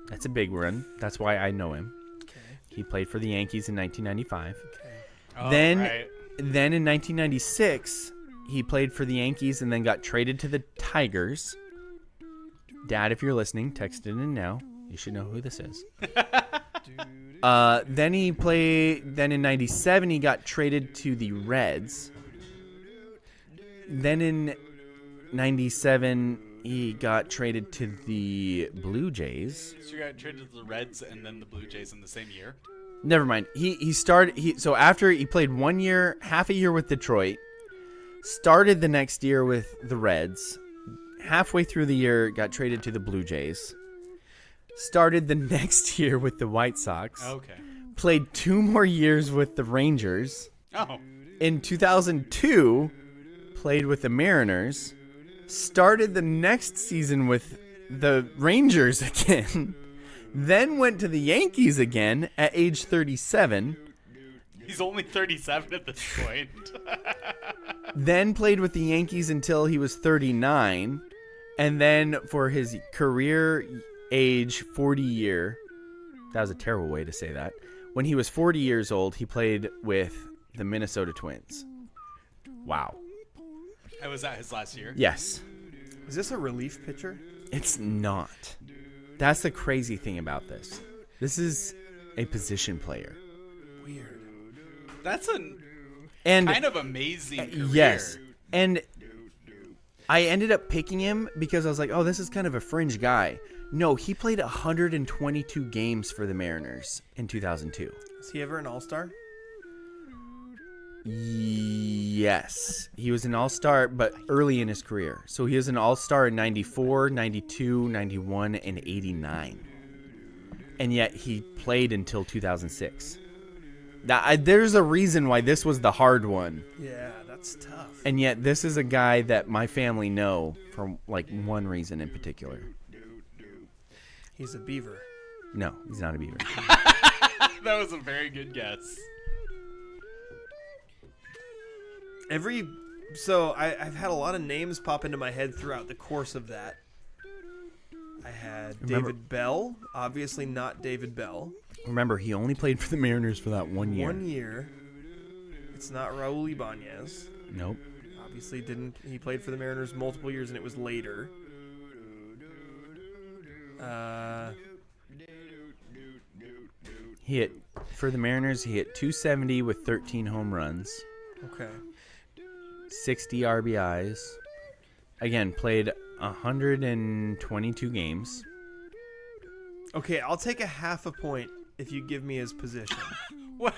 S3: That's a big run. That's why I know him.
S2: Okay.
S3: He played for the Yankees in 1995.
S2: Okay.
S3: Then in 1996, he played for the Yankees and then got traded to the Tigers. Dad, if you're listening, text it in now. You should know who this is. Then in 97, he got traded to the Reds. Then in 97, he got traded to the Blue Jays.
S4: So you got traded to the Reds and then the Blue Jays in the same year?
S3: Never mind. So after he played 1 year, half a year with Detroit, started the next year with the Reds, halfway through the year, got traded to the Blue Jays. Started the next year with the White Sox.
S4: Okay.
S3: Played 2 more years with the Rangers.
S4: Oh.
S3: In 2002, played with the Mariners. Started the next season with the Rangers again. Then went to the Yankees again at age 37.
S4: He's only 37 at this point.
S3: Then played with the Yankees until he was 39. And then for his career age 40 year, that was a terrible way to say that. When he was 40 years old, he played with the Minnesota Twins. Wow.
S4: Was that his last year?
S3: Yes.
S2: Is this a relief pitcher?
S3: It's not. That's the crazy thing about this. This is a position player.
S2: Weird.
S4: That's a
S3: And
S4: kind of amazing career.
S3: yes. And I ended up picking him because I was like, oh, this is kind of a fringe guy. No, he played 122 games for the Mariners in 2002.
S2: Was he ever an all-star?
S3: Yes. He was an all-star, but early in his career. So he was an all-star in 94, 92, 91, and 89. And yet he played until 2006. Now, there's a reason why this was the hard one.
S2: Yeah, that's tough.
S3: And yet this is a guy that my family know for like one reason in particular.
S2: He's a Beaver.
S3: No, he's not a Beaver.
S4: That was a very good guess.
S2: So I've had a lot of names pop into my head throughout the course of that. I had David Bell, obviously not David Bell.
S3: Remember, he only played for the Mariners for that 1 year.
S2: 1 year. It's not Raul Ibanez.
S3: Nope.
S2: Obviously didn't. He played for the Mariners multiple years, and it was later.
S3: He hit for the Mariners. He hit 270 with 13 home runs.
S2: Okay.
S3: 60 RBIs. Again, played 122 games.
S2: Okay, I'll take a half a point if you give me his position.
S4: What?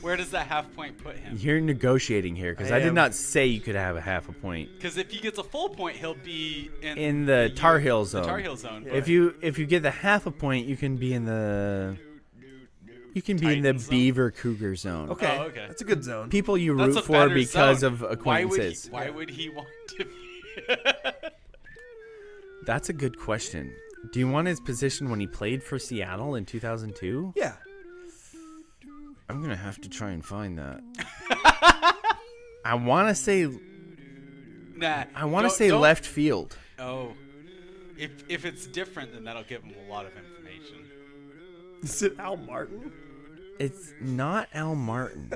S4: Where does that half point put him?
S3: You're negotiating here because I did not say you could have a half a point.
S4: Because if he gets a full point, he'll be
S3: in the Tar Heel zone.
S4: The Tar Heel zone.
S3: Yeah. If you get the half a point, you can be in the
S4: Titans
S3: Beaver Cougar zone.
S2: Okay.
S4: Oh, okay.
S2: That's a good zone.
S3: People you
S4: That's
S3: root
S4: a
S3: for
S4: better
S3: because
S4: zone.
S3: of acquaintances.
S4: Why would he want to be?
S3: That's a good question. Do you want his position when he played for Seattle in 2002?
S2: Yeah.
S3: I'm going to have to try and find that. I want to say
S4: Don't-
S3: left field.
S4: Oh. If it's different, then that'll give him a lot of information.
S2: Is it Al Martin?
S3: It's not Al Martin.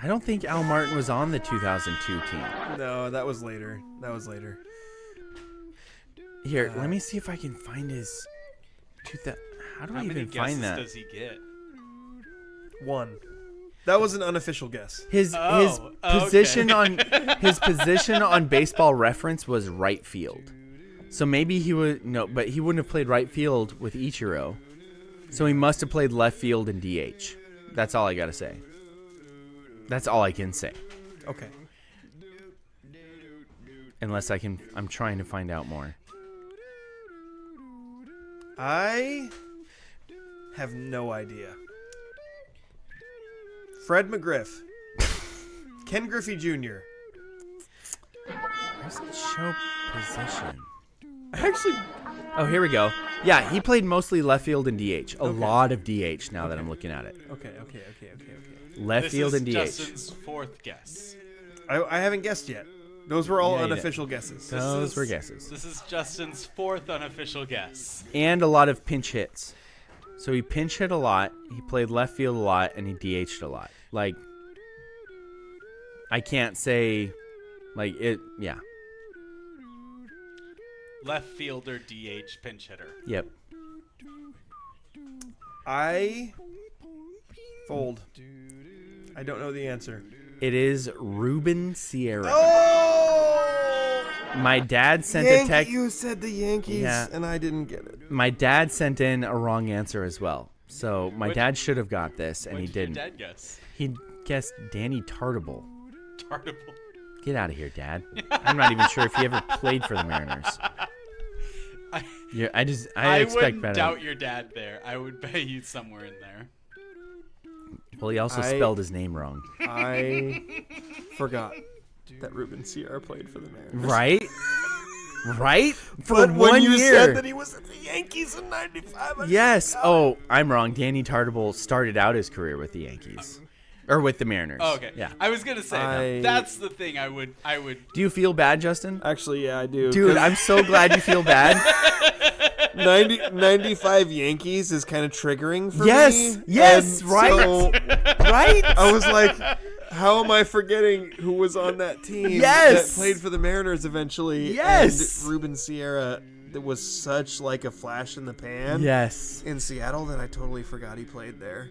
S3: I don't think Al Martin was on the 2002 team.
S2: No, that was later.
S3: Here, let me see if I can find his. How do I even find that?
S4: How many guesses does he get?
S2: 1. That was an unofficial guess.
S3: His position on his position on Baseball Reference was right field. So maybe he would but he wouldn't have played right field with Ichiro. So he must have played left field and DH. That's all I got to say. That's all I can say.
S2: Okay.
S3: Unless I'm trying to find out more.
S2: I have no idea. Fred McGriff. Ken Griffey Jr.
S3: Where's it show position?
S2: Actually,
S3: oh, here we go. Yeah, he played mostly left field and DH. A lot of DH now that I'm looking at it.
S2: Okay.
S3: Left field and DH.
S4: Justin's fourth guess.
S2: I haven't guessed yet. Those were all
S3: Yeah, you
S2: unofficial guesses.
S3: Those were guesses.
S4: This is Justin's fourth unofficial guess.
S3: And a lot of pinch hits. So he pinch hit a lot, he played left field a lot, and he DH'd a lot. Like, I can't say, like, it, yeah.
S4: Left fielder, DH, pinch hitter.
S3: Yep.
S2: I fold. I don't know the answer.
S3: It is Ruben Sierra.
S2: Oh!
S3: My dad sent a text.
S2: You said the Yankees,
S3: Yeah.
S2: and I didn't get it.
S3: My dad sent in a wrong answer as well. So my
S4: What-
S3: dad should have got this, and he
S4: What did
S3: didn't.
S4: your dad guess?
S3: He guessed Danny Tartable.
S4: Tartable.
S3: Get out of here, Dad. I'm not even sure if he ever played for the Mariners. Yeah, I expect
S4: wouldn't
S3: better.
S4: doubt your dad there. I would bet he's somewhere in there.
S3: Well, he also spelled his name wrong.
S2: I forgot that Ruben Sierra played for the Mariners.
S3: Right? For
S2: But when
S3: 1
S2: you
S3: year.
S2: said that he was at the Yankees in '95,
S3: Yes. Oh, I'm wrong. Danny Tartable started out his career with the Yankees. Or with the Mariners.
S4: Oh, okay.
S3: Yeah.
S4: I was gonna say that's the thing. I would.
S3: Do you feel bad, Justin?
S2: Actually, yeah, I do.
S3: Dude, I'm so glad you feel bad.
S2: 95 Yankees is kind of triggering for me.
S3: Yes,
S2: and
S3: right.
S2: so
S3: Right?
S2: I was like, how am I forgetting who was on that team
S3: Yes.
S2: that played for the Mariners eventually?
S3: Yes.
S2: And Ruben Sierra, that was such like a flash in the pan.
S3: Yes.
S2: In Seattle that I totally forgot he played there.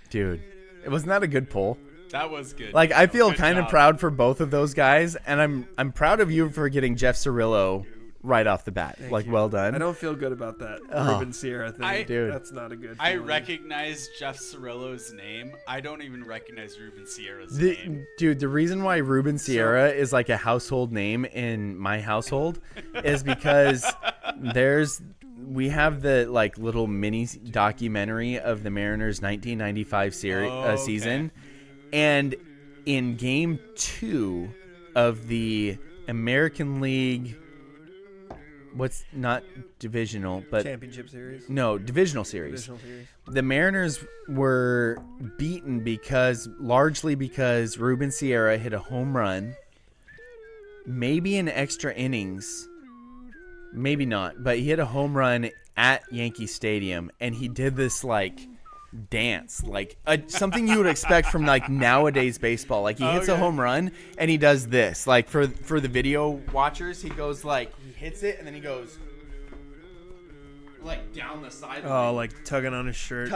S3: Dude, wasn't that a good pull?
S4: That was good.
S3: Like, I feel
S4: Good
S3: kind of
S4: job.
S3: proud for both of those guys, and I'm proud of you for getting Jeff Cirillo right off the bat.
S2: Thank you.
S3: Well done.
S2: I don't feel good about that Ruben Sierra thing.
S3: Dude.
S2: That's not a good
S4: I
S2: feeling.
S4: recognize Jeff Cirillo's name. I don't even recognize Ruben Sierra's name.
S3: Dude, the reason why Ruben Sierra is like a household name in my household is because we have the like little mini documentary of the Mariners 1995 season, and in Game 2 of the American League, what's not divisional, but
S2: Championship Series?
S3: No, divisional series.
S2: Divisional series.
S3: The Mariners were beaten largely because Ruben Sierra hit a home run, maybe in extra innings, maybe not, but he hit a home run at Yankee Stadium, and he did this like dance, like something you would expect from like nowadays baseball. Like he hits a home run and he does this. Like for the video watchers, he goes like he hits it and then he goes like down the sideline.
S2: Oh, like tugging on his shirt.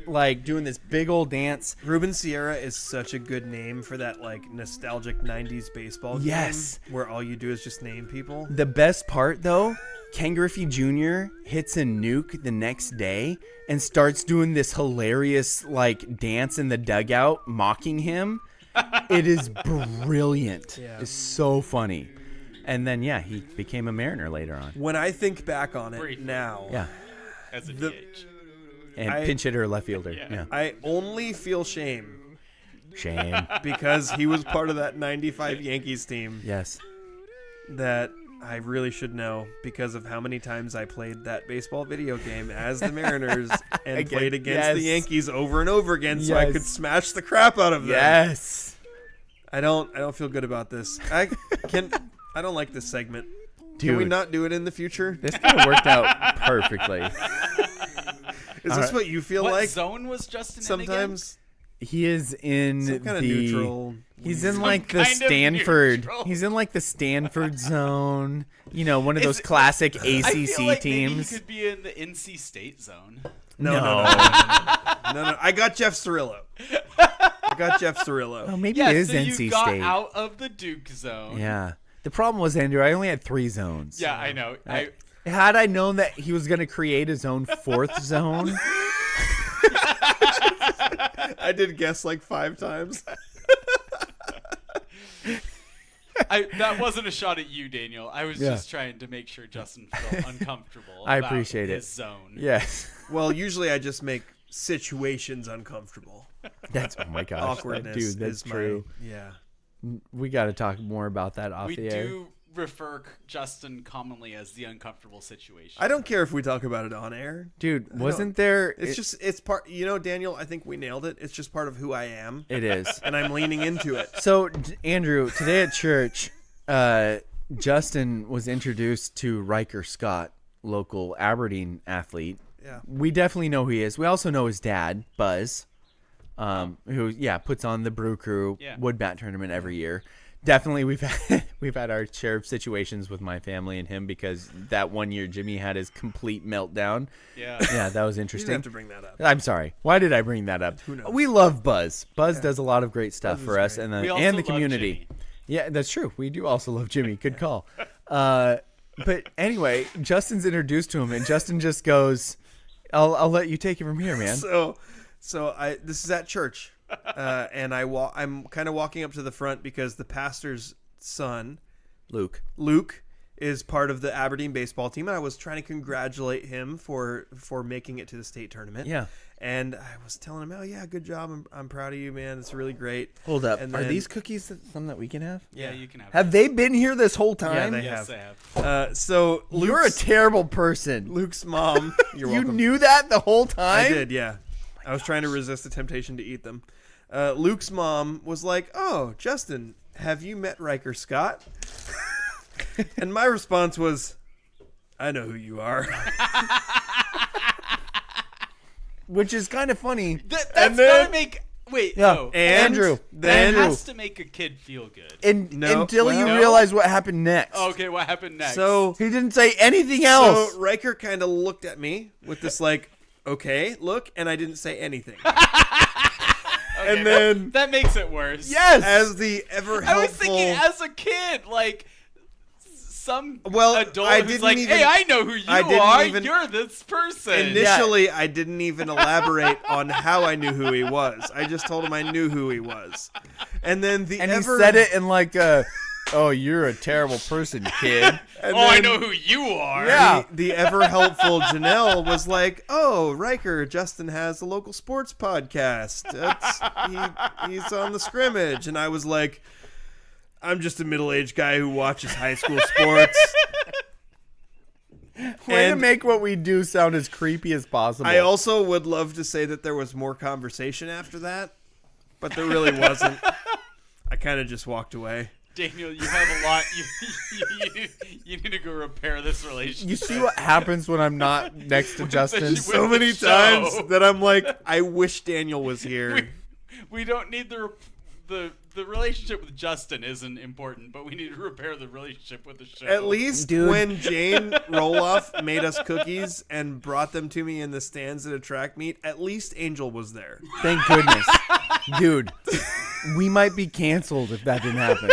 S3: Like doing this big old dance.
S2: Ruben Sierra is such a good name for that like nostalgic 90s baseball game.
S3: Yes.
S2: Where all you do is just name people.
S3: The best part though, Ken Griffey Jr. hits a nuke the next day and starts doing this hilarious like dance in the dugout mocking him. It is brilliant.
S2: Yeah.
S3: It's so funny. And then he became a Mariner later on.
S2: When I think back on it
S4: Briefly.
S2: now,
S3: Yeah.
S4: As a
S2: The-
S4: DH.
S3: And pinch hitter, left fielder. Yeah.
S2: I only feel shame
S3: Shame.
S2: because he was part of that 95 Yankees team
S3: Yes.
S2: that I really should know because of how many times I played that baseball video game as the Mariners and
S3: Again,
S2: played against the
S3: yes.
S2: Yankees over and over again so I
S3: Yes.
S2: could smash the crap out of them.
S3: Yes.
S2: I don't feel good about this. I don't like this segment.
S3: Dude.
S2: Can we not do it in the future?
S3: This could have worked out perfectly.
S2: Is this what you feel
S4: What
S2: like?
S4: zone was Justin
S2: Sometimes
S3: He is in
S2: some kind of
S3: the
S2: neutral.
S3: He's in
S4: Some
S3: like the
S4: kind of
S3: Stanford.
S4: neutral.
S3: He's in like the Stanford zone. You know, one of those
S4: Is it-
S3: classic
S4: I
S3: ACC
S4: feel like
S3: teams.
S4: Maybe he could be in the NC State zone.
S2: No. I got Jeff Cirillo.
S3: Oh, maybe
S4: Yeah,
S3: it is
S4: so
S3: NC
S4: you got
S3: State.
S4: out of the Duke zone.
S3: Yeah. The problem was, Andrew, I only had 3 zones.
S4: Yeah, I know.
S3: Had I known that he was going to create his own 4th zone,
S2: I did guess like 5 times.
S4: That wasn't a shot at you, Daniel. I was
S3: Yeah.
S4: just trying to make sure Justin felt uncomfortable.
S3: I
S4: about
S3: appreciate
S4: his
S3: it.
S4: Zone.
S3: yes.
S2: Well, usually I just make situations uncomfortable.
S3: That's, oh my gosh.
S2: Awkwardness
S3: Dude, that's
S2: is
S3: true.
S2: Yeah.
S3: We got to talk more about that off
S4: We
S3: the air.
S4: do refer Justin commonly as the uncomfortable situation.
S2: I don't care if we talk about it on air.
S3: Dude, wasn't there...
S2: It's part, Daniel, I think we nailed it. It's just part of who I am.
S3: It is.
S2: And I'm leaning into it.
S3: So, Andrew, today at church, Justin was introduced to Riker Scott, local Aberdeen athlete.
S2: Yeah.
S3: We definitely know who he is. We also know his dad, Buzz, who puts on the Brew Crew wood bat tournament every year. Definitely, we've had our share of situations with my family and him because that one year Jimmy had his complete meltdown. Yeah, that was
S2: You
S3: interesting.
S2: didn't have to bring that up.
S3: I'm sorry. Why did I bring that up?
S2: Who knows?
S3: We love Buzz. Buzz does a lot of great stuff
S2: Buzz
S3: for
S2: is
S3: us
S2: great.
S3: and
S4: We also
S3: the
S4: love
S3: community.
S4: Jimmy.
S3: Yeah, that's true. We do also love Jimmy. Good call. But anyway, Justin's introduced to him, and Justin just goes, "I'll let you take it from here, man."
S2: So this is at church, and I'm kind of walking up to the front because the pastor's son, Luke, is part of the Aberdeen baseball team, and I was trying to congratulate him for making it to the state tournament.
S3: Yeah.
S2: And I was telling him, "Oh yeah, good job! I'm proud of you, man. It's really great."
S3: Hold up,
S2: and
S3: are
S2: then,
S3: these cookies something that we can have?
S4: Yeah, you can have.
S3: Have they been here this whole time?
S2: Yeah, they
S4: Yes,
S2: have.
S4: they have.
S2: So
S3: You're a terrible person.
S2: Luke's mom. You're
S3: You
S2: welcome.
S3: knew that the whole time?
S2: I did, yeah. I was trying to resist the temptation to eat them. Luke's mom was like, "Oh, Justin, have you met Riker Scott?" And my response was, "I know who you are."
S3: Which is kind of funny.
S4: That's
S2: then-
S4: gotta make. Wait,
S3: Yeah.
S4: no.
S2: And
S3: Andrew.
S2: then
S4: That has to make a kid feel good.
S3: Until you
S2: well-
S3: realize what happened next.
S4: Okay, what happened next?
S2: So
S3: He didn't say anything else.
S2: So Riker kind of looked at me with this like, "Okay, look," and I didn't say anything.
S4: Okay,
S2: and then
S4: that makes it worse.
S3: Yes.
S2: as the ever
S4: I was
S2: helpful,
S4: thinking as a kid, like some
S2: Well,
S4: adult
S2: I
S4: who's
S2: didn't
S4: like,
S2: even-
S4: "Hey, I know who you
S2: I didn't
S4: are.
S2: even-
S4: You're this person."
S2: initially I didn't even elaborate on how I knew who he was. I just told him I knew who he was. And then the
S3: and
S2: ever
S3: he said it in like oh, you're a terrible person, kid.
S2: and
S4: I
S2: then
S4: know who you are.
S3: Yeah.
S2: the ever helpful Janelle was like, "Oh, Riker, Justin has a local sports podcast. He's on the Scrimmage." And I was like, "I'm just a middle-aged guy who watches high school sports."
S3: Way to
S2: And
S3: make what we do sound as creepy as possible.
S2: I also would love to say that there was more conversation after that, but there really wasn't. I kind of just walked away.
S4: Daniel, you have a lot. You need to go repair this relationship.
S3: You see what happens when I'm not next to Justin?
S4: With
S2: So
S4: the
S2: many
S4: show.
S2: times that I'm like, I wish Daniel was here.
S4: We don't need the relationship with Justin isn't important, but we need to repair the relationship with the show.
S2: At least
S3: Dude.
S2: when Jane Roloff made us cookies and brought them to me in the stands at a track meet, at least Angel was there.
S3: Thank goodness. Dude, we might be canceled if that didn't happen.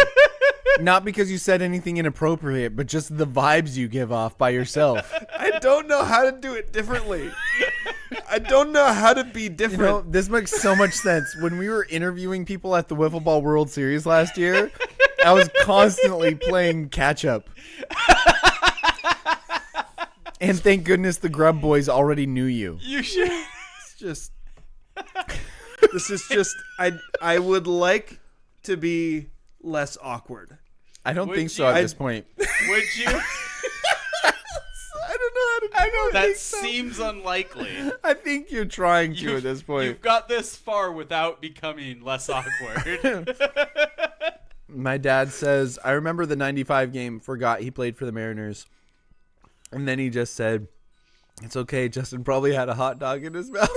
S3: Not because you said anything inappropriate, but just the vibes you give off by yourself.
S2: I don't know how to do it differently. I don't know how to be different.
S3: You know, this makes so much sense. When we were interviewing people at the Wiffle Ball World Series last year, I was constantly playing catch up. And thank goodness the Grub Boys already knew you.
S4: You should.
S2: It's just this is just I would like to be less awkward.
S3: I don't
S4: Would
S3: think so
S4: you-
S3: at this point.
S4: Would you?
S2: I don't know how to do it.
S4: That seems unlikely.
S3: I think you're trying to at this point.
S4: You've got this far without becoming less awkward.
S3: My dad says, I remember the 95 game, forgot he played for the Mariners. And then he just said, it's okay, Justin probably had a hot dog in his mouth.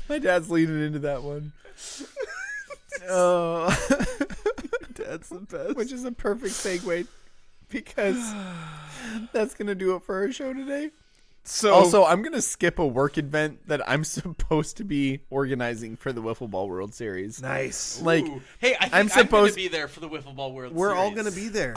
S3: My dad's leaning into that one. Oh,
S2: That's the best.
S3: which is a perfect segue because that's going to do it for our show today.
S2: So
S3: Also, I'm going to skip a work event that I'm supposed to be organizing for the Wiffle Ball World Series.
S2: nice.
S3: Like,
S4: Ooh. Hey, I think
S3: I'm
S4: I'm going
S3: supposed-
S4: to be there for the Wiffle Ball World
S2: We're all
S4: Series.
S2: going to be there.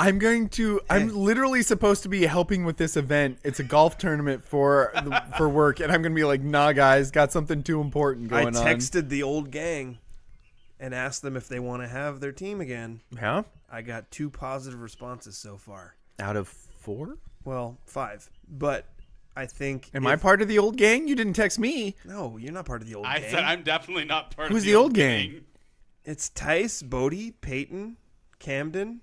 S3: I'm literally supposed to be helping with this event. It's a golf tournament for work, and I'm going to be like, nah, guys, got something too important
S2: I
S3: going on.
S2: texted the old gang and asked them if they want to have their team again.
S3: Yeah?
S2: I got 2 positive responses so far.
S3: Out of 4?
S2: Well, 5. But I think
S3: Am I part of the old gang? You didn't text me.
S2: No, you're not part of the old
S4: I
S2: gang.
S4: said I'm definitely not part
S3: Who's
S4: of
S3: the old gang?
S2: It's Tice, Bodie, Peyton, Camden.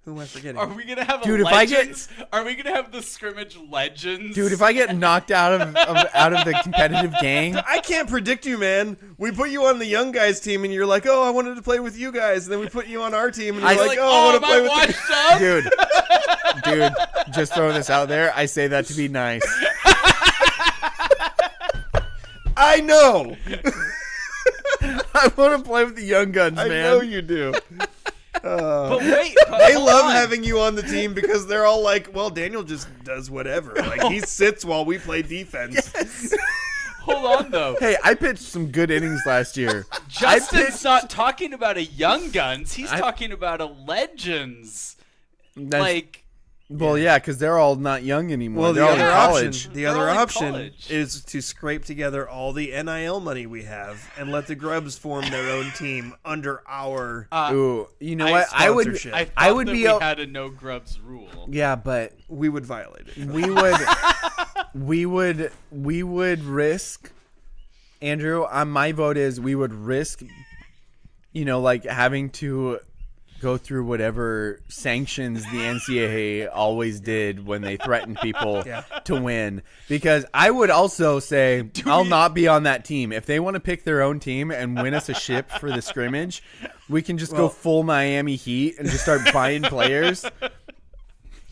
S2: Who am I forgetting?
S4: Are we gonna have
S3: Dude,
S4: a
S3: if I get-
S4: legends? Are we gonna have the scrimmage legends?
S3: Dude, if I get knocked out of the competitive gang,
S2: I can't predict you, man. We put you on the young guys team, and you're like, "Oh, I wanted to play with you guys." And then we put you on our team, and you're
S3: I-
S2: like, "Oh, I want
S4: am
S2: to play
S4: I
S2: with the."
S4: washed up?
S3: dude, just throwing this out there, I say that to be nice.
S2: I know.
S3: I want to play with the young guns,
S2: I
S3: man.
S2: know you do.
S4: But wait,
S2: They
S4: hold
S2: love
S4: on.
S2: having you on the team because they're all like, "Well, Daniel just does whatever. Like he sits while we play defense."
S4: Hold on though.
S3: Hey, I pitched some good innings last year.
S4: Justin's not talking about a young guns. He's talking about a legends.
S3: That's- Well, yeah, because they're all not young anymore.
S2: Well,
S3: they're all in college.
S2: the
S4: They're
S2: other
S4: all in
S2: option
S4: college.
S2: is to scrape together all the NIL money we have and let the Grubs form their own team under our
S3: Ooh, you know what? I would.
S2: sponsorship.
S3: I would
S4: that
S3: be.
S4: we had a no grubs rule.
S3: Yeah, but
S2: we would violate it.
S3: we would risk. Andrew, my vote is we would risk. Like having to go through whatever sanctions the NCAA always did when they threatened people to win. Because I would also say I'll not be on that team. If they want to pick their own team and win us a ship for the scrimmage, we can just go full Miami Heat and just start buying players.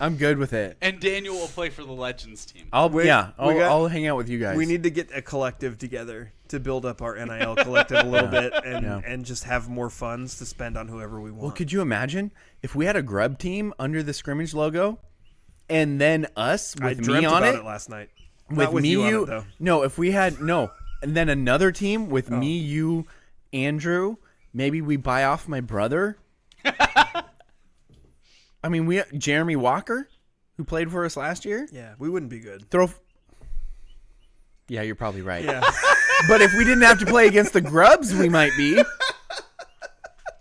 S3: I'm good with it.
S4: And Daniel will play for the Legends team.
S3: I'll hang out with you guys.
S2: We need to get a collective together to build up our NIL collective a little bit and just have more funds to spend on whoever we want.
S3: Well, could you imagine if we had a Grub team under the Scrimmage logo and then us with
S2: I
S3: me
S2: dreamt
S3: on
S2: about
S3: it?
S2: it last night.
S3: With
S2: Not with
S3: me,
S2: you on it, though.
S3: No, if we had and then another team with me, you, Andrew. Maybe we buy off my brother. I mean, Jeremy Walker, who played for us last year.
S2: Yeah, we wouldn't be good.
S3: Yeah, you're probably right.
S2: Yeah.
S3: But if we didn't have to play against the Grubs, we might be.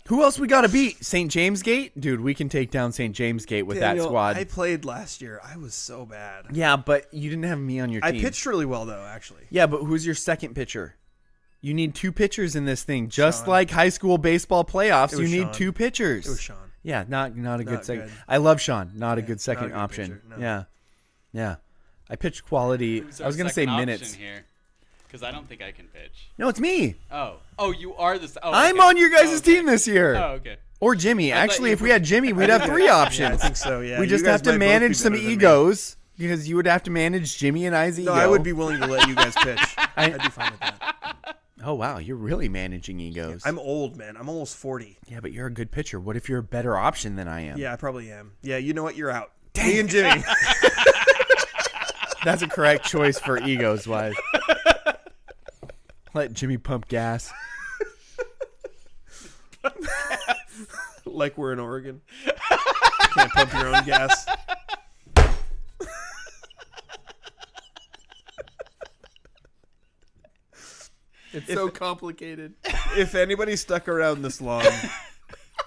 S3: Who else we got to beat? St. James Gate? Dude, we can take down St. James Gate with
S2: Daniel,
S3: that squad.
S2: I played last year. I was so bad.
S3: Yeah, but you didn't have me on your team.
S2: I pitched really well, though, actually.
S3: Yeah, but who's your second pitcher? You need 2 pitchers in this thing. Just like high school baseball playoffs, you need
S2: Sean.
S3: 2 pitchers.
S2: It was Sean.
S3: Yeah, not a good second.
S2: good.
S3: I love Sean. Not a good second
S2: not a good
S3: option.
S2: pitcher, no.
S3: Yeah. I pitched quality.
S4: Who's
S3: I
S4: our
S3: was going to say
S4: second
S3: minutes.
S4: option here? Because I don't think I can pitch.
S3: No, it's me.
S4: Oh, you are the. Oh,
S3: I'm
S4: okay.
S3: on your guys'
S4: okay.
S3: team this year.
S4: Oh, okay.
S3: Or Jimmy.
S4: I thought
S3: Actually,
S4: you
S3: if we had Jimmy, we'd have 3 options.
S2: Yeah, I think so, yeah.
S3: We
S2: You
S3: just
S2: guys
S3: have to
S2: might both be
S3: manage some
S2: better than me.
S3: egos because you would have to manage Jimmy and I's ego.
S2: No, I would be willing to let you guys pitch. I'd be fine with that.
S3: Oh, wow. You're really managing egos.
S2: I'm old, man. I'm almost 40.
S3: Yeah, but you're a good pitcher. What if you're a better option than I am?
S2: Yeah, I probably am. Yeah, you know what? You're out. Me and Jimmy.
S3: That's a correct choice for egos wise. Let Jimmy pump gas.
S2: Like we're in Oregon. Can't pump your own gas.
S3: It's so complicated.
S2: If anybody stuck around this long,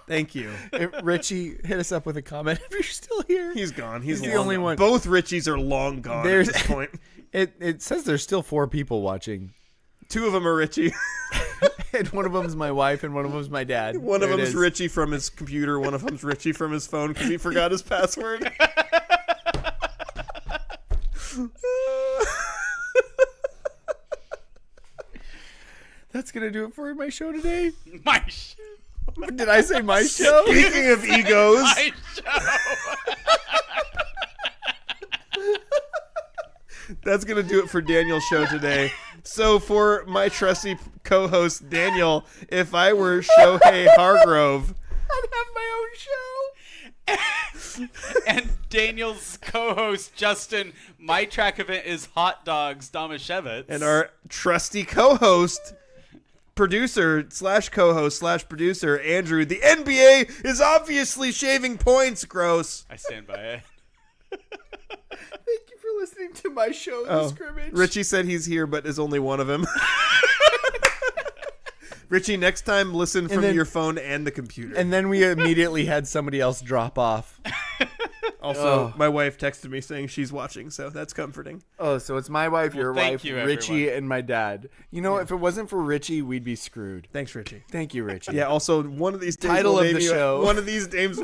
S2: thank you.
S3: Richie, hit us up with a comment if you're still here.
S2: He's gone.
S3: He's the
S2: long
S3: only
S2: gone.
S3: one.
S2: Both Richies are long gone
S3: There's-
S2: at this point.
S3: It says there's still 4 people watching.
S2: 2 of them are Richie.
S3: And one of them's my wife and one of them's my dad.
S2: One of
S3: There it
S2: them's
S3: is.
S2: Richie from his computer. One of them's Richie from his phone because he forgot his password.
S3: That's going to do it for my show today.
S4: My show.
S3: Did I say my show?
S2: Speaking of egos,
S4: My show.
S2: that's going to do it for Daniel's show today. So for my trusty co-host, Daniel, if I were Shohei Hargrove,
S3: I'd have my own show.
S4: And Daniel's co-host Justin, my track event is Hot Dogs Domashevitz.
S2: and our trusty co-host, producer / co-host / producer, Andrew, the NBA is obviously shaving points. Gross.
S4: I stand by it.
S3: Thank you for listening to my show, The Scrimmage.
S2: Richie said he's here, but is only one of him. Richie, next time listen from
S3: then-
S2: your phone and the computer.
S3: And then we immediately had somebody else drop off.
S2: Also, my wife texted me saying she's watching, so that's comforting.
S3: Oh, so it's my wife, your
S4: thank
S3: wife,
S4: you,
S3: Richie,
S4: everyone.
S3: and my dad. You know, if it wasn't for Richie, we'd be screwed.
S2: Thanks, Richie.
S3: Thank you, Richie.
S2: Yeah. Also, one of these days,
S3: Title
S2: we'll
S3: of the
S2: name you-
S3: show.
S2: One of these days,